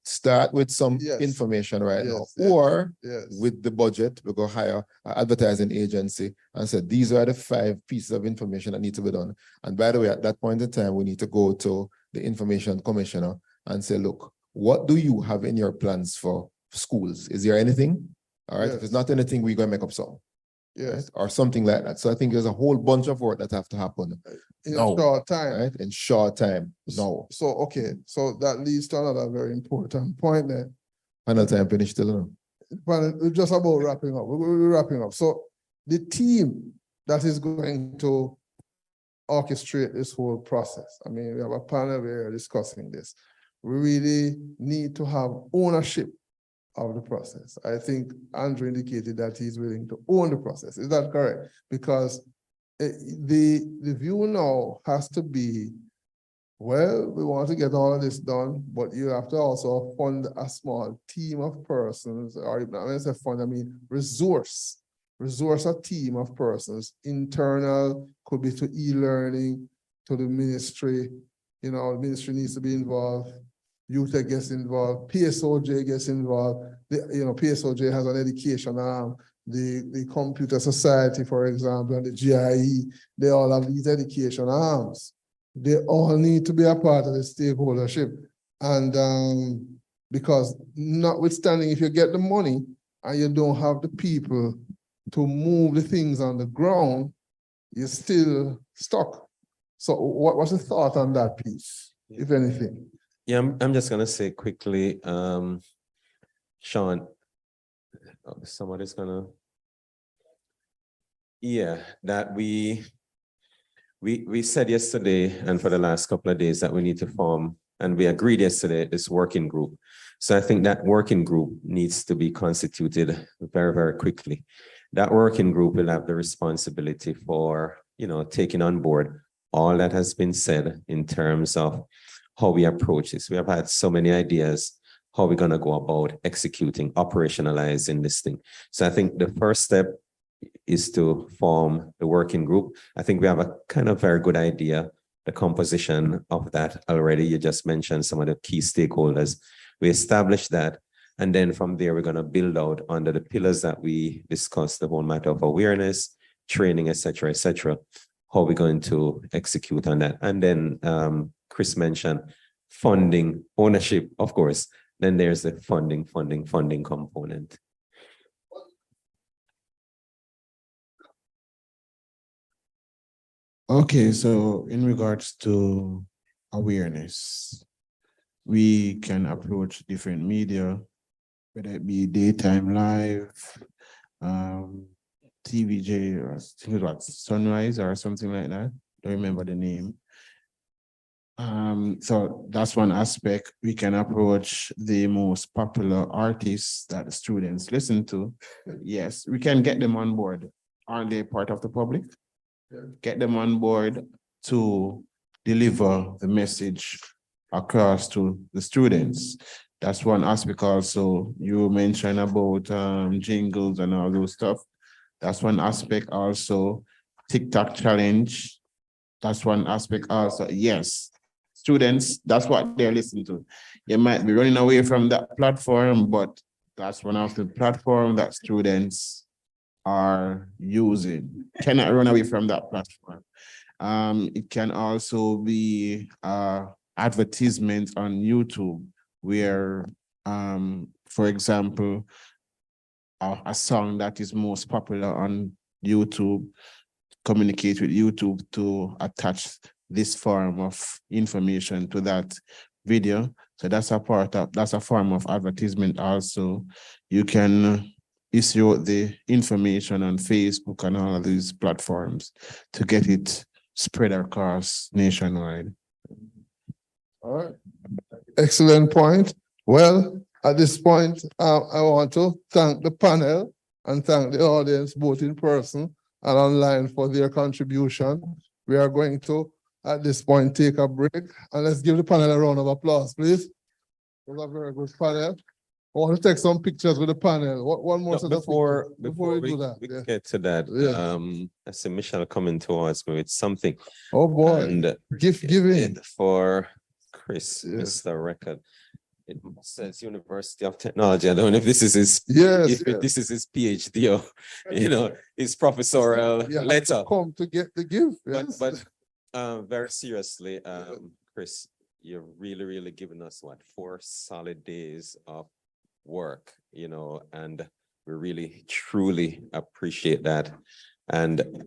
start with some information right now? Or with the budget, we go hire an advertising agency and say, these are the 5 pieces of information that need to be done. And by the way, at that point in time, we need to go to the information commissioner and say, look, what do you have in your plans for schools? Is there anything? All right. If there's not anything, we're going to make up some. Yes. Right? Or something like that. So I think there's a whole bunch of work that have to happen in short time. Right? In short time. No. So that leads to another very important point there. Final time finished still. We're just about wrapping up. We're wrapping up. So the team that is going to orchestrate this whole process. I mean, we have a panel where we're discussing this. We really need to have ownership of the process. I think Andrew indicated that he's willing to own the process. Is that correct? Because the view now has to be, well, we want to get all of this done, but you have to also fund a small team of persons, or even, when I say fund, I mean resource a team of persons. Internal could be to e-learning, to the ministry. You know, the ministry needs to be involved. UTech gets involved. PSOJ gets involved. PSOJ has an education arm. The Computer Society, for example, and the GIE, they all have these education arms. They all need to be a part of the stakeholdership. And because notwithstanding, if you get the money and you don't have the people to move the things on the ground, you're still stuck. So what's the thought on that piece, if anything? Yeah, I'm just gonna say quickly, Sean, somebody's gonna, that we said yesterday and for the last couple of days that we need to form, and we agreed yesterday, this working group. So I think that working group needs to be constituted very, very quickly. That working group will have the responsibility for, taking on board all that has been said in terms of how we approach this. We have had so many ideas, how we're going to go about executing, operationalizing this thing. So I think the first step is to form the working group. I think we have a kind of very good idea, the composition of that already. You just mentioned some of the key stakeholders. We established that. And then from there, we're going to build out under the pillars that we discussed, the whole matter of awareness, training, et cetera, how we're going to execute on that. And then Chris mentioned funding, ownership, of course. Then there's the funding component. Okay, so in regards to awareness, we can approach different media, whether it be Daytime Live, TVJ, or I think it was Sunrise or something like that. Don't remember the name. So that's one aspect. We can approach the most popular artists that the students listen to. Yes, we can get them on board. Aren't they part of the public? Get them on board to deliver the message across to the students. That's one aspect. Also, you mentioned about jingles and all those stuff. That's one aspect. Also, TikTok challenge. That's one aspect. Also, yes, students, that's what they're listening to. You might be running away from that platform, but that's one of the platforms that students are using. Cannot run away from that platform. It can also be advertisement on YouTube where, for example, a song that is most popular on YouTube, communicate with YouTube to attach this form of information to that video. So that's a form of advertisement. Also, you can issue the information on Facebook and all of these platforms to get it spread across nationwide. All right. Excellent point. Well, at this point, I want to thank the panel and thank the audience, both in person and online, for their contribution. We are going to, at this point, take a break, and let's give the panel a round of applause, please. It was a very good panel. I want to take some pictures with the panel. One more set of Before we do that. We get to that, I see Michelle coming towards me with something. Oh boy, and gift giving for Chris, Mr. Record. It says University of Technology. I don't know if this is his this is his PhD or his professorial letter. Come to get the gift. Yes. But very seriously, Chris, you're really giving us 4 solid days of work, and we really truly appreciate that. And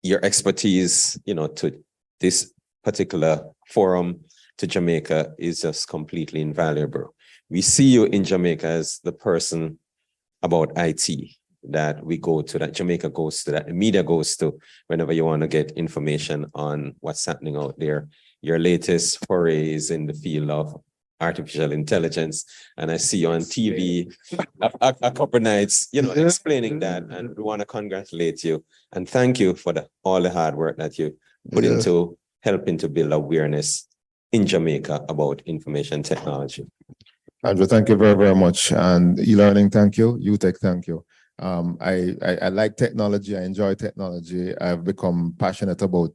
your expertise, to this particular forum, to Jamaica, is just completely invaluable. We see you in Jamaica as the person about IT, that we go to, that Jamaica goes to, that the media goes to, whenever you want to get information on what's happening out there. Your latest forays in the field of artificial intelligence, and I see you on TV a couple nights, explaining that, and we want to congratulate you and thank you for all the hard work that you put into helping to build awareness in Jamaica about information technology. Andrew, thank you very, very much. And e-learning, thank you. UTech, thank you. I like technology. I enjoy technology. I've become passionate about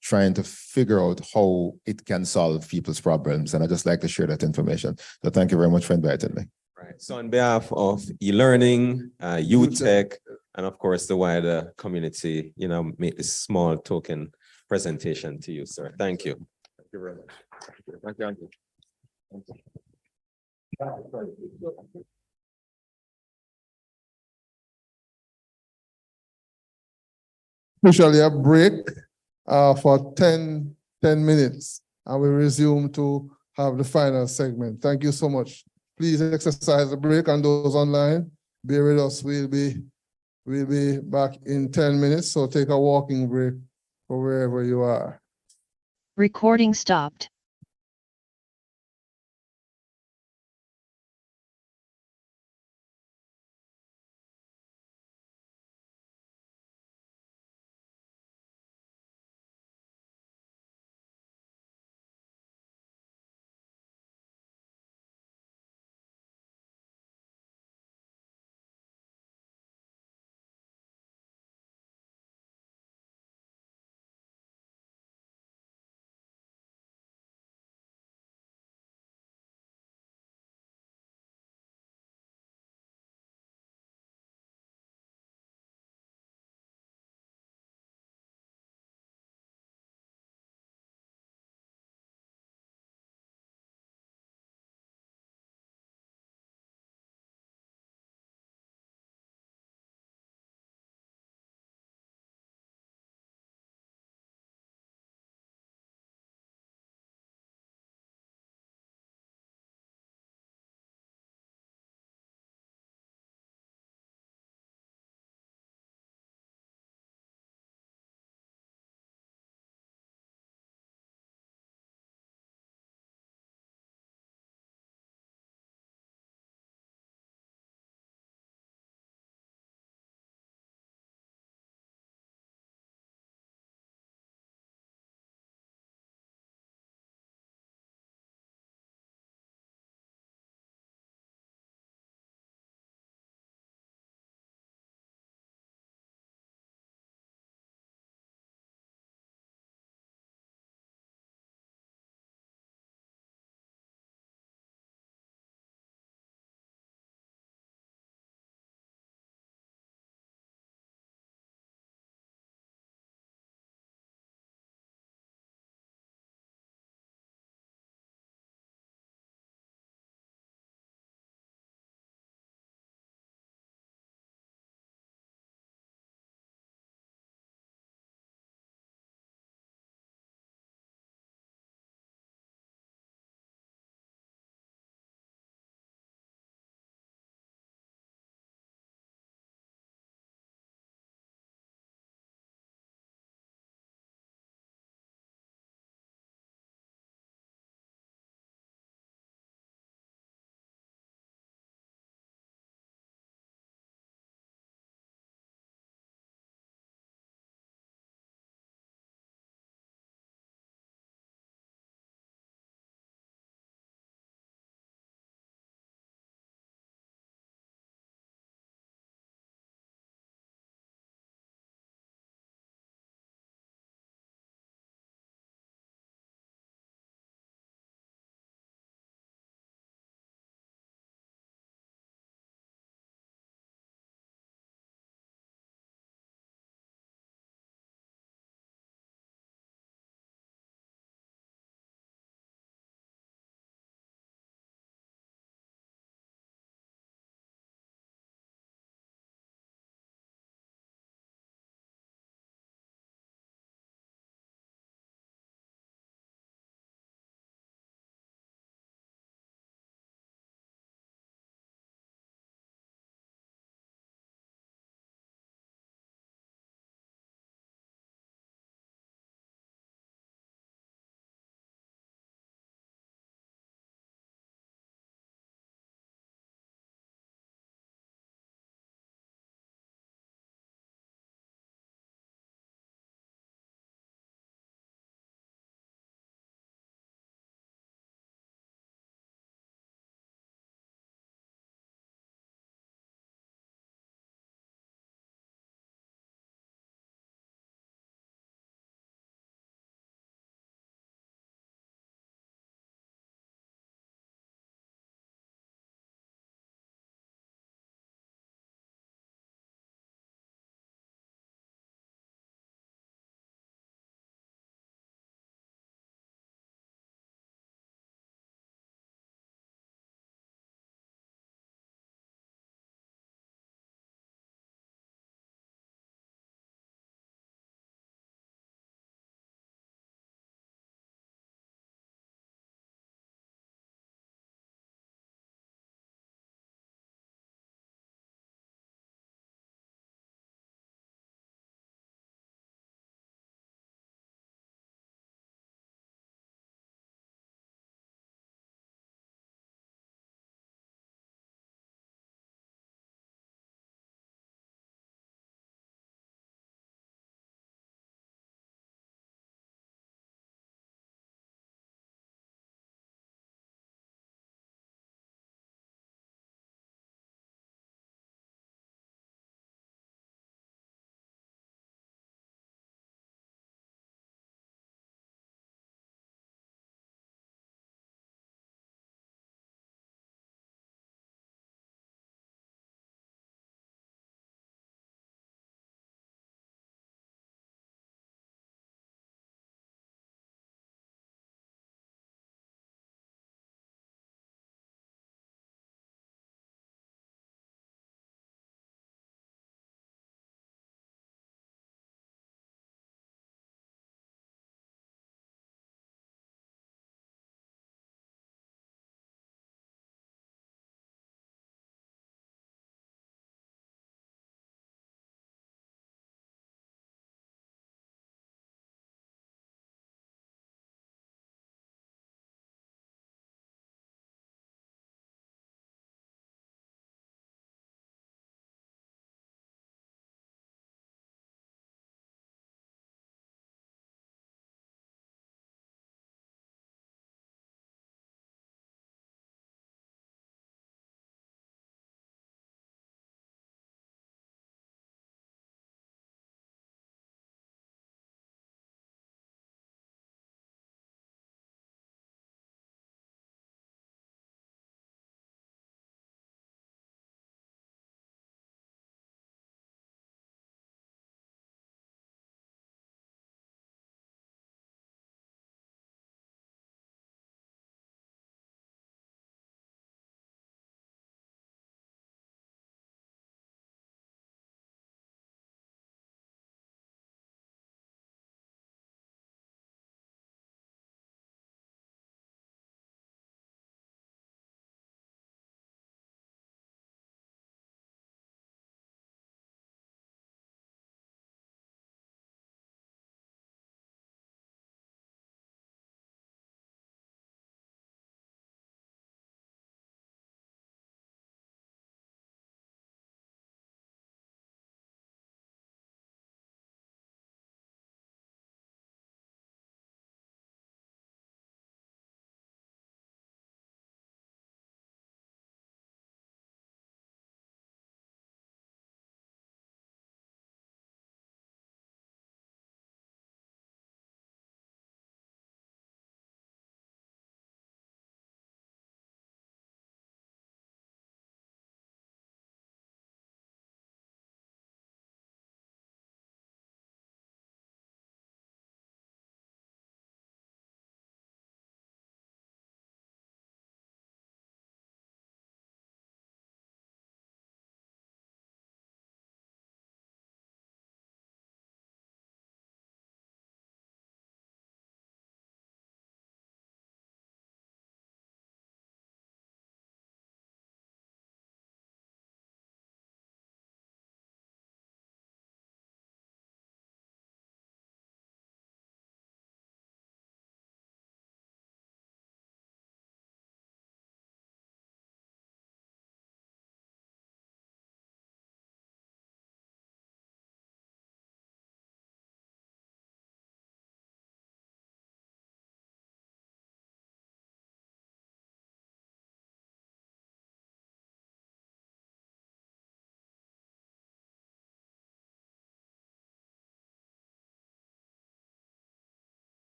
trying to figure out how it can solve people's problems. And I just like to share that information. So thank you very much for inviting me. Right. So on behalf of e-learning, UTech, and of course the wider community, make this small token presentation to you, sir. Thank you. Thank you very much. Thank you, Andrew. Officially a break for 10 minutes, and we resume to have the final segment. Thank you so much. Please exercise the break, and those online, bear with us. We'll be back in 10 minutes, so take a walking break for wherever you are. Recording stopped.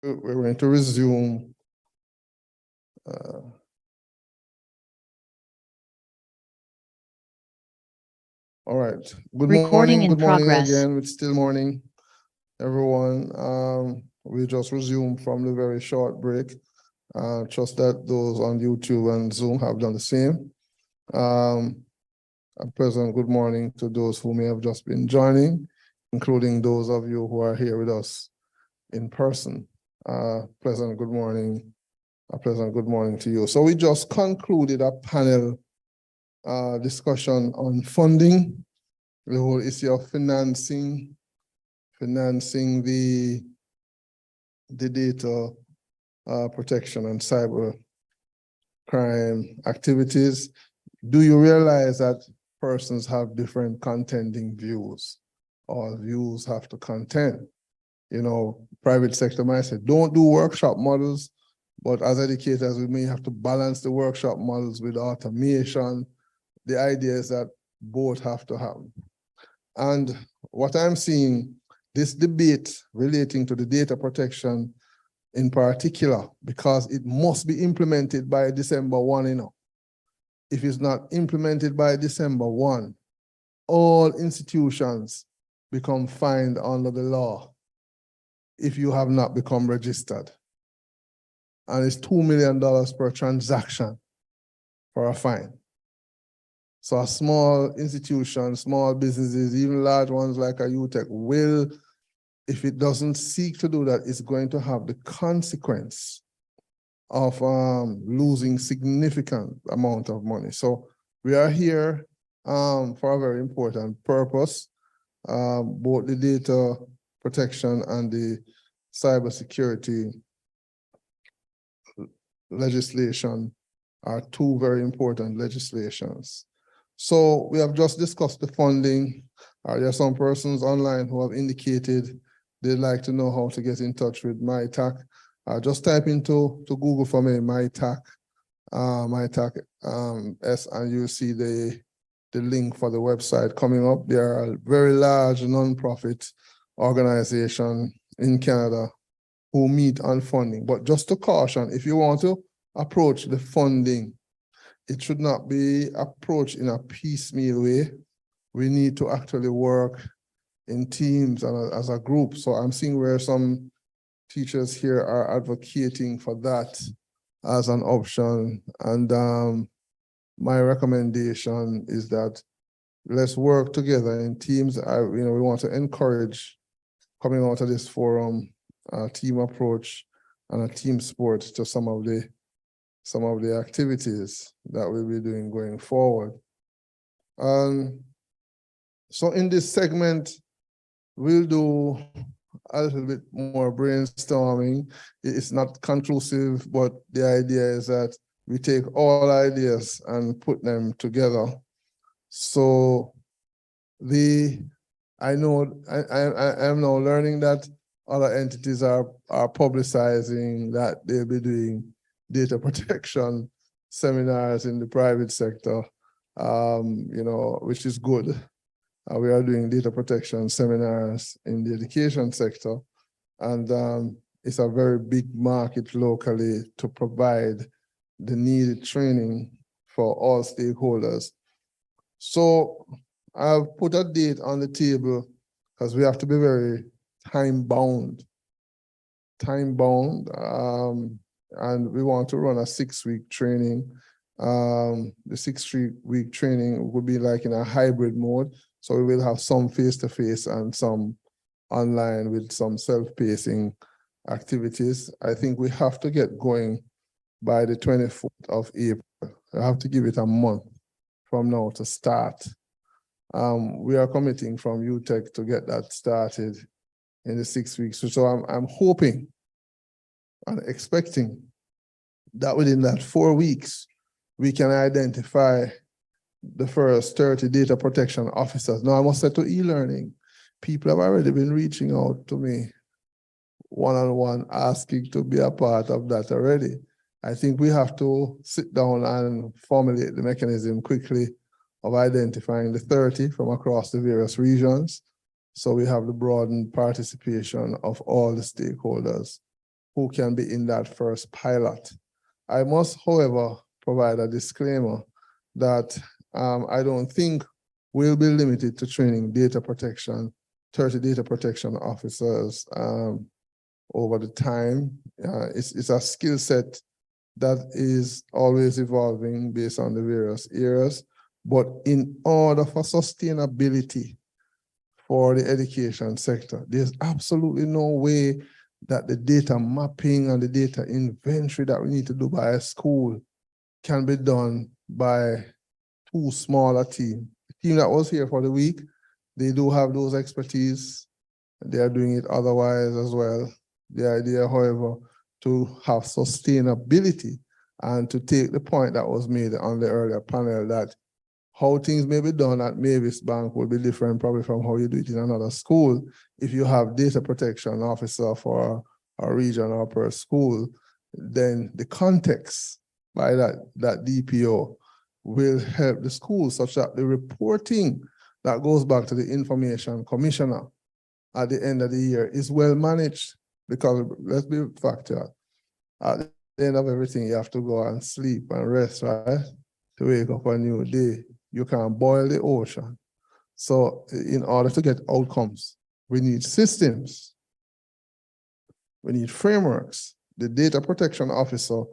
We're going to resume. All right. Good Recording morning. in Good morning progress. again. It's still morning, everyone. We just resumed from the very short break. Trust that those on YouTube and Zoom have done the same. A pleasant good morning to those who may have just been joining, including those of you who are here with us in person. Pleasant good morning. A pleasant good morning to you. So we just concluded a panel discussion on funding, the whole issue of financing the data protection and cyber crime activities. Do you realize that persons have different contending views? All views have to contend. You know, private sector might say, don't do workshop models, but as educators, we may have to balance the workshop models with automation. The idea is that both have to happen. And what I'm seeing, this debate relating to the data protection in particular, because it must be implemented by December 1, you know. If it's not implemented by December 1, all institutions become fined under the law if you have not become registered. And it's $2 million per transaction for a fine. So a small institution, small businesses, even large ones like a UTech will, if it doesn't seek to do that, it's going to have the consequence of losing significant amount of money. So we are here for a very important purpose. Both the data protection and the cybersecurity legislation are two very important legislations. So we have just discussed the funding. There are some persons online who have indicated they'd like to know how to get in touch with MyTAC. Just type into Google for me, MyTAC, S, and you'll see the link for the website coming up. They are a very large non-profit organization in Canada who meet on funding. But just to caution, if you want to approach the funding, it should not be approached in a piecemeal way. We need to actually work in teams and as a group. So I'm seeing where some teachers here are advocating for that as an option. And my recommendation is that let's work together in teams. We want to encourage, coming out of this forum, a team approach and a team sport to some of the activities that we'll be doing going forward. So in this segment, we'll do a little bit more brainstorming. It's not conclusive, but the idea is that we take all ideas and put them together. So I know I am now learning that other entities are publicizing that they'll be doing data protection seminars in the private sector, which is good. We are doing data protection seminars in the education sector, and it's a very big market locally to provide the needed training for all stakeholders. So I've put a date on the table because we have to be very time-bound, and we want to run a 6-week training. The 6-week training will be like in a hybrid mode. So we will have some face-to-face and some online with some self-pacing activities. I think we have to get going by the 24th of April. I have to give it a month from now to start. We are committing from UTech to get that started in the 6 weeks. So I'm hoping and expecting that within that 4 weeks, we can identify the first 30 data protection officers. Now, I must say to e-learning, people have already been reaching out to me one-on-one, asking to be a part of that already. I think we have to sit down and formulate the mechanism quickly of identifying the 30 from across the various regions. So we have the broadened participation of all the stakeholders who can be in that first pilot. I must, however, provide a disclaimer that I don't think we'll be limited to training 30 data protection officers over the time. It's a skill set that is always evolving based on the various areas. But in order for sustainability for the education sector, there's absolutely no way that the data mapping and the data inventory that we need to do by a school can be done by too small a team. The team that was here for the week, they do have those expertise. They are doing it otherwise as well. The idea, however, to have sustainability and to take the point that was made on the earlier panel that how things may be done at Mavis Bank will be different probably from how you do it in another school. If you have data protection officer for a region or per school, then the context by that DPO will help the school such that the reporting that goes back to the information commissioner at the end of the year is well managed. Because let's be factual, at the end of everything, you have to go and sleep and rest, right? To wake up a new day. You can't boil the ocean. So in order to get outcomes, we need systems. We need frameworks. The data protection officer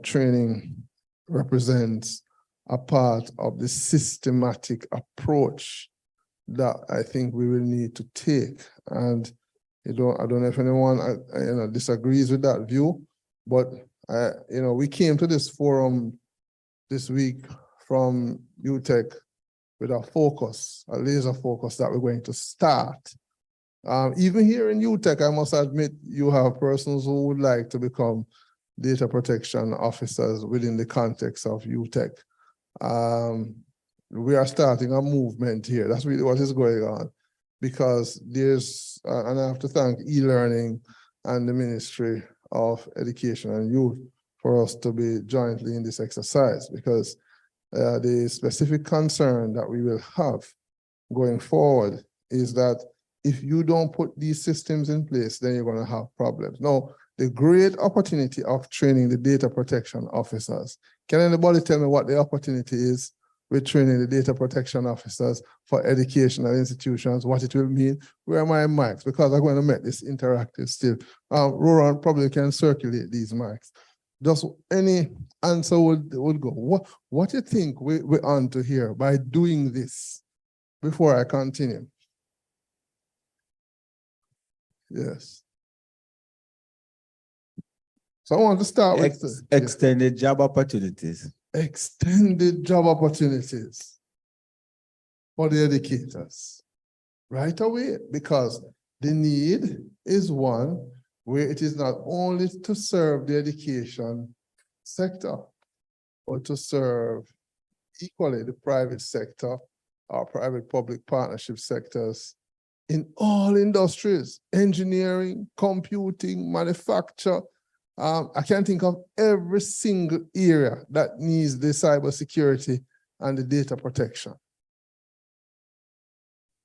training represents a part of the systematic approach that I think we will need to take. And I don't know if anyone disagrees with that view, but we came to this forum this week from UTech with a laser focus that we're going to start. Even here in UTech, I must admit, you have persons who would like to become data protection officers within the context of UTech. We are starting a movement here. That's really what is going on. Because there's, and I have to thank e-learning and the Ministry of Education and Youth for us to be jointly in this exercise, because the specific concern that we will have going forward is that if you don't put these systems in place, then you're going to have problems. Now, the great opportunity of training the data protection officers, can anybody tell me what the opportunity is with training the data protection officers for educational institutions, what it will mean? Where are my mics? Because I'm going to make this interactive still. Roran probably can circulate these mics. Just any answer would go. What do you think we're on to here by doing this before I continue? Yes. So I want to start with extended job opportunities. Extended job opportunities for the educators right away, because the need is one where it is not only to serve the education sector, but to serve equally the private sector or private-public partnership sectors in all industries, engineering, computing, manufacture. I can think of every single area that needs the cybersecurity and the data protection.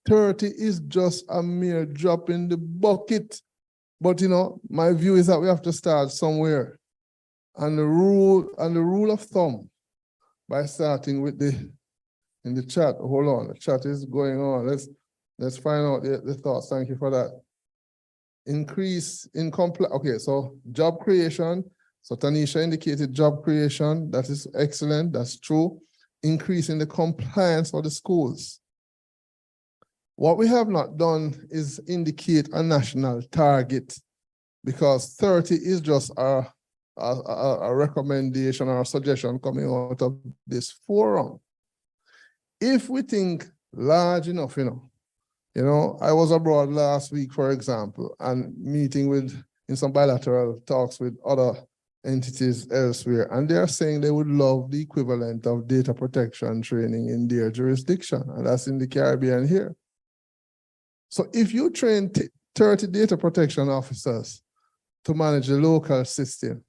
30 is just a mere drop in the bucket. But my view is that we have to start somewhere. And the rule of thumb, by starting with in the chat, hold on, the chat is going on. Let's find out the thoughts. Thank you for that. Increase in okay, so job creation. So Tanisha indicated job creation. That is excellent. That's true. Increase in the compliance for the schools. What we have not done is indicate a national target, because 30 is just a recommendation or a suggestion coming out of this forum. If we think large enough, I was abroad last week, for example, and meeting in some bilateral talks with other entities elsewhere, and they are saying they would love the equivalent of data protection training in their jurisdiction, and that's in the Caribbean here. So if you train 30 data protection officers to manage the local system,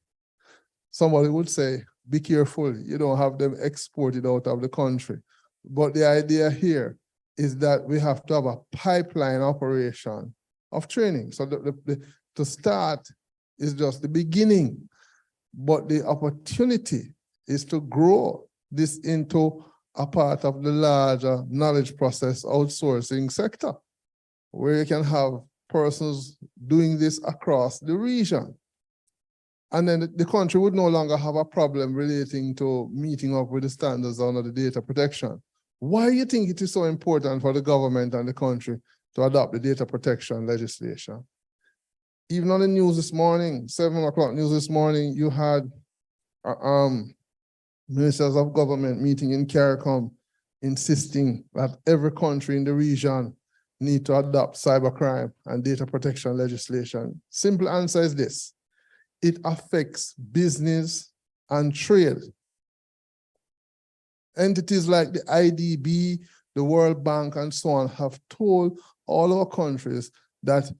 somebody would say, be careful, you don't have them exported out of the country. But the idea here is that we have to have a pipeline operation of training. So to start is just the beginning, but the opportunity is to grow this into a part of the larger knowledge process outsourcing sector, where you can have persons doing this across the region. And then the country would no longer have a problem relating to meeting up with the standards under the data protection. Why do you think it is so important for the government and the country to adopt the data protection legislation? Even on the news this morning, 7 o'clock news this morning, you had ministers of government meeting in CARICOM insisting that every country in the region need to adopt cybercrime and data protection legislation. Simple answer is this: it affects business and trade. Entities like the IDB, the World Bank, and so on have told all our countries that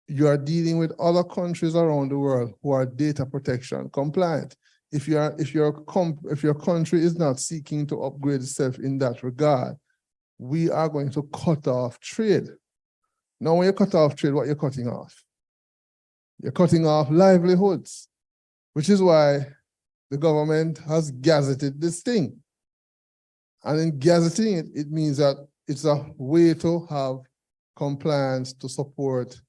you are dealing with other countries around the world who are data protection compliant. If your country is not seeking to upgrade itself in that regard, we are going to cut off trade. Now, when you cut off trade, what you're cutting off? You're cutting off livelihoods, which is why the government has gazetted this thing. And in gazetting it, it means that it's a way to have compliance to support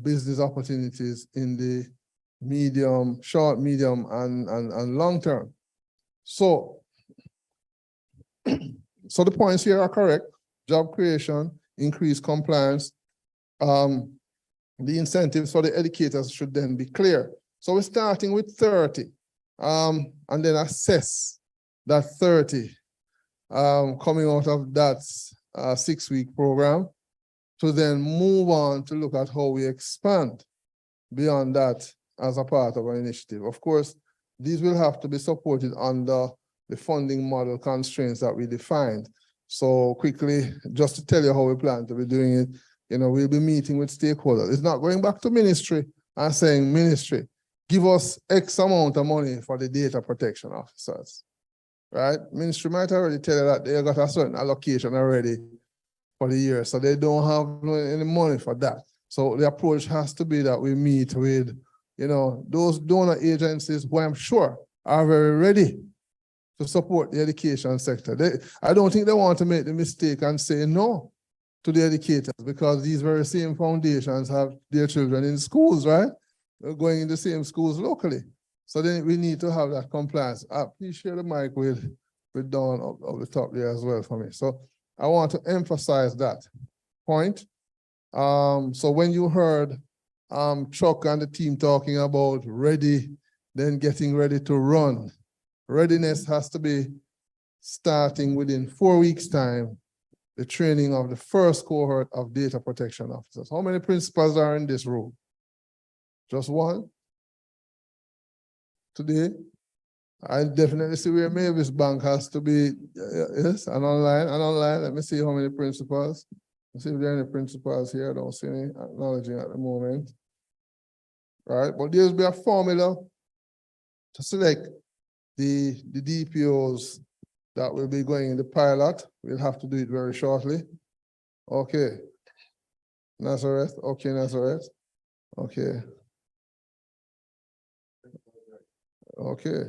business opportunities in the medium, short, medium, and long term. So the points here are correct: job creation, increased compliance. The incentives for the educators should then be clear. So we're starting with 30, and then assess that 30 coming out of that 6-week program, to then move on to look at how we expand beyond that as a part of our initiative. Of course, these will have to be supported under the funding model constraints that we defined. So quickly, just to tell you how we plan to be doing it, we'll be meeting with stakeholders. It's not going back to ministry and saying, ministry, give us X amount of money for the data protection officers, right? Ministry might already tell you that they got a certain allocation already for the year, so they don't have any money for that. So the approach has to be that we meet with, those donor agencies who I'm sure are very ready to support the education sector. I don't think they want to make the mistake and say no to the educators, because these very same foundations have their children in schools, right? They're going in the same schools locally. So then we need to have that compliance. Please share the mic with Dawn up the top there as well for me. So I want to emphasize that point. So when you heard Chuck and the team talking about ready, then getting ready to run, readiness has to be starting within 4 weeks' time, the training of the first cohort of data protection officers. How many principals are in this room? Just one? Today? I definitely see where Mavis Bank has to be, yes, and online. Let me see how many principals. Let's see if there are any principals here. I don't see any acknowledging at the moment. Right, but there'll be a formula to select the DPOs that will be going in the pilot. We'll have to do it very shortly. Okay. Nazareth, okay, Nazareth. Okay. Okay.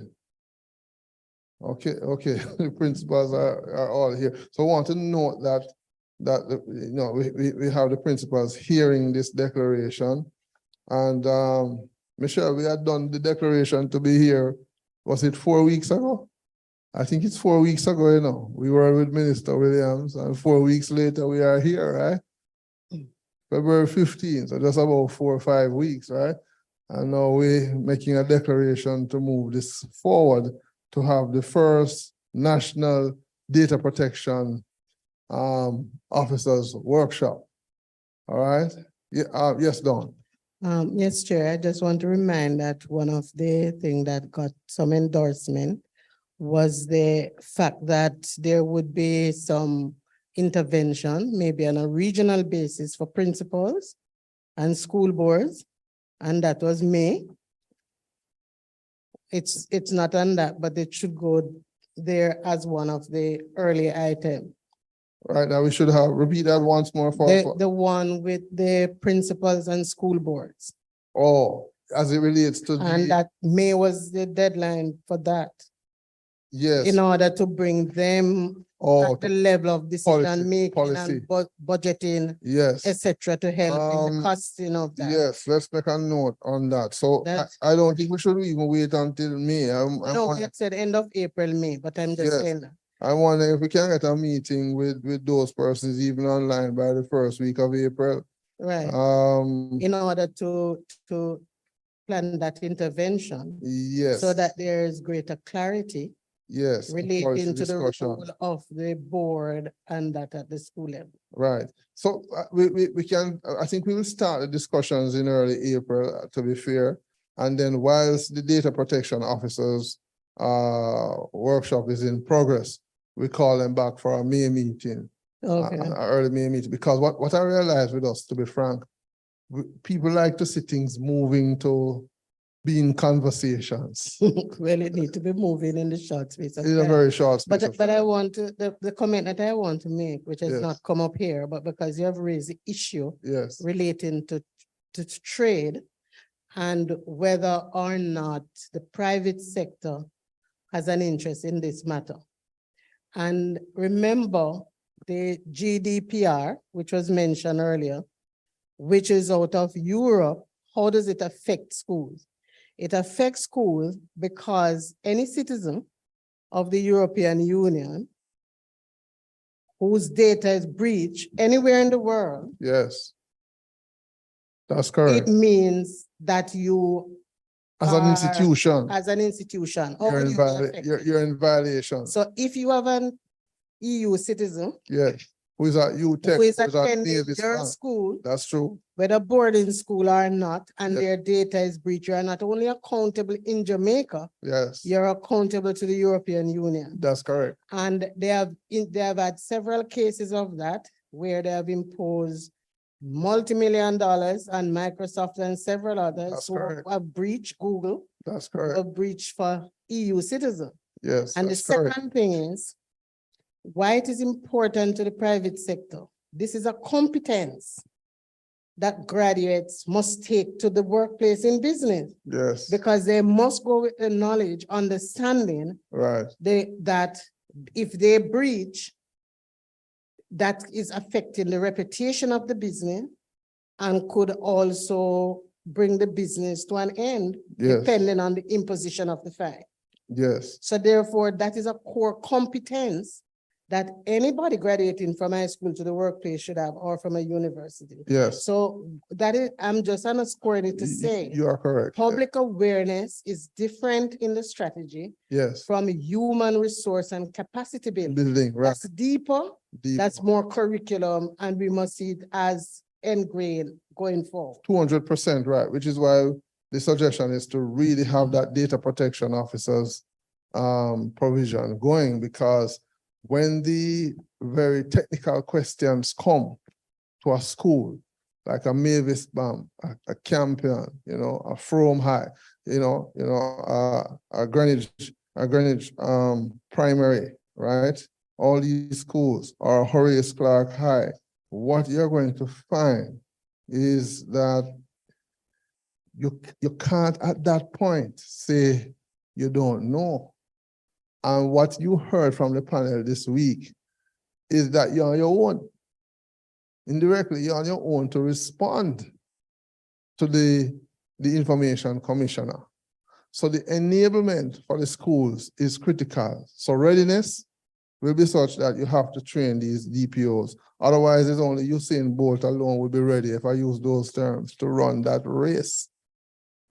Okay, the principals are all here. So I want to note that we have the principals hearing this declaration. And Michelle, we had done the declaration to be here, was it 4 weeks ago? I think it's 4 weeks ago, We were with Minister Williams, and 4 weeks later we are here, right? February 15th, so just about 4 or 5 weeks, right? And now we're making a declaration to move this forward, to have the first national data protection officers workshop. All right? Yeah, yes, Dawn. Yes, Chair, I just want to remind that one of the things that got some endorsement was the fact that there would be some intervention, maybe on a regional basis for principals and school boards, and that was May. It's not on that, but it should go there as one of the early items. Right, now we should have, repeat that once more for. The one with the principals and school boards. Oh, as it relates to And the, that May was the deadline for that, yes, in order to bring them oh, at the level of decision making policy. and budgeting, yes. etc., to help in the Um, costing of that. Yes, let's make a note on that. So That's- I don't think we should even wait until May. No, we had said end of April, May, but I'm just Yes. saying that. I wonder if we can get a meeting with those persons even online by the first week of April. Right, in order to plan that intervention Yes. so that there is greater clarity Yes. relating policy to the discussion. role of the board and that at the school level. Right. So we can, I think we will start the discussions in early April, to be fair. And then whilst the data protection officers workshop is in progress, we call them back for a May meeting, Okay, an early May meeting. Because what I realized with us, to be frank, people like to see things moving to be in conversations well, it need to be moving in the short space of in a time. very short space of But I time. want to, the comment that I want to make, which has Yes. not come up here, but because you have raised the issue Yes, relating to trade and whether or not the private sector has an interest in this matter. And remember the GDPR, which was mentioned earlier, which is out of Europe. How does it affect schools? It affects schools because any citizen of the European Union whose data is breached anywhere in the world, yes. That's it correct. means that you As an are- institution, as an institution, how you're will in you be you're affected? in violation. So if you have an EU citizen Yes, who is at UTech, who is who is at attending Naval your Bank. school, That's true. whether boarding school or not, and Yes. their data is breached, you are not only accountable in Jamaica, Yes, you're accountable to the European Union. that's correct. And they have had several cases of that where they have imposed multi-million dollars on Microsoft and several others That's who correct. have breached Google, That's who correct. have breached for EU citizens. Yes, And the that's correct. second thing is why it is important to the private sector. This is a competence that graduates must take to the workplace in business Yes, because they must go with the knowledge, understanding right. that if they breach, that is affecting the reputation of the business and could also bring the business to an end, Yes, depending on the imposition of the fine. yes, So therefore, that is a core competence that anybody graduating from high school to the workplace should have, or from a university. yes. So that is, I'm just underscoring it to say, You are correct. public awareness is different in the strategy Yes, from human resource and capacity building. building, right. That's deeper, Deep. that's more curriculum, and we must see it as ingrained going forward. 200% right, which is why the suggestion is to really have that data protection officers provision going, because when the very technical questions come to a school, like a Mavis BAM, a Campion, a Frome High, a Greenwich Primary, right? All these schools, or Horace Clark High, what you're going to find is that you can't at that point say you don't know. And what you heard from the panel this week is that you're on your own. Indirectly, you're on your own to respond to the information commissioner. So the enablement for the schools is critical. So readiness will be such that you have to train these DPOs. Otherwise, it's only Usain Bolt alone will be ready, if I use those terms, to run that race.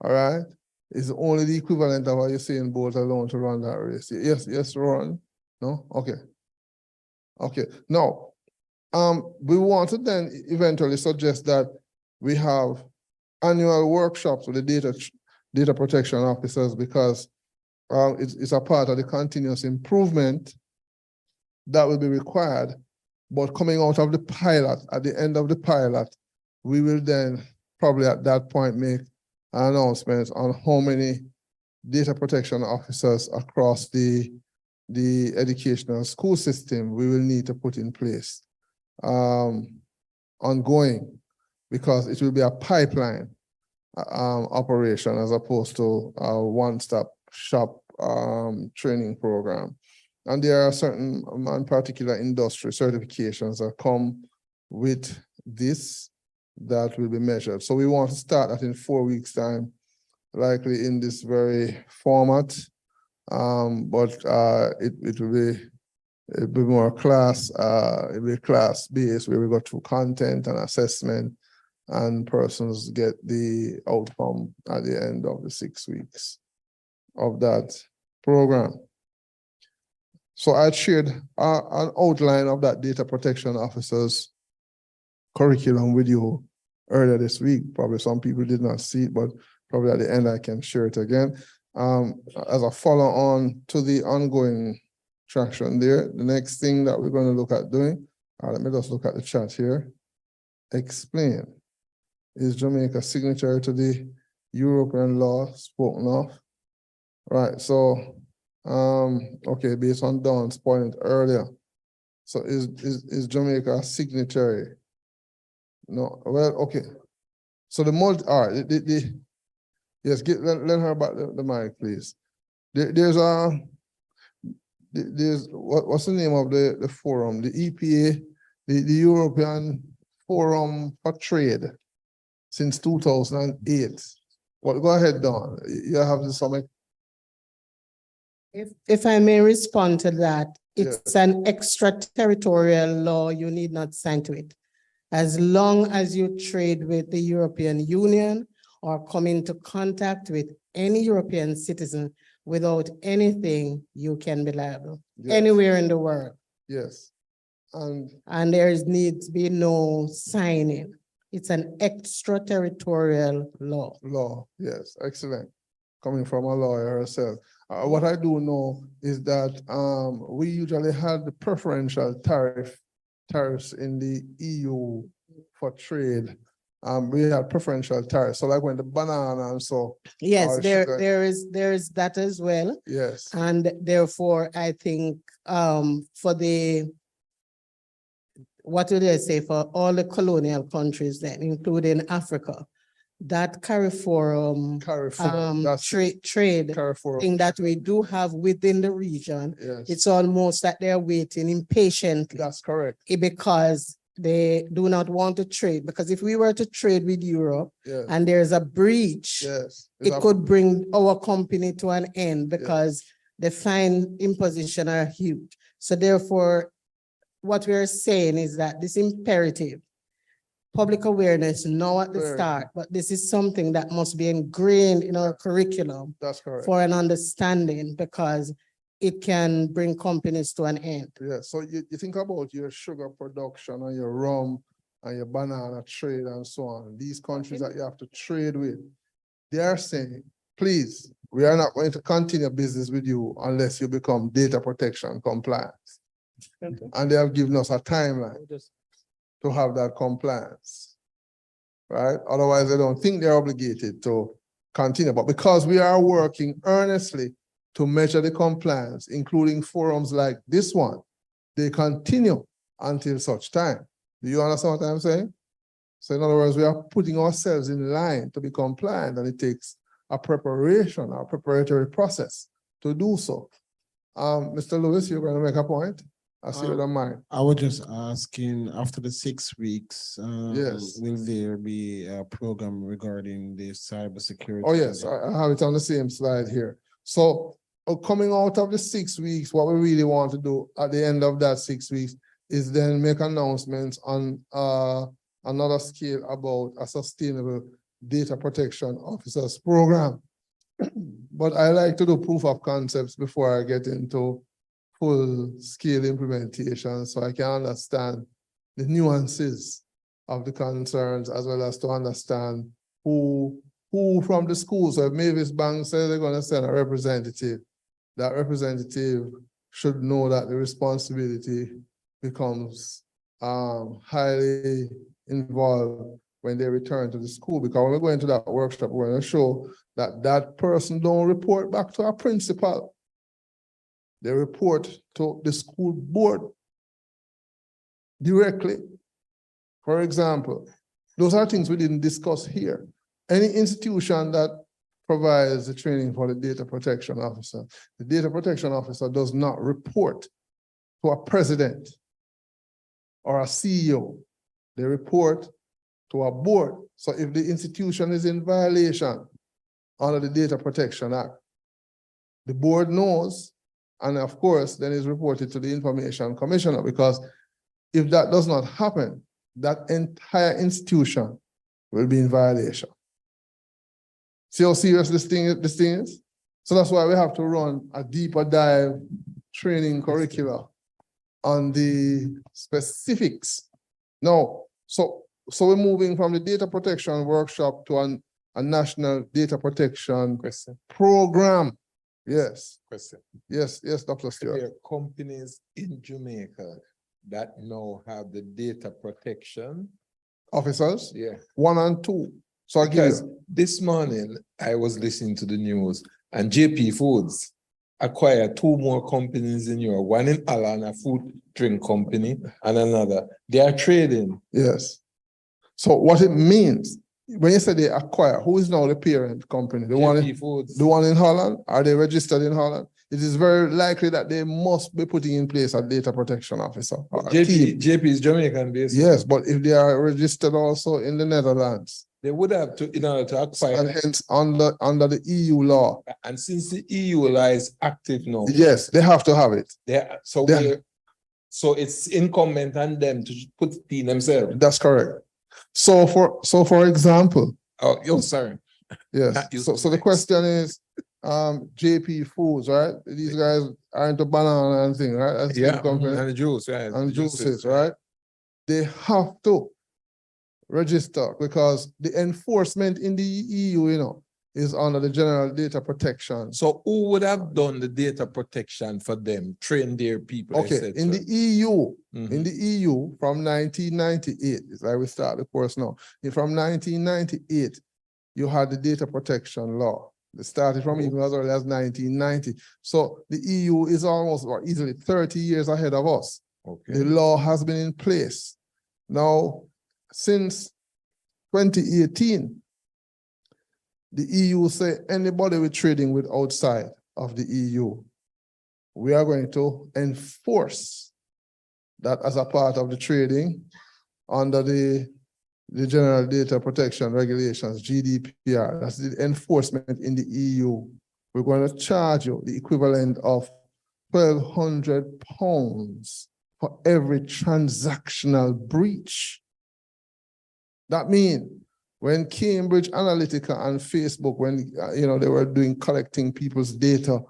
All right? It's only the equivalent of a Usain Bolt alone to run that race. Yes, Ron? No? Okay. Okay. Now, we want to then eventually suggest that we have annual workshops with the data protection officers, because it's a part of the continuous improvement that will be required. But coming out of the pilot, at the end of the pilot, we will then probably at that point make announcements on how many data protection officers across the educational school system we will need to put in place ongoing, because it will be a pipeline operation as opposed to a one-stop shop training program. And there are certain particular industry certifications that come with this that will be measured. So we want to start that in 4 weeks' time, likely in this very format. But it will be more class, it'll be class-based where we go through content and assessment, and persons get the outcome at the end of the 6 weeks of that program. So I shared an outline of that data protection officer's curriculum with you earlier this week. Probably some people did not see it, but probably at the end I can share it again. As a follow-on to the ongoing traction there, the next thing that we're going to look at doing, let me just look at the chat here. Explain. Is Jamaica signatory to the European law spoken of? Right, so, okay, based on Don's point earlier. So is Jamaica a signatory? No, well, okay. So all right, yes, let her back the mic, please. There's what's the name of the forum? The EPA, the European Forum for Trade since 2008. Well, go ahead, Don. You have the summit. If I may respond to that, it's an extraterritorial law. You need not sign to it. As long as you trade with the European Union or come into contact with any European citizen without anything, you can be liable anywhere in the world. Yes. And there needs be no signing. It's an extraterritorial law. Law, yes, excellent. Coming from a lawyer herself. What I do know is that we usually had the preferential tariffs in the EU for trade. We had preferential tariffs. So like when the banana and so. Yes, there is that as well. Yes. And therefore, I think for what do they say, for all the colonial countries, then including Africa, that CARIFORUM trade thing that we do have within the region, it's almost that they're waiting impatiently. That's correct. Because they do not want to trade. Because if we were to trade with Europe and there's a breach, it could bring our company to an end because the fine imposition are huge. So therefore, what we're saying is that this imperative, public awareness now at the start, but this is something that must be ingrained in our curriculum. That's correct. For an understanding, because it can bring companies to an end. Yeah, so you think about your sugar production and your rum and your banana trade and so on. These countries that you have to trade with, they are saying, please, we are not going to continue business with you unless you become data protection compliant. And they have given us a timeline to have that compliance, right? Otherwise, they don't think they're obligated to continue. But because we are working earnestly to measure the compliance, including forums like this one, they continue until such time. Do you understand what I'm saying? So in other words, we are putting ourselves in line to be compliant, and it takes a preparatory process to do so. Mr. Lewis, you're going to make a point? I see what I'm mind. I was just asking, after the 6 weeks, will there be a program regarding the cybersecurity? Oh, yes, I have it on the same slide here. So coming out of the 6 weeks, what we really want to do at the end of that 6 weeks is then make announcements on another scale about a sustainable data protection officers program. But I like to do proof of concepts before I get into full-scale implementation, so I can understand the nuances of the concerns, as well as to understand who from the school. So if Mavis Bank says they're going to send a representative, that representative should know that the responsibility becomes highly involved when they return to the school. Because when we go into that workshop, we're going to show that that person don't report back to our principal. They report to the school board directly. For example, those are things we didn't discuss here. any institution that provides the training for the data protection officer, the data protection officer does not report to a president or a CEO. They report to a board. So if the institution is in violation under the Data Protection Act, the board knows, and of course, then is reported to the Information Commissioner, because if that does not happen, that entire institution will be in violation. See how serious this thing is? So that's why we have to run a deeper dive training curricula on the specifics. Now, so we're moving from the data protection workshop to a national data protection program. Yes. Question. Yes, Dr. Stewart. There are companies in Jamaica that now have the data protection. Officers, Yeah. 1 and 2. So Because again, this morning I was listening to the news and JP Foods acquired 2 more companies in Europe, one in Holland, a food drink company, and another. They are trading. yes. So what it means, when you say they acquire, who is now the parent company? The one JP Foods. The one in Holland, are they registered in Holland? It is very likely that they must be putting in place a data protection officer. or a team. JP is Jamaican based. Yes, but if they are registered also in the Netherlands, They would have to, in order to and acquire. hence under the EU law, And since the EU law is active now, yes, they have to have it. so it's incumbent on them to put it in themselves. That's correct. So for example, Oh, yo, sorry. yes. Not used So to the this. question is, JP Foods, right? These guys are into banana and thing, right? That's the Yeah, company. and the juice, yeah. And juices, right? They have to register because the enforcement in the EU, is under the General Data Protection. So who would have done the data protection for them, train their people, Okay, in the EU, Mhm. in the EU from 1998, as I will start the course now. From 1998, you had the data protection law. It started from even as early as 1990. So the EU is almost or easily 30 years ahead of us. The Okay. law has been in place. Now, since 2018, the EU say anybody with trading with outside of the EU, we are going to enforce that as a part of the trading under the General Data Protection Regulations, GDPR. That's the enforcement in the EU. We're going to charge you the equivalent of £1,200 for every transactional breach. That means when Cambridge Analytica and Facebook, when they were collecting people's data,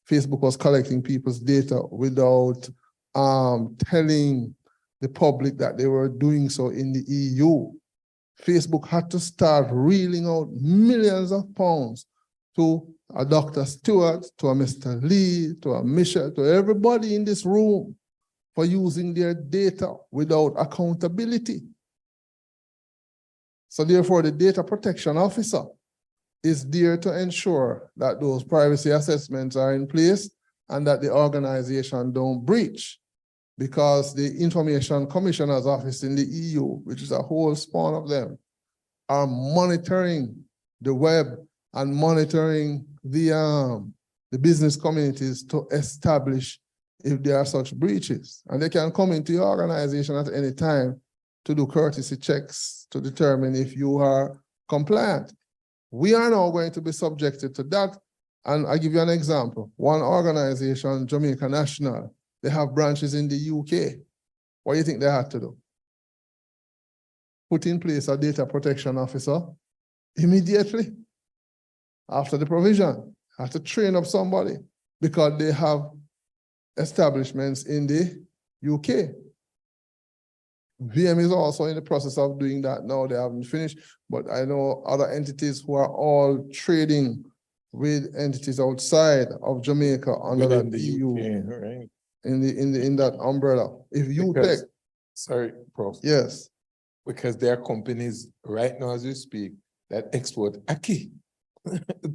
Facebook was collecting people's data without telling the public that they were doing so in the EU. Facebook had to start reeling out millions of pounds to a Dr. Stewart, to a Mr. Lee, to a Michelle, to everybody in this room for using their data without accountability. So therefore, the data protection officer is there to ensure that those privacy assessments are in place and that the organization don't breach, because the Information Commissioner's Office in the EU, which is a whole spawn of them, are monitoring the web and monitoring the business communities to establish if there are such breaches. And they can come into your organization at any time to do courtesy checks to determine if you are compliant. We are now going to be subjected to that. And I'll give you an example. One organization, Jamaica National, they have branches in the UK. What do you think they had to do? Put in place a data protection officer immediately after the provision. Have to train up somebody because they have establishments in the UK. VM is also in the process of doing that now. They haven't finished, but I know other entities who are all trading with entities outside of Jamaica under Within that the EU, UK, right? in that umbrella. If you Because- take, Sorry, Prof. yes, Because there are companies right now as we speak that export ackee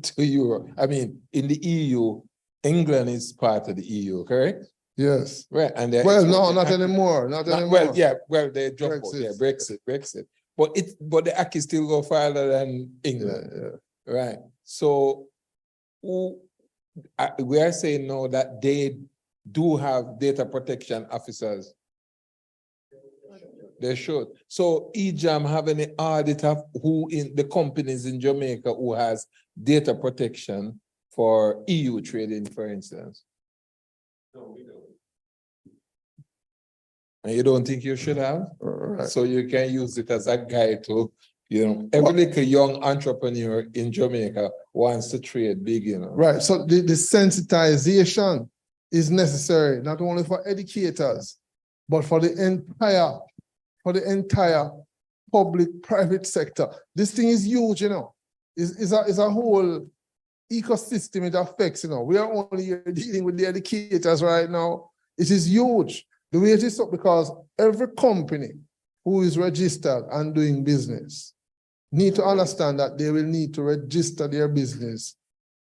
to Europe. I mean, in the EU, England is part of the EU, correct? yes. Right, and they're Well, no, exporting not ackee. anymore, not anymore. Well, yeah, well, they dropped out, yeah, Brexit. Brexit. but the act is still go farther than Yeah, England. yeah. Right. So we are saying now that they do have data protection officers. They should. So EJAM have any audit of who in the companies in Jamaica who has data protection for EU trading, for instance? No, we don't. And you don't think you should have? Right. So you can use it as a guide to, every little young entrepreneur in Jamaica wants to trade big, Right. So the sensitization is necessary, not only for educators, but for the entire public-private sector. This thing is huge, It's a whole ecosystem it affects, We are only here dealing with the educators right now. It is huge. The way it is up because every company who is registered and doing business need to understand that they will need to register their business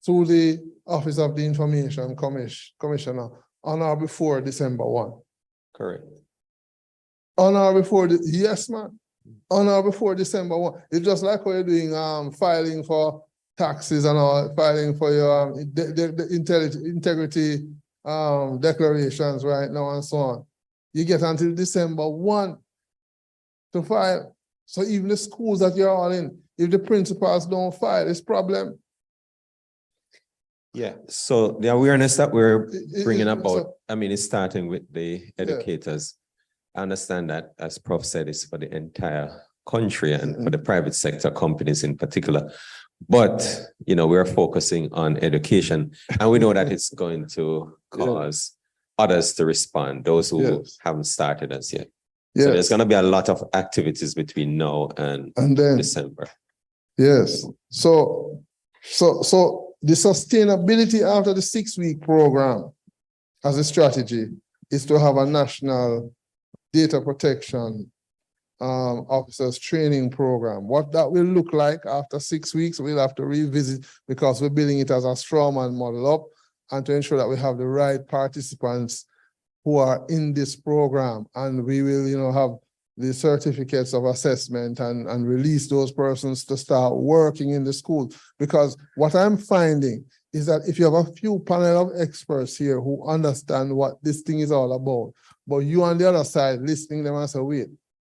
through the Office of the Information Commissioner on or before December 1. Correct. On or before, yes, man. On or before December 1. It's just like what you're doing, filing for taxes and all, filing for your integrity declarations right now and so on. You get until December 1 to file. So even the schools that you're all in, if the principals don't file, it's a problem. Yeah, so the awareness that we're bringing So- about, it's starting with the educators. I understand that, as Prof said, it's for the entire country and for the private sector companies in particular. But, we're focusing on education, and we know that it's going to cause others to respond, those who Yes. haven't started as yet. Yes. So there's going to be a lot of activities between now and then December. Yes. So the sustainability after the 6-week program as a strategy is to have a national data protection officers training program. What that will look like after 6 weeks, we'll have to revisit because we're building it as a strawman model up and to ensure that we have the right participants who are in this program. And we will, have the certificates of assessment and release those persons to start working in the school. Because what I'm finding is that if you have a few panel of experts here who understand what this thing is all about, but you on the other side listening to them and say, wait,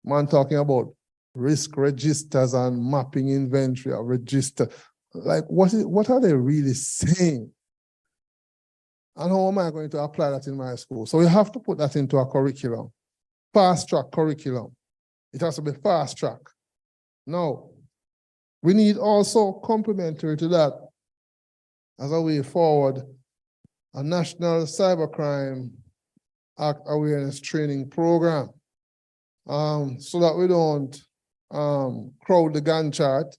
man talking about risk registers and mapping inventory or register. Like, what are they really saying? And how am I going to apply that in my school? So we have to put that into a curriculum. Fast track curriculum. It has to be fast track. Now, we need also complementary to that as a way forward, a national cybercrime act awareness training program. So that we don't crowd the Gantt chart.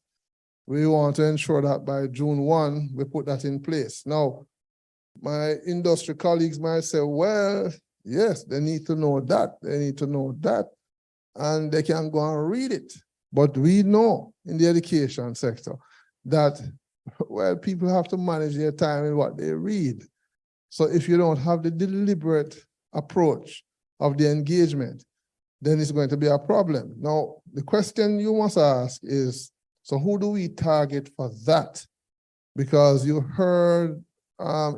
We want to ensure that by June 1, we put that in place. Now, my industry colleagues might say, well, yes, they need to know that. They need to know that. And they can go and read it. But we know in the education sector that, well, people have to manage their time in what they read. So if you don't have the deliberate approach of the engagement, then it's going to be a problem. Now, the question you must ask is, so who do we target for that? Because you heard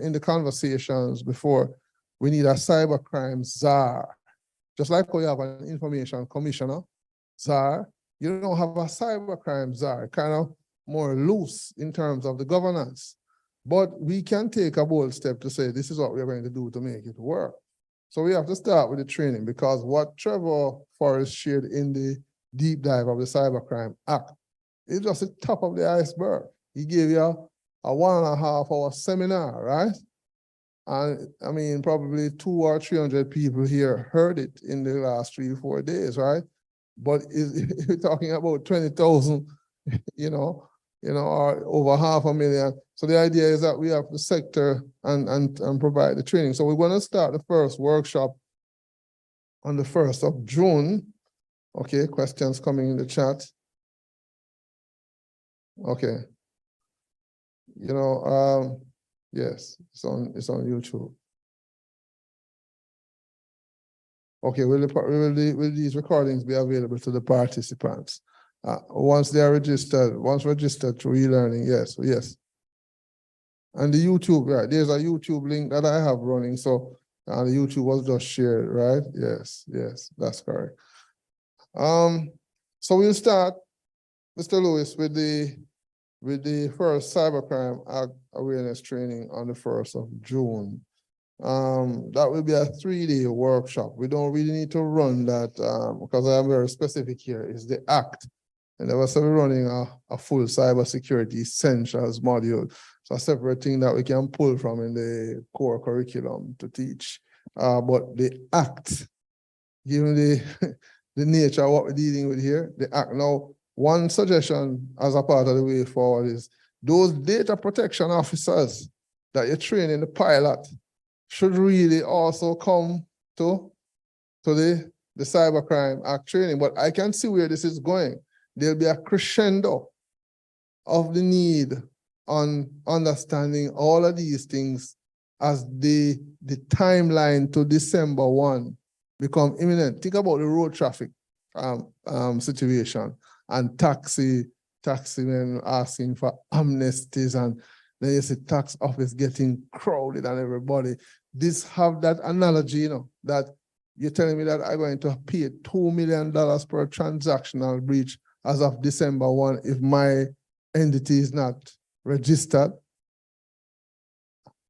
in the conversations before, we need a cybercrime czar. Just like we have an information commissioner, czar, you don't have a cybercrime czar, kind of more loose in terms of the governance. But we can take a bold step to say, this is what we're going to do to make it work. So we have to start with the training because what Trevor Forrest shared in the deep dive of the Cybercrime Act is just the top of the iceberg. He gave you a 1.5 hour seminar, right? And probably 200 or 300 people here heard it in the last 3 or 4 days, right? But we're talking about 20,000, or over 500,000. So the idea is that we have the sector and provide the training. So we're going to start the first workshop on the 1st of June. Okay, questions coming in the chat. Okay. Yes, it's on YouTube. Okay, will these recordings be available to the participants? Once they are registered, once registered through e-learning, yes, yes. And the YouTube, right, there's a YouTube link that I have running, so the YouTube was just shared, right? Yes, yes, that's correct. So we'll start, Mr. Lewis, with the first cybercrime awareness training on the 1st of June. That will be a 3-day workshop. We don't really need to run that because I am very specific here. It's the act. And there was running a full cybersecurity essentials module. So a separate thing that we can pull from in the core curriculum to teach. But the act, given the the nature of what we're dealing with here, the act. Now, one suggestion as a part of the way forward is those data protection officers that you train in the pilot should really also come to the Cybercrime Act training. But I can see where this is going. There'll be a crescendo of the need on understanding all of these things as the timeline to December 1 become imminent. Think about the road traffic situation and taximen asking for amnesties, and then you see tax office getting crowded and everybody. This have that analogy, that you're telling me that I'm going to pay $2 million per transactional breach as of December 1 if my entity is not registered.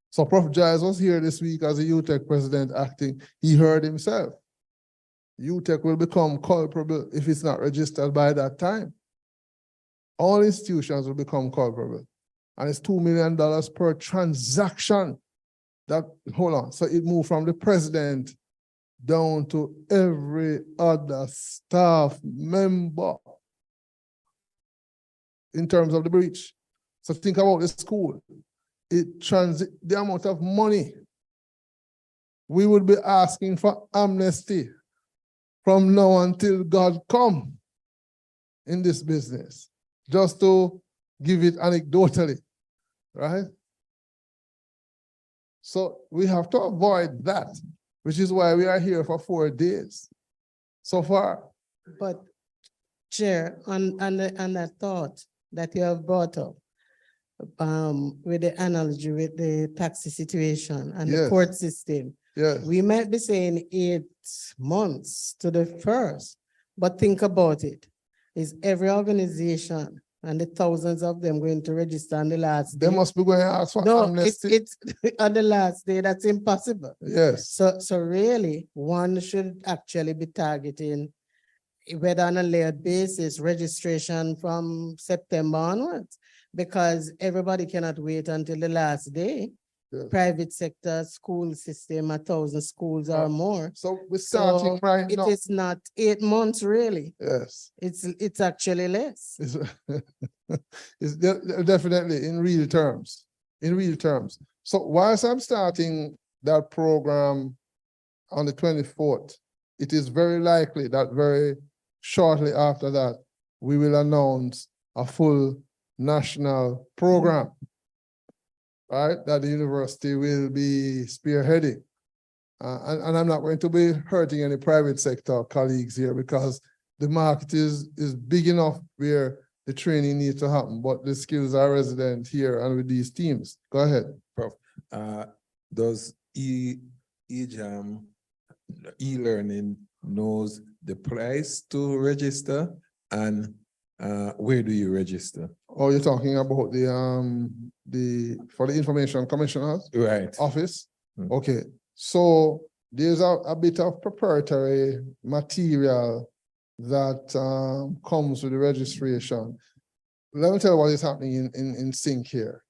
So Prof. Giles was here this week as a UTEC president acting. He heard himself. UTEC will become culpable if it's not registered by that time. All institutions will become culpable. And it's $2 million per transaction. Hold on, so it moved from the president down to every other staff member in terms of the breach. So think about the school. The amount of money we would be asking for amnesty from now until God come in this business, just to give it anecdotally, right? So we have to avoid that, which is why we are here for 4 days so far. But Chair, on that thought that you have brought up, with the analogy with the taxi situation and the court system, we might be saying 8 months to the first, but think about it. Is every organization and the thousands of them going to register on the last day? They must be going to ask for amnesty. It's on the last day, that's impossible. Yes. So really, one should actually be targeting, whether on a layered basis, registration from September onwards, because everybody cannot wait until the last day. Yes. Private sector, school system, 1,000 schools or more. So we're starting right now. It is not 8 months, really. Yes. It's actually less. It's definitely in real terms. In real terms. So whilst I'm starting that program on the 24th, it is very likely that very shortly after that, we will announce a full national program, right, that the university will be spearheading. And I'm not going to be hurting any private sector colleagues here because the market is big enough where the training needs to happen, but the skills are resident here and with these teams. Go ahead, Prof. Does eJAM e-learning knows the price to register, and where do you register? Oh, you're talking about for the Information Commissioner's office? Okay, so there's a bit of preparatory material that comes with the registration. Let me tell you what is happening in sync here.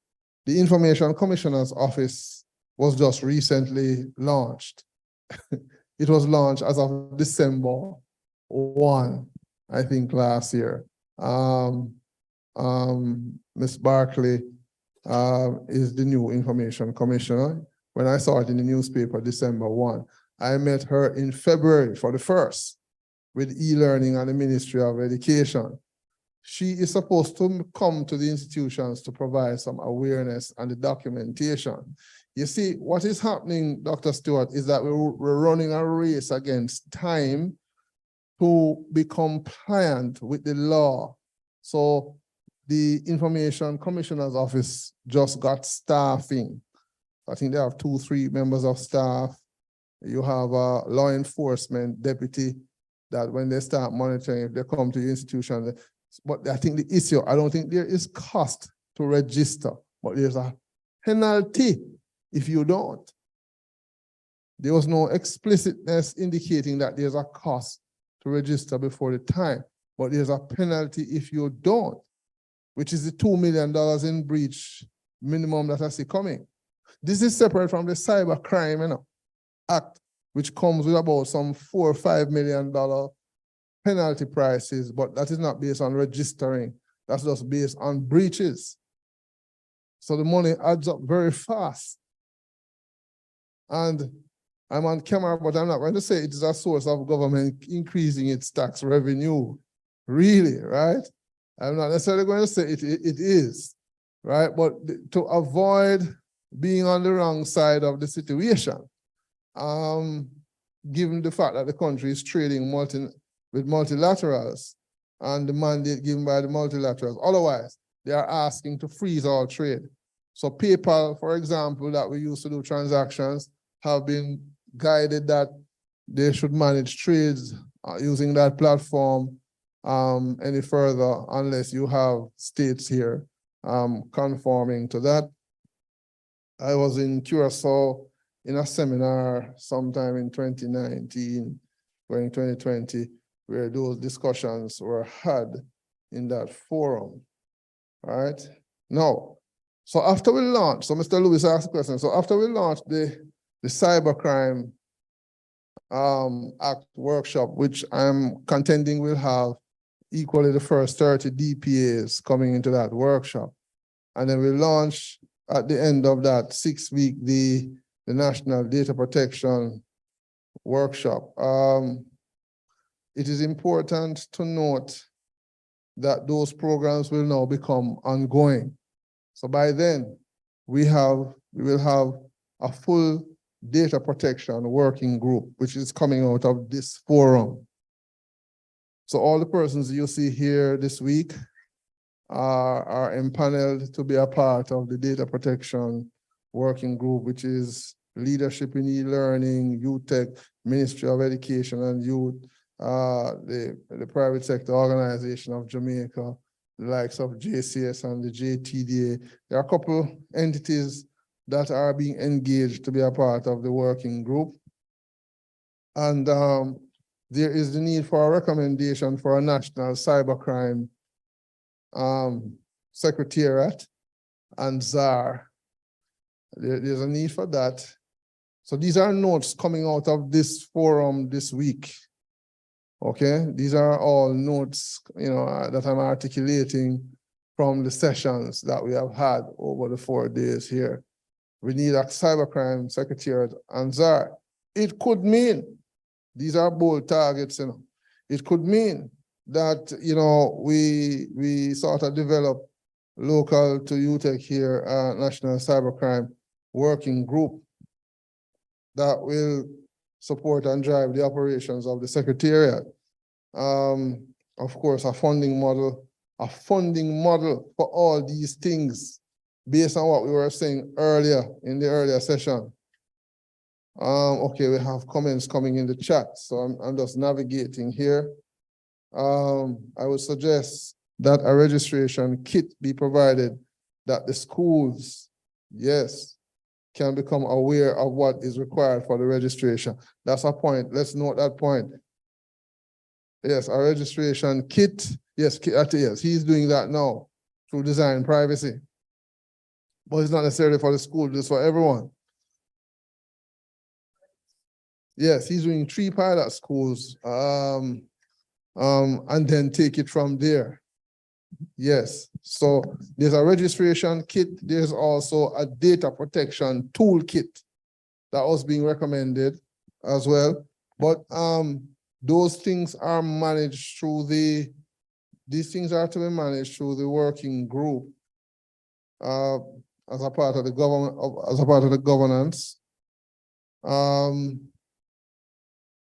The Information Commissioner's office was just recently launched. It was launched as of December 1, I think, last year. Ms. Barkley is the new Information Commissioner. When I saw it in the newspaper, December 1, I met her in February for the first with e-learning and the Ministry of Education. She is supposed to come to the institutions to provide some awareness and the documentation. You see, what is happening, Dr. Stewart, is that we're running a race against time to be compliant with the law. So the Information Commissioner's Office just got staffing. I think they have 2-3 members of staff. You have a law enforcement deputy that when they start monitoring, if they come to your institution, but I think the issue, I don't think there is cost to register, but there's a penalty if you don't. There was no explicitness indicating that there's a cost to register before the time, but there's a penalty if you don't, which is the $2 million in breach minimum that I see coming. This is separate from the Cybercrime Act, which comes with about some $4 or $5 million penalty prices, but that is not based on registering. That's just based on breaches. So the money adds up very fast. And I'm on camera, but I'm not going to say it is a source of government increasing its tax revenue. Really, right? I'm not necessarily going to say it is, right? But to avoid being on the wrong side of the situation, given the fact that the country is trading with multilaterals and the mandate given by the multilaterals. Otherwise, they are asking to freeze all trade. So PayPal, for example, that we used to do transactions, have been guided that they should manage trades using that platform any further unless you have states here conforming to that. I was in Curacao in a seminar sometime in 2019, going 2020, where those discussions were had in that forum, right? Now, so after we launched, so Mr. Lewis asked a question, so after we launched the Cybercrime Act workshop, which I'm contending will have equally the first 30 DPAs coming into that workshop. And then we launch at the end of that 6-week, the National Data Protection Workshop. It is important to note that those programs will now become ongoing. So by then, we will have a full data protection working group, which is coming out of this forum. So all the persons you see here this week are empaneled to be a part of the data protection working group, which is Leadership in E-Learning, UTech, Ministry of Education and Youth, the private sector organization of Jamaica, the likes of JCS and the JTDA. There are a couple entities that are being engaged to be a part of the working group. And there is the need for a recommendation for a national cybercrime secretariat and czar. There's a need for that. So these are notes coming out of this forum this week. Okay, these are all notes, that I'm articulating from the sessions that we have had over the 4 days here. We need a cybercrime secretariat and czar. It could mean, these are bold targets, It could mean that, we sort of develop local to UTech here, National Cybercrime Working Group that will support and drive the operations of the Secretariat. Of course, a funding model for all these things based on what we were saying earlier in the earlier session. Okay, we have comments coming in the chat, so I'm just navigating here. I would suggest that a registration kit be provided that the schools, yes, can become aware of what is required for the registration. That's a point. Let's note that point. Yes, a registration kit. Yes, yes, he's doing that now through design privacy. But it's not necessarily for the school, it's for everyone. Yes, he's doing 3 pilot schools and then take it from there. Yes, so there's a registration kit. There's also a data protection toolkit that was being recommended as well. But those things are managed through these things are to be managed through the working group as a part of the government, as a part of the governance.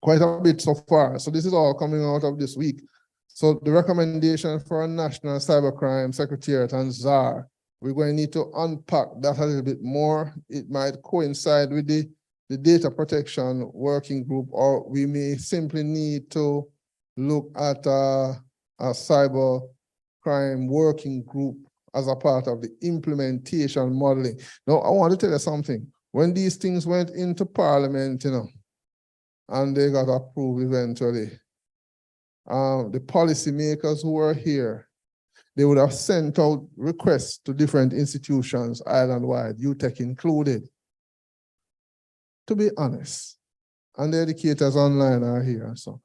quite a bit so far. So this is all coming out of this week. So the recommendation for a National Cybercrime Secretariat and czar, we're going to need to unpack that a little bit more. It might coincide with the data protection working group, or we may simply need to look at a cyber crime working group as a part of the implementation modeling. Now, I want to tell you something. When these things went into Parliament, and they got approved eventually, the policymakers who were here, they would have sent out requests to different institutions island-wide, UTech included, to be honest. And the educators online are here. So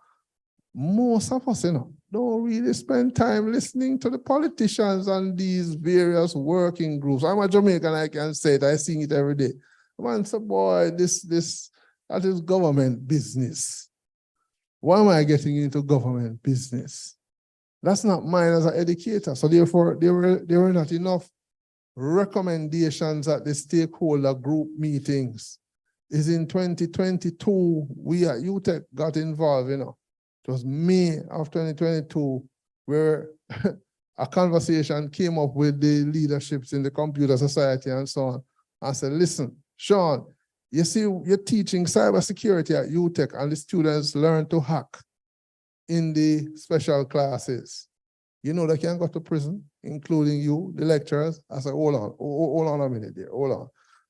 most of us, don't really spend time listening to the politicians and these various working groups. I'm a Jamaican, I can say it, I see it every day. Man, so boy, that is government business. Why am I getting into government business? That's not mine as an educator. So therefore, there were not enough recommendations at the stakeholder group meetings. Is in 2022, we at UTech got involved, It was May of 2022, where a conversation came up with the leaderships in the computer society and so on. I said, listen, Sean, you see, you're teaching cybersecurity at UTech and the students learn to hack in the special classes. They can go to prison, including you, the lecturers. I said, hold on a minute there, hold on.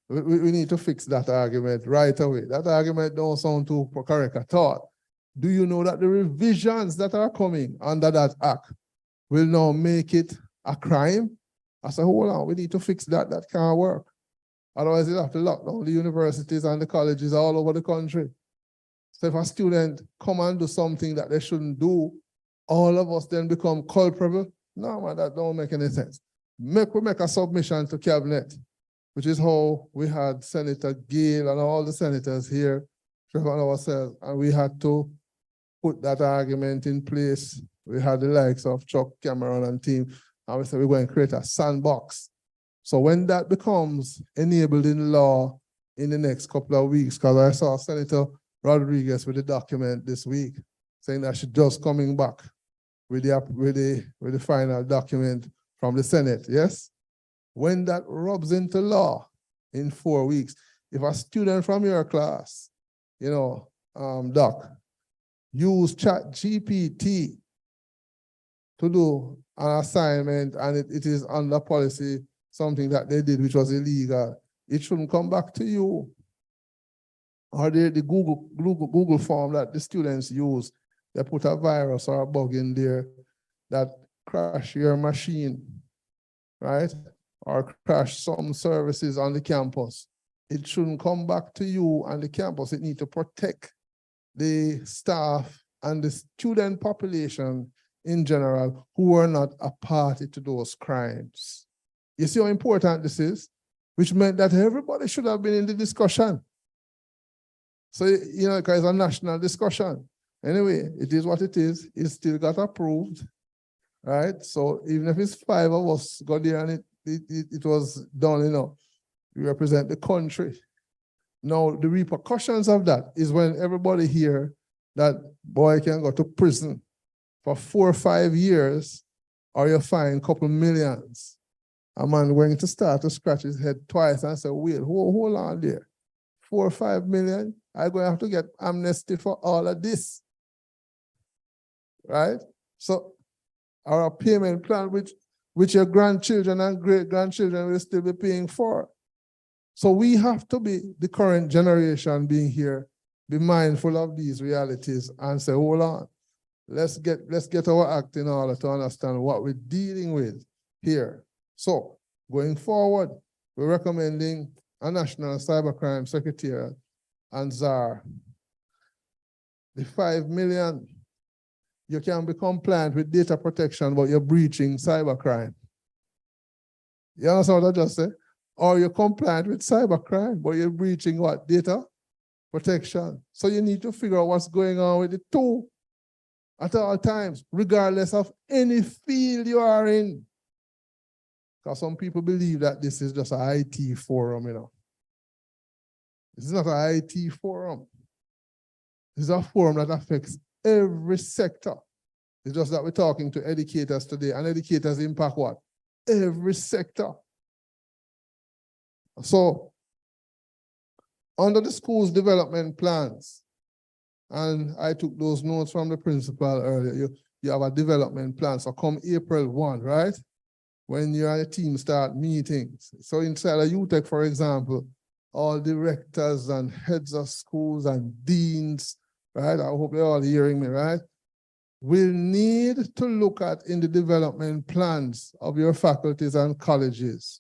We need to fix that argument right away. That argument don't sound too correct at all. Do you know that the revisions that are coming under that act will now make it a crime? I said, hold on, we need to fix that. That can't work. Otherwise, they'll have to lock down the universities and the colleges all over the country. So if a student come and do something that they shouldn't do, all of us then become culpable. No, man, that don't make any sense. We make a submission to cabinet, which is how we had Senator Gale and all the senators here, Trevor and ourselves, and we had to put that argument in place. We had the likes of Chuck Cameron and team, and we said we're going to create a sandbox. So when that becomes enabled in law in the next couple of weeks, because I saw Senator Rodriguez with the document this week, saying that she's just coming back with the final document from the Senate, yes? When that rubs into law in 4 weeks, if a student from your class, Doc, use ChatGPT to do an assignment and it is under policy, something that they did which was illegal, it shouldn't come back to you. Or the Google form that the students use, they put a virus or a bug in there that crash your machine, right? Or crash some services on the campus. It shouldn't come back to you and the campus. It needs to protect the staff and the student population in general who are not a party to those crimes. You see how important this is? Which meant that everybody should have been in the discussion. So, because it's a national discussion. Anyway, it is what it is. It still got approved, right? So even if it's 5 of us got there and it was done, we represent the country. Now, the repercussions of that is when everybody hear that boy can go to prison for 4 or 5 years, or you fine a couple millions. A man going to start to scratch his head twice and say, wait, hold on there. 4 or 5 million, I'm going to have to get amnesty for all of this. Right? So our payment plan, which your grandchildren and great-grandchildren will still be paying for. So we have to be, the current generation being here, be mindful of these realities and say, hold on, let's get our act in order to understand what we're dealing with here. So going forward, we're recommending a National Cybercrime Secretariat and czar. The 5 million, you can be compliant with data protection, but you're breaching cybercrime. You understand what I just said? Or you're compliant with cybercrime, but you're breaching what? Data protection. So you need to figure out what's going on with the two at all times, regardless of any field you are in. Because some people believe that this is just an IT forum, This is not an IT forum. is a forum that affects every sector. It's just that we're talking to educators today, and educators impact what? Every sector. So, under the school's development plans, and I took those notes from the principal earlier, you have a development plan. So come April 1, right? When you and your team start meetings. So inside of UTech, for example, all directors and heads of schools and deans, right? I hope they're all hearing me, right? Will need to look at in the development plans of your faculties and colleges.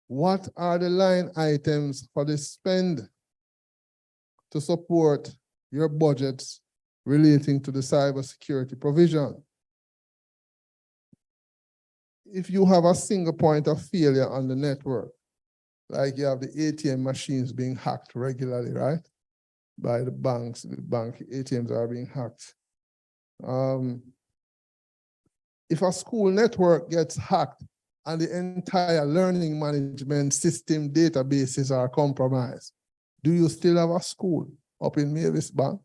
What are the line items for the spend to support your budgets relating to the cybersecurity provision? If you have a single point of failure on the network, like you have the ATM machines being hacked regularly, right? By the banks, the bank ATMs are being hacked. If a school network gets hacked and the entire learning management system databases are compromised, do you still have a school up in Mavis Bank?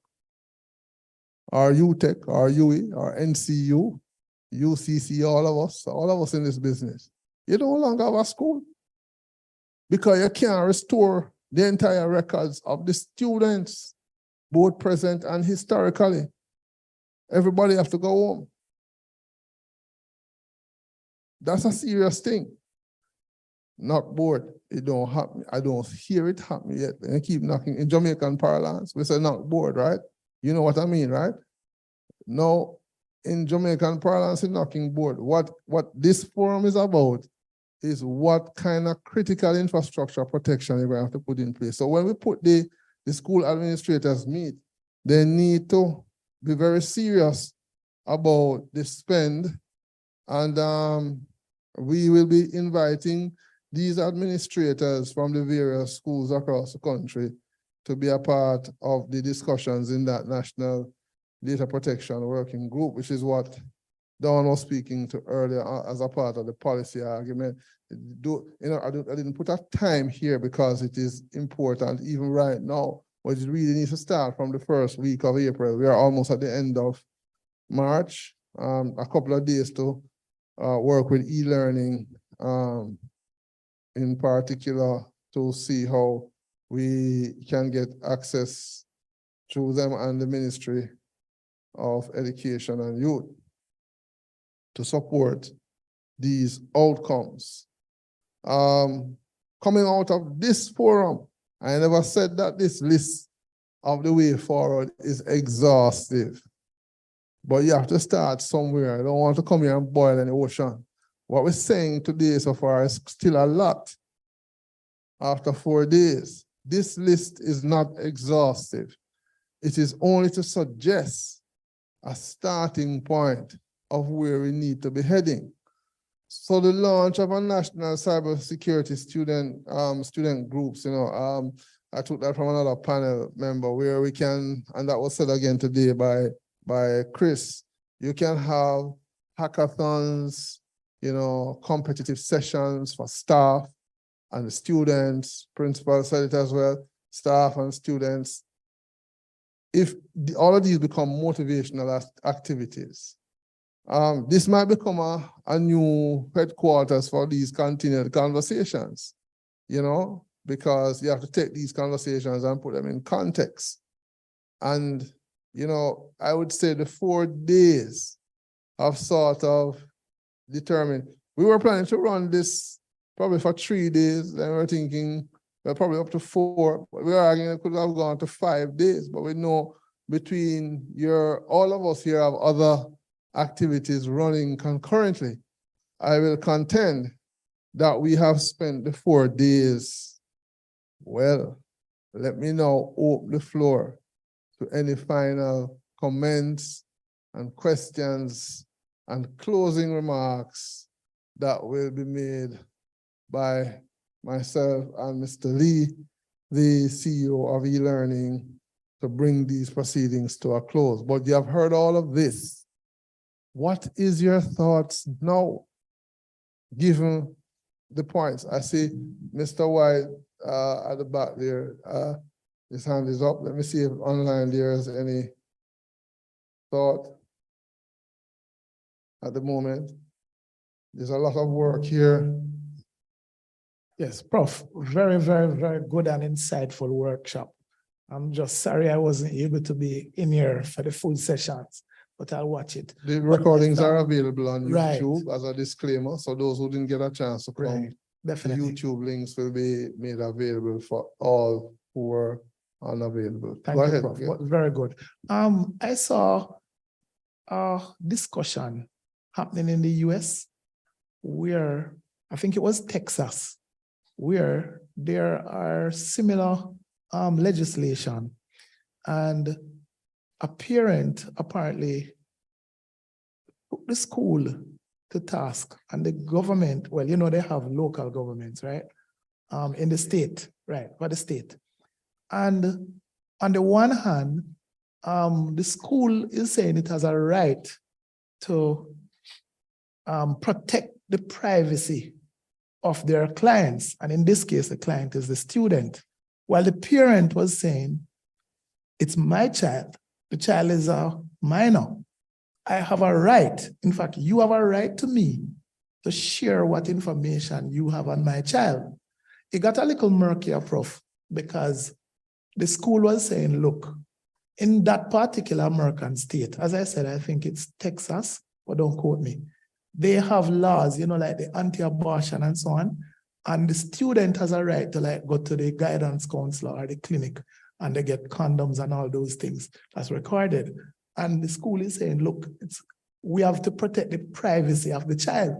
Or UTech, or UE, or NCU, UCC, all of us in this business? You no longer have a school because you can't restore the entire records of the students, both present and historically. Everybody have to go home. That's a serious thing. Knock board, it don't happen. I don't hear it happen yet. And I keep knocking. In Jamaican parlance, we say knock board, right? You know what I mean, right? No, in Jamaican parlance, it's knocking board. What this forum is about is what kind of critical infrastructure protection we're going to have to put in place. So when we put the school administrators meet, they need to be very serious about the spend. And we will be inviting these administrators from the various schools across the country to be a part of the discussions in that National Data Protection Working Group, which is what Dawn was speaking to earlier as a part of the policy argument. I didn't put a time here because it is important even right now, but it really needs to start from the first week of April. We are almost at the end of March, a couple of days to work with e-learning in particular to see how we can get access through them and the Ministry of Education and Youth to support these outcomes. Coming out of this forum, I never said that this list of the way forward is exhaustive, but you have to start somewhere. I don't want to come here and boil any ocean. What we're saying today so far is still a lot. After 4 days, this list is not exhaustive. It is only to suggest a starting point of where we need to be heading. So the launch of a national cybersecurity student groups, I took that from another panel member where we can, and that was said again today by Chris, you can have hackathons, competitive sessions for staff and the students, principal said it as well, staff and students. If all of these become motivational activities, this might become a new headquarters for these continued conversations, because you have to take these conversations and put them in context. And, I would say the 4 days have sort of determined. We were planning to run this probably for 3 days, then we were thinking probably up to 4. But we were arguing it could have gone to 5 days, but we know between all of us here have other activities running concurrently. I will contend that we have spent the 4 days well. Let me now open the floor to any final comments and questions and closing remarks that will be made by myself and Mr. Lee, the CEO of eLearning, to bring these proceedings to a close. But you have heard all of this. What is your thoughts now, given the points? I see Mr. White at the back there. His hand is up. Let me see if online there's any thought at the moment. There's a lot of work here. Yes, Prof, very, very, very good and insightful workshop. I'm just sorry I wasn't able to be in here for the full sessions, but I'll watch it. The recordings are available on Right. YouTube as a disclaimer. So those who didn't get a chance to come, Right, the definitely. YouTube links will be made available for all who were unavailable. Thank Go you, ahead. Prof. Yeah. Very good. I saw a discussion happening in the US where I think it was Texas, where there are similar legislation, and a parent apparently took the school to task, and the government, well, you know, they have local governments, right? In the state, right, for the state. And on the one hand, the school is saying it has a right to protect the privacy of their clients. And in this case, the client is the student. While the parent was saying, it's my child. The child is a minor. I have a right. In fact, you have a right to me to share what information you have on my child. It got a little murkier, Prof, because the school was saying, look, in that particular American state, as I said, I think it's Texas, but don't quote me, they have laws, you know, like the anti-abortion and so on, and the student has a right to like go to the guidance counselor or the clinic and they get condoms and all those things that's recorded. And the school is saying, look, we have to protect the privacy of the child.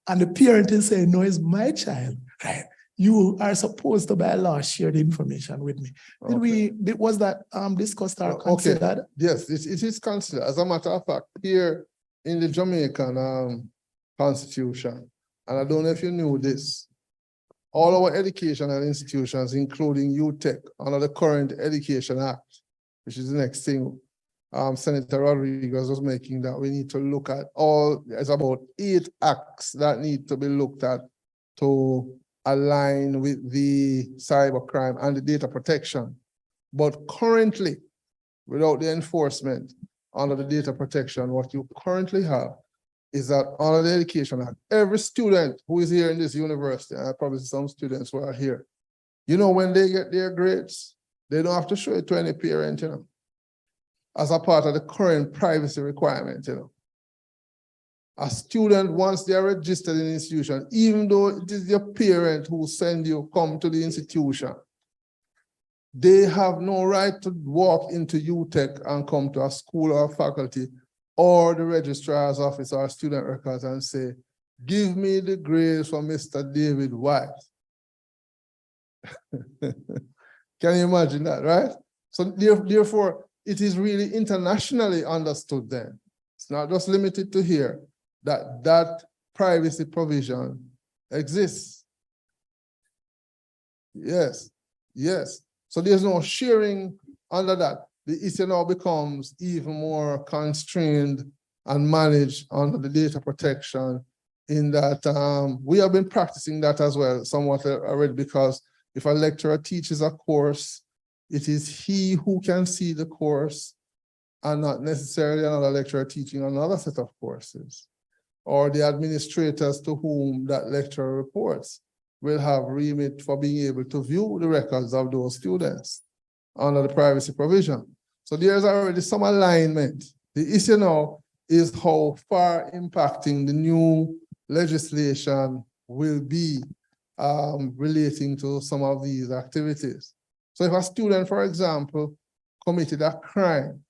And the parent is saying, no, it's my child, right? You are supposed to, by law, share the information with me. Was that discussed or considered? Yes, it is considered. As a matter of fact, here in the Jamaican Constitution, and I don't know if you knew this, all our educational institutions, including UTech, under the current Education Act, which is the next thing Senator Rodriguez was making, that we need to look at it's about 8 acts that need to be looked at to align with the cybercrime and the data protection. But currently, without the enforcement under the data protection, what you currently have is that under the Education Act, every student who is here in this university, and I probably see some students who are here, you know, when they get their grades, they don't have to show it to any parent, you know, as a part of the current privacy requirement, you know. A student, once they are registered in the institution, even though it is your parent who send you, come to the institution, they have no right to walk into UTech and come to a school or faculty or the registrar's office or student records and say, give me the grades for Mr. David White. Can you imagine that, right? So therefore, it is really internationally understood then. It's not just limited to here, that privacy provision exists. Yes, yes. So there's no sharing under that. The issue now becomes even more constrained and managed under the data protection, in that we have been practicing that as well somewhat already, because if a lecturer teaches a course, it is he who can see the course and not necessarily another lecturer teaching another set of courses. Or the administrators to whom that lecturer reports will have remit for being able to view the records of those students under the privacy provision. So there's already some alignment. The issue now is how far impacting the new legislation will be relating to some of these activities. So if a student, for example, committed a crime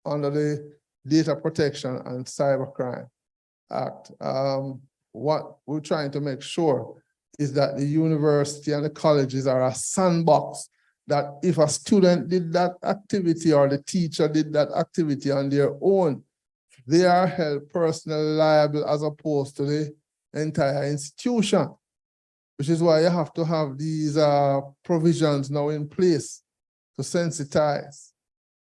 under the Data Protection and Cybercrime Act, what we're trying to make sure is that the university and the colleges are a sandbox, that if a student did that activity or the teacher did that activity on their own, they are held personally liable as opposed to the entire institution, which is why you have to have these provisions now in place to sensitize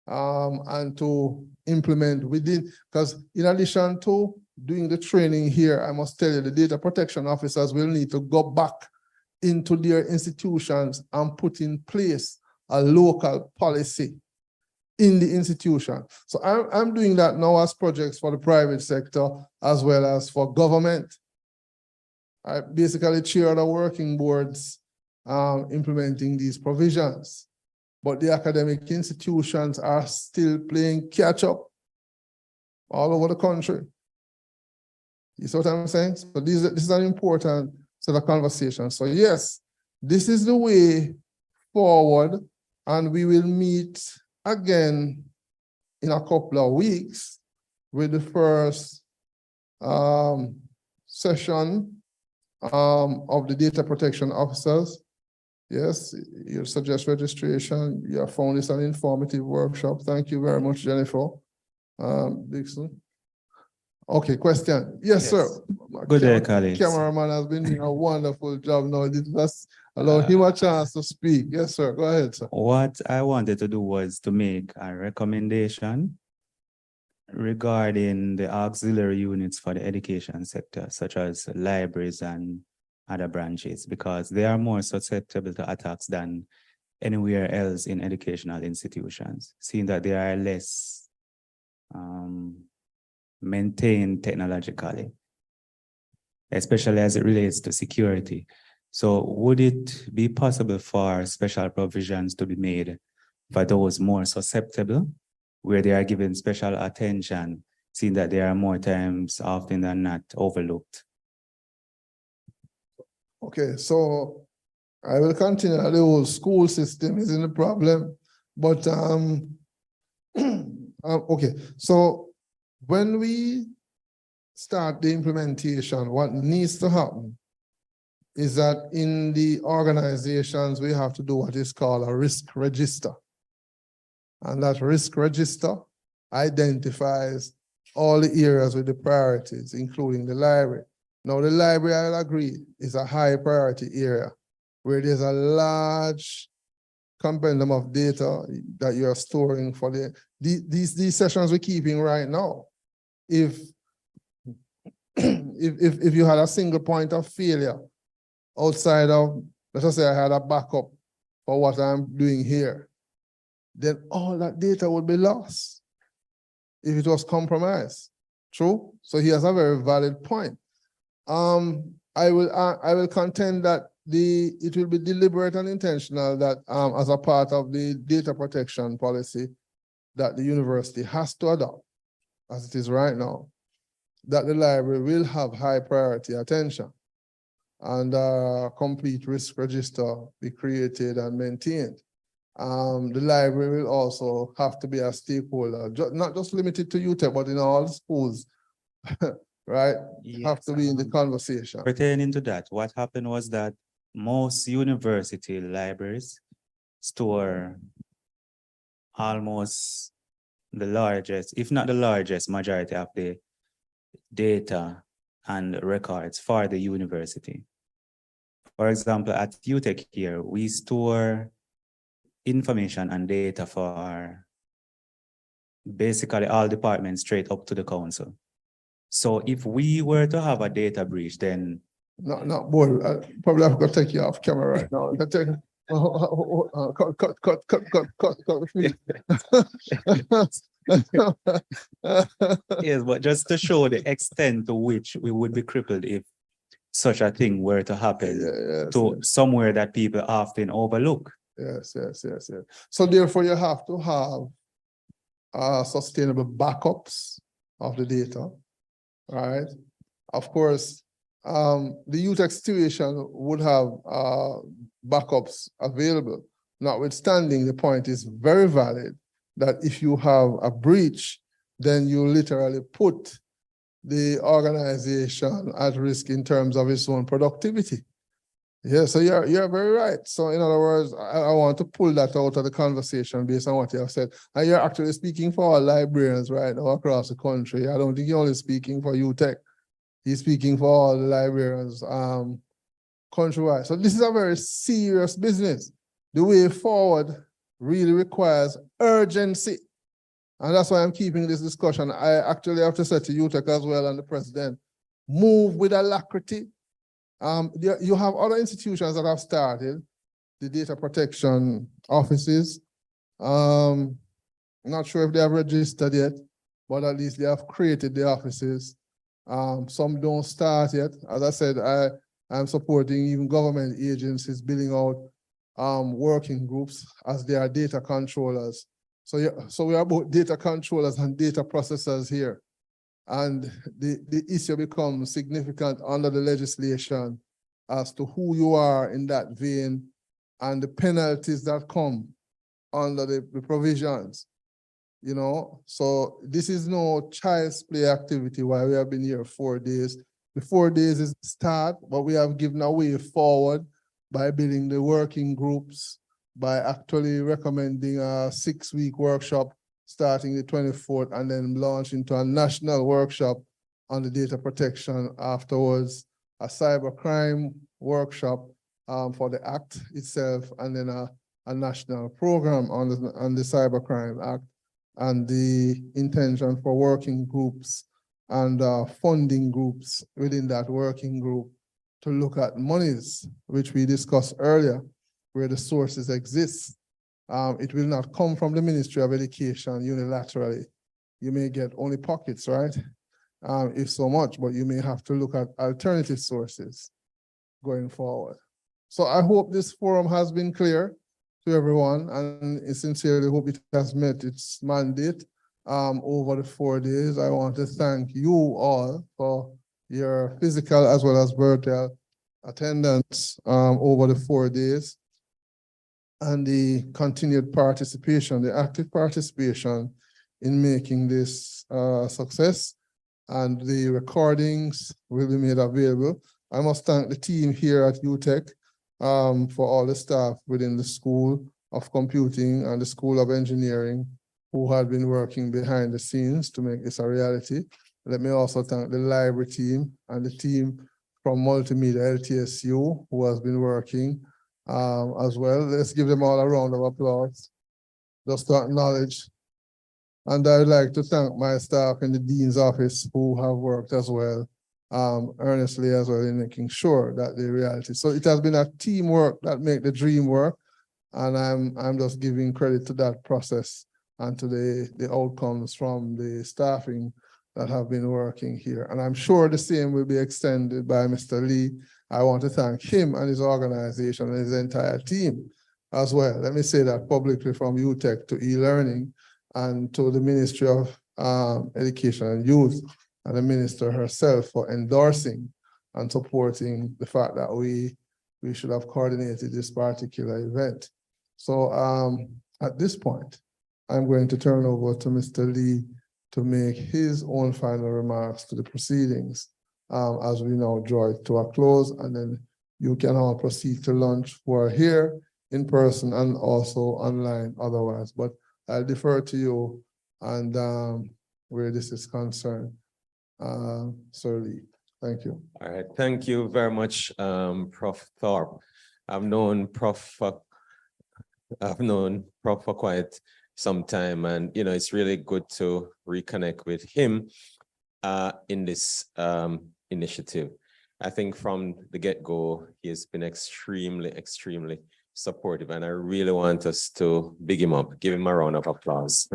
and to implement within, because in addition to doing the training here, I must tell you, the data protection officers will need to go back into their institutions and put in place a local policy in the institution. So I'm doing that now as projects for the private sector as well as for government. I basically chair the working boards implementing these provisions. But the academic institutions are still playing catch up all over the country. You see what I'm saying? So this is an important sort of conversation. So yes, this is the way forward, and we will meet again in a couple of weeks with the first session of the data protection officers. Yes, you suggest registration. You have found this an informative workshop. Thank you very much, Jennifer. Dixon. Okay, question. Yes, sir. Good day, colleagues. Cameraman has been doing a wonderful job now. Let's allow him a chance to speak. Yes, sir. Go ahead, sir. What I wanted to do was to make a recommendation regarding the auxiliary units for the education sector, such as libraries and other branches, because they are more susceptible to attacks than anywhere else in educational institutions, seeing that they are less maintained technologically, especially as it relates to security. So would it be possible for special provisions to be made for those more susceptible, where they are given special attention, seeing that they are more times often than not overlooked? Okay, so I will continue. The whole school system isn't a problem, but okay. So when we start the implementation, what needs to happen is that in the organizations, we have to do what is called a risk register. And that risk register identifies all the areas with the priorities, including the library. Now, the library, I'll agree, is a high priority area where there's a large compendium of data that you are storing for these sessions we're keeping right now. If you had a single point of failure outside of, let's just say I had a backup for what I'm doing here, then all that data would be lost if it was compromised. True? So he has a very valid point. I will contend that it will be deliberate and intentional that as a part of the data protection policy that the university has to adopt, as it is right now, that the library will have high priority attention and a complete risk register be created and maintained. The library will also have to be a stakeholder, not just limited to UTEP, but in all schools, right? Yes, have to be in the conversation. Pertaining to that, what happened was that most university libraries store almost the largest, if not the largest, majority of the data and records for the university. For example, at UTEC here, we store information and data for basically all departments straight up to the council. So if we were to have a data breach, then No, boy, probably have to take you off camera right now. yes, but just to show the extent to which we would be crippled if such a thing were to happen somewhere that people often overlook. Yes. So therefore, you have to have sustainable backups of the data, right? Of course, the UTEC situation would have backups available. Notwithstanding, the point is very valid that if you have a breach, then you literally put the organization at risk in terms of its own productivity. Yeah, so you're very right. So in other words, I want to pull that out of the conversation based on what you have said. And you're actually speaking for all librarians right now across the country. I don't think you're only speaking for UTEC. He's speaking for all the librarians countrywide. So this is a very serious business. The way forward really requires urgency. And that's why I'm keeping this discussion. I actually have to say to UTEC as well and the president, move with alacrity. You have other institutions that have started. the data protection offices. Not sure if they have registered yet, but at least they have created the offices. Some don't start yet. As I said, I'm supporting even government agencies building out working groups as they are data controllers. So yeah, so we are both data controllers and data processors here. And the issue becomes significant under the legislation as to who you are in that vein and the penalties that come under the provisions. You know, so this is no child's play activity while we have been here 4 days. The 4 days is the start, but we have given a way forward by building the working groups, by actually recommending a 6-week workshop starting the 24th and then launch into a national workshop on the data protection afterwards, a cybercrime workshop for the act itself, and then a national program on the Cybercrime Act, and the intention for working groups and funding groups within that working group to look at monies, which we discussed earlier, where the sources exist. It will not come from the Ministry of Education unilaterally. You may get only pockets, right? If so much, but you may have to look at alternative sources going forward. So I hope this forum has been clear to everyone, and I sincerely hope it has met its mandate over the 4 days. I want to thank you all for your physical as well as virtual attendance over the 4 days, and the continued participation, the active participation in making this success. And the recordings will be made available. I must thank the team here at UTech for all the staff within the School of Computing and the School of Engineering who had been working behind the scenes to make this a reality. Let me also thank the library team and the team from Multimedia LTSU who has been working as well. Let's give them all a round of applause, just to acknowledge. And I'd like to thank my staff in the Dean's office who have worked as well, earnestly as well, in making sure that the reality. So it has been a teamwork that make the dream work. And I'm just giving credit to that process and to the outcomes from the staffing that have been working here. And I'm sure the same will be extended by Mr. Lee. I want to thank him and his organization and his entire team as well. Let me say that publicly from UTech to e-learning and to the Ministry of Education and Youth and the minister herself for endorsing and supporting the fact that we should have coordinated this particular event. So at this point, I'm going to turn over to Mr. Lee to make his own final remarks to the proceedings as we now draw it to a close, and then you can all proceed to lunch who are here in person and also online otherwise. But I'll defer to you and where this is concerned. Sir Lee, thank you. All right, thank you very much, Prof. Thorpe. I've known Prof for quite some time, and it's really good to reconnect with him in this initiative. I think from the get-go, he has been extremely supportive, and I really want us to big him up, give him a round of applause.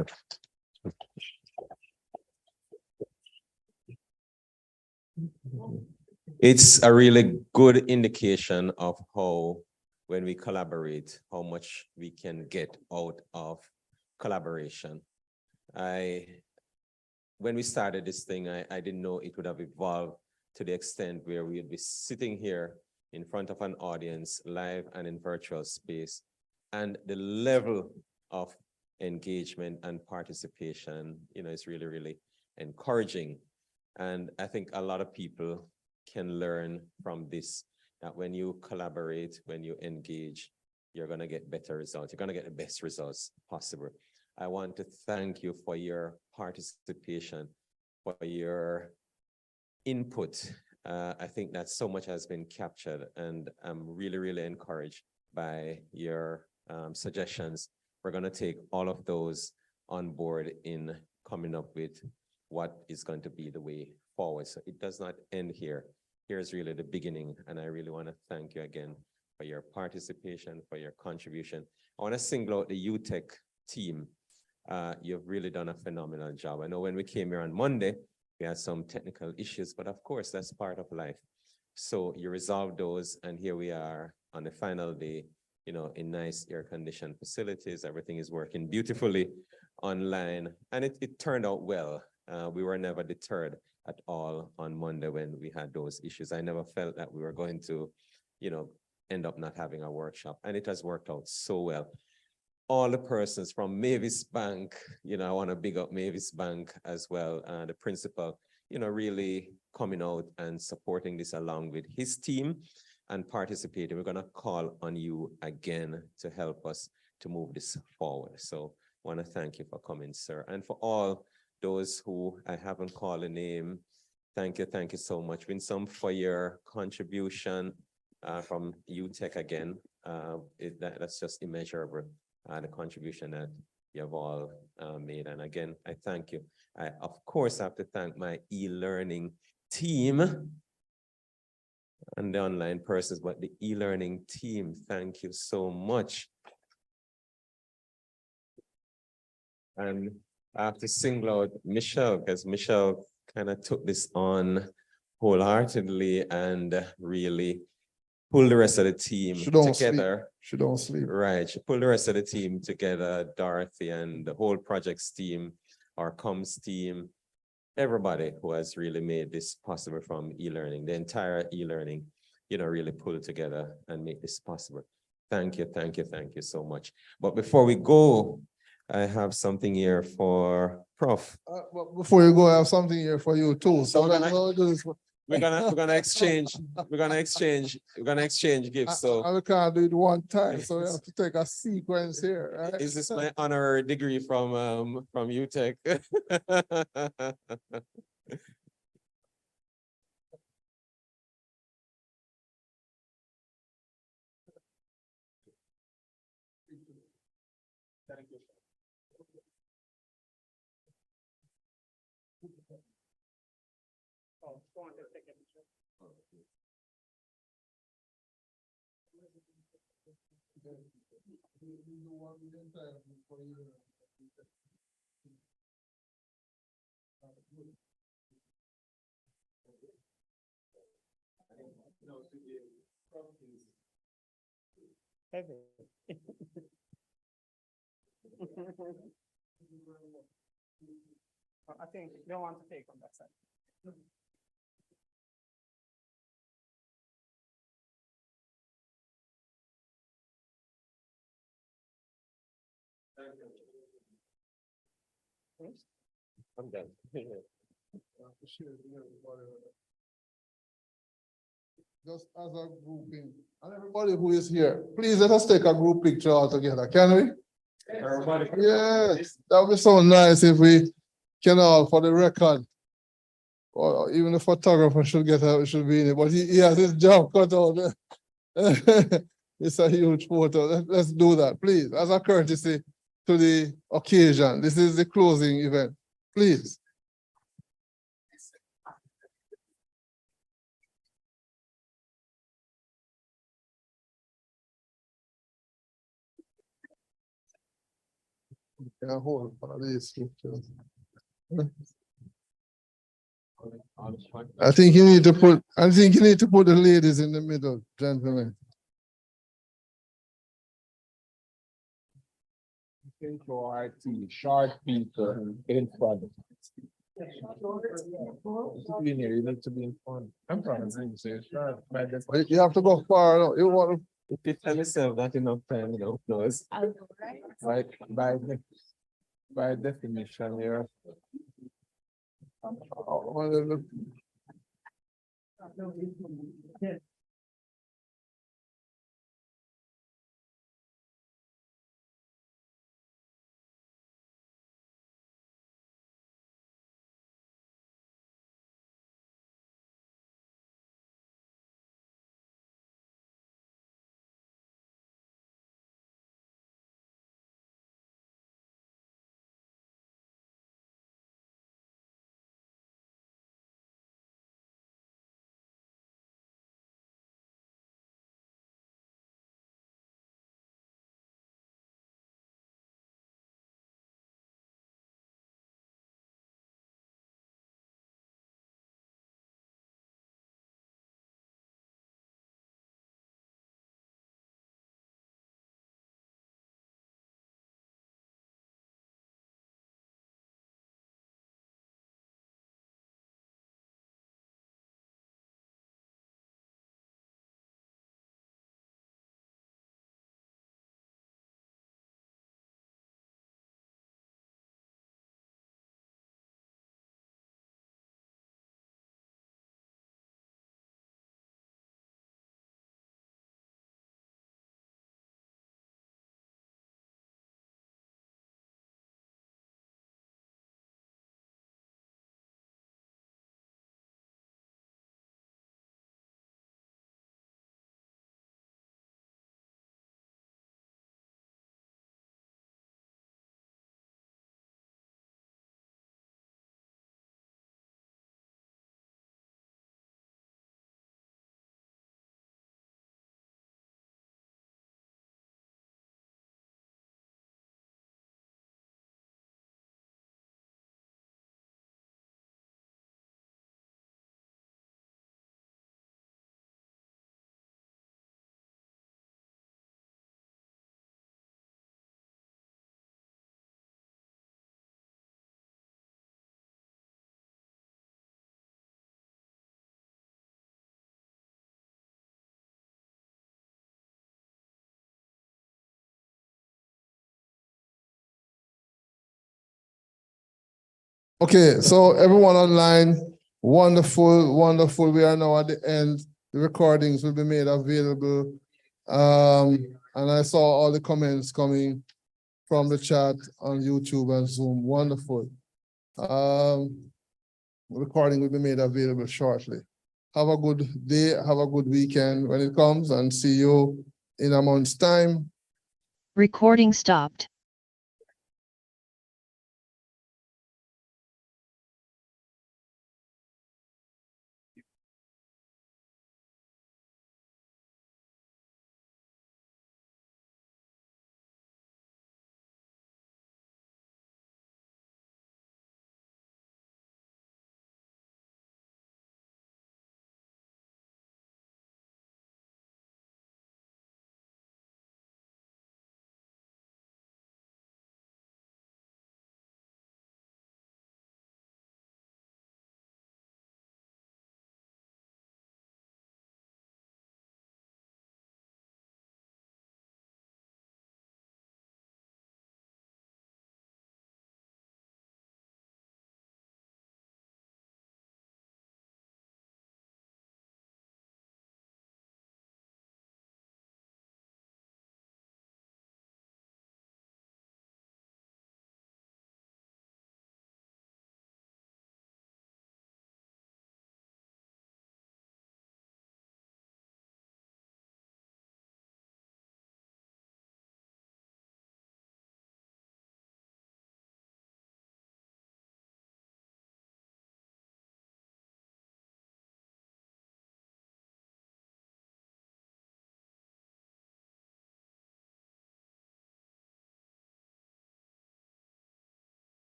It's a really good indication of how, when we collaborate, how much we can get out of collaboration. When we started this thing, I didn't know it would have evolved to the extent where we would be sitting here in front of an audience, live and in virtual space. And the level of engagement and participation, is really encouraging. And I think a lot of people can learn from this, that when you collaborate, when you engage, you're going to get better results. You're going to get the best results possible. I want to thank you for your participation, for your input. I think that so much has been captured, and I'm really encouraged by your suggestions. We're going to take all of those on board in coming up with what is going to be the way forward. So it does not end here. Here's really the beginning, and I really want to thank you again for your participation, for your contribution. I want to single out the UTech team. You've really done a phenomenal job. I know when we came here on Monday, we had some technical issues, but of course, that's part of life. So you resolved those, and here we are on the final day, you know, in nice air-conditioned facilities. Everything is working beautifully online, and it turned out well. We were never deterred at all on Monday when we had those issues. I never felt that we were going to, you know, end up not having a workshop, and it has worked out so well. All the persons from Mavis Bank, you know, I want to big up Mavis Bank as well. The principal, you know, really coming out and supporting this along with his team and participating. We're going to call on you again to help us to move this forward. So I want to thank you for coming, sir. And for all those who I haven't called a name, thank you so much, Winsome, for your contribution from UTech again. That's just immeasurable. The contribution that you have all made. And again, I thank you. I, of course, have to thank my e-learning team and the online persons, but the e-learning team, thank you so much. And I have to single out Michelle, because Michelle kind of took this on wholeheartedly and really pull the rest of the team together. She don't sleep. Right. She pulled the rest of the team together, Dorothy and the whole projects team, our comms team, everybody who has really made this possible from e-learning, the entire e-learning, you know, really pull together and make this possible. Thank you so much. But before we go, I have something here for Prof. But before you go, I have something here for you too. So we're gonna exchange gifts. So I can't do it one time, so we have to take a sequence here. Right? is this my honorary degree from UTech? I think they want to take on that side. I'm done. Just as a grouping, and everybody who is here, please let us take a group picture all together, can we? Everybody. Yes, that would be so nice if we can all, for the record. Or even the photographer should be in it, but he has his job cut out. It's a huge photo. Let's do that, please, as a courtesy to the occasion. This is the closing event, please. Yeah, hold one of these pictures. I think you need to put the ladies in the middle, gentlemen. Short people in front. You need to be in front. I'm front. You have to go far. No, you want to. If you tell yourself that enough time, you know, knows. By definition, here. Okay, so everyone online, wonderful, wonderful. We are now at the end. The recordings will be made available. And I saw all the comments coming from the chat on YouTube and Zoom. Wonderful. Recording will be made available shortly. Have a good day, have a good weekend when it comes, and see you in a month's time. Recording stopped.